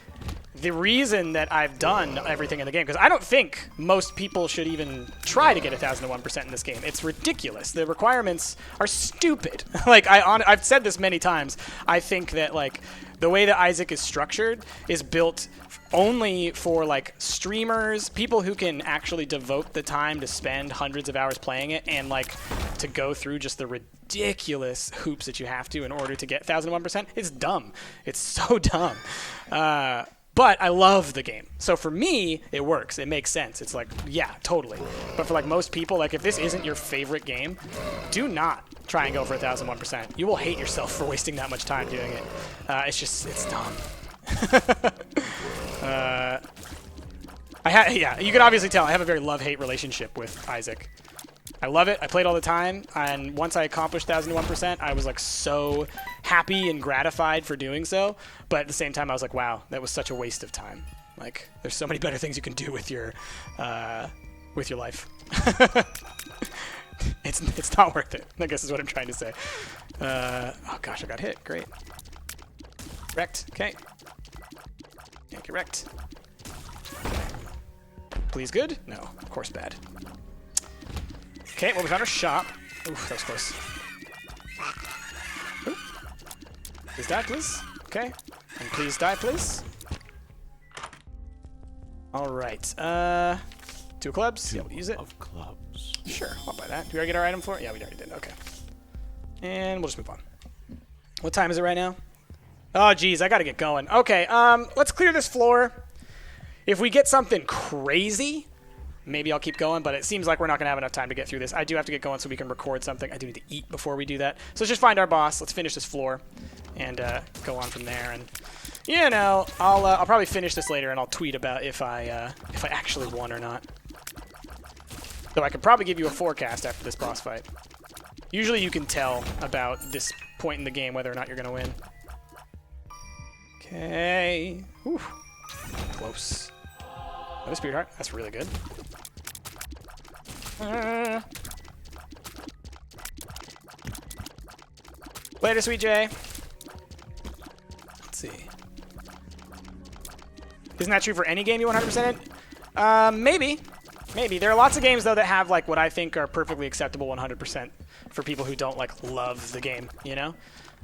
the reason that I've done everything in the game, because I don't think most people should even try to get 1001% in this game. It's ridiculous. The requirements are stupid. Like, I've said this many times. I think that, like, the way that Isaac is structured is built only for, like, streamers, people who can actually devote the time to spend hundreds of hours playing it and, like, to go through just the ridiculous hoops that you have to in order to get 1001%. It's dumb. It's so dumb. But I love the game. So for me, it works. It makes sense. It's like, yeah, totally. But for, like, most people, like, if this isn't your favorite game, do not try and go for 1001%. You will hate yourself for wasting that much time doing it. It's dumb. Yeah, you can obviously tell I have a very love-hate relationship with Isaac. I love it. I played all the time, and once I accomplished 1001%, I was, like, so happy and gratified for doing so. But at the same time, I was like, wow, that was such a waste of time. Like, there's so many better things you can do with your life. It's not worth it, I guess is what I'm trying to say. Oh gosh, I got hit. Great. Wrecked. Okay. Can't get wrecked. Okay. Please good? No, of course bad. Okay, well, we found our shop. Oof, that was close. Ooh. Please die, please. Okay. And please die, please. All right. 2 clubs. Yeah, we'll use it. Of clubs. Sure, I'll buy that. Do we already get our item for it? Yeah, we already did. Okay. And we'll just move on. What time is it right now? Oh, geez, I gotta get going. Okay, let's clear this floor. If we get something crazy, maybe I'll keep going, but it seems like we're not gonna have enough time to get through this. I do have to get going so we can record something. I do need to eat before we do that. So let's just find our boss. Let's finish this floor and go on from there. And you know, I'll probably finish this later and I'll tweet about if I actually won or not. Though I could probably give you a forecast after this boss fight. Usually you can tell about this point in the game whether or not you're going to win. Okay. Whew. Close. Another Spirit Heart. That's really good. Later, Sweet J. Let's see. Isn't that true for any game you 100% it? Maybe. Maybe. There are lots of games, though, that have, like, what I think are perfectly acceptable 100% for people who don't, like, love the game, you know?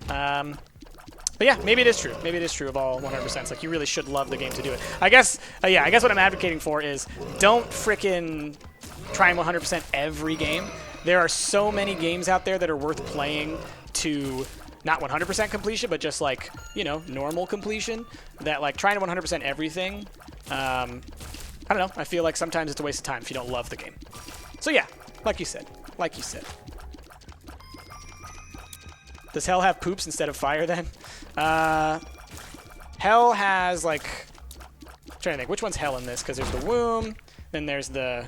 But yeah, maybe it is true. Maybe it is true of all 100%. It's like, you really should love the game to do it. I guess, yeah, I guess what I'm advocating for is don't frickin' try and 100% every game. There are so many games out there that are worth playing to not 100% completion, but just, like, you know, normal completion, that, like, trying to 100% everything, I don't know. I feel like sometimes it's a waste of time if you don't love the game. So yeah, like you said. Like you said. Does Hell have poops instead of fire then? Hell has, like... I'm trying to think. Which one's Hell in this? Because there's the womb, then there's the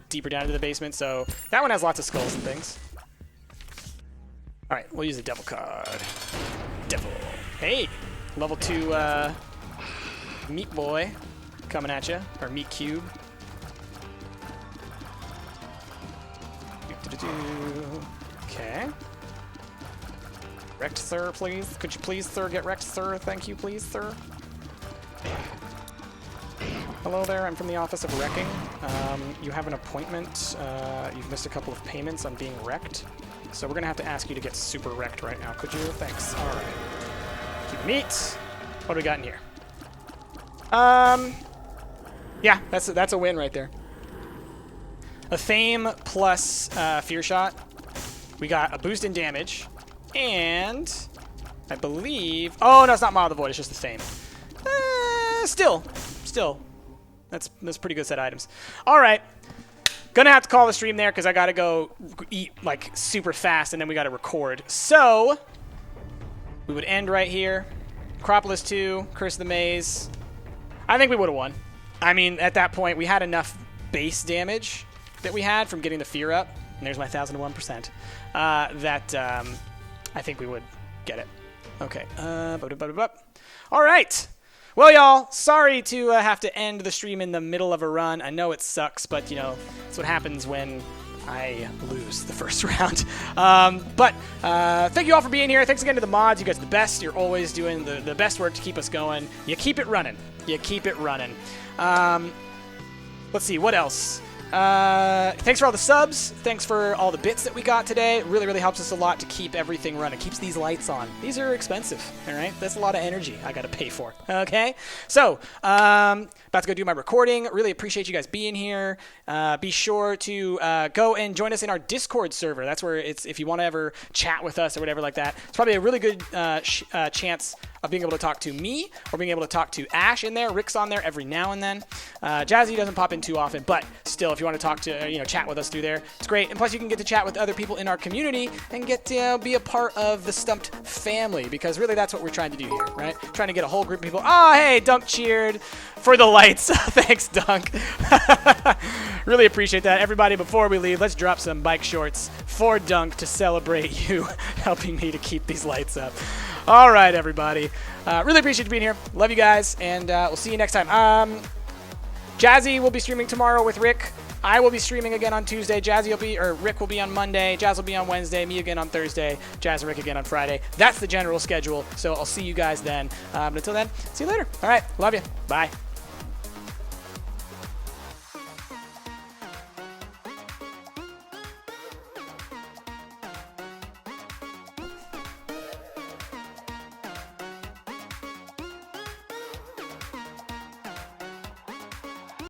deeper down into the basement. So that one has lots of skulls and things. Alright, we'll use the Devil card. Devil. Hey! Level 2 Meat Boy coming at you. Or Meat Cube. Okay. Wrecked, sir, please. Could you please, sir, get wrecked, sir? Thank you, please, sir. Hello there, I'm from the Office of Wrecking. You have an appointment. You've missed a couple of payments on being wrecked. So we're going to have to ask you to get super wrecked right now. Could you? Thanks. All right. Keep meat. What do we got in here? Yeah, that's a win right there. A Fame plus Fear Shot. We got a boost in damage. And I believe... Oh, no, it's not Maw of the Void. It's just the Fame. Still. That's a pretty good set of items. All right. Gonna have to call the stream there because I got to go eat, like, super fast, and then we got to record. So we would end right here. Acropolis 2, Curse of the Maze. I think we would have won. I mean, at that point, we had enough base damage that we had from getting the fear up. And there's my 1,001%. I think we would get it. Okay. All right. Well, y'all, sorry to have to end the stream in the middle of a run. I know it sucks, but, you know, that's what happens when I lose the first round. But thank you all for being here. Thanks again to the mods. You guys are the best. You're always doing the best work to keep us going. You keep it running. Let's see. What else? Thanks for all the subs. Thanks for all the bits that we got today. It really, really helps us a lot to keep everything running. Keeps these lights on. These are expensive, all right? That's a lot of energy I got to pay for, okay? So, about to go do my recording. Really appreciate you guys being here. Be sure to go and join us in our Discord server. That's where it's, if you want to ever chat with us or whatever like that. It's probably a really good chance of being able to talk to me or being able to talk to Ash in there. Rick's on there every now and then. Jazzy doesn't pop in too often, but still, if you want to talk to, chat with us through there, it's great. And plus, you can get to chat with other people in our community and get to be a part of the Stumped family, because really that's what we're trying to do here, right? Trying to get a whole group of people. Oh, hey, Dunk cheered for the lights. Thanks, Dunk. Really appreciate that. Everybody, before we leave, let's drop some bike shorts for Dunk to celebrate you helping me to keep these lights up. All right, everybody. Really appreciate you being here. Love you guys, and we'll see you next time. Jazzy will be streaming tomorrow with Rick. I will be streaming again on Tuesday. Rick will be on Monday. Jazz will be on Wednesday. Me again on Thursday. Jazz and Rick again on Friday. That's the general schedule. So I'll see you guys then. But until then, see you later. All right. Love you. Bye.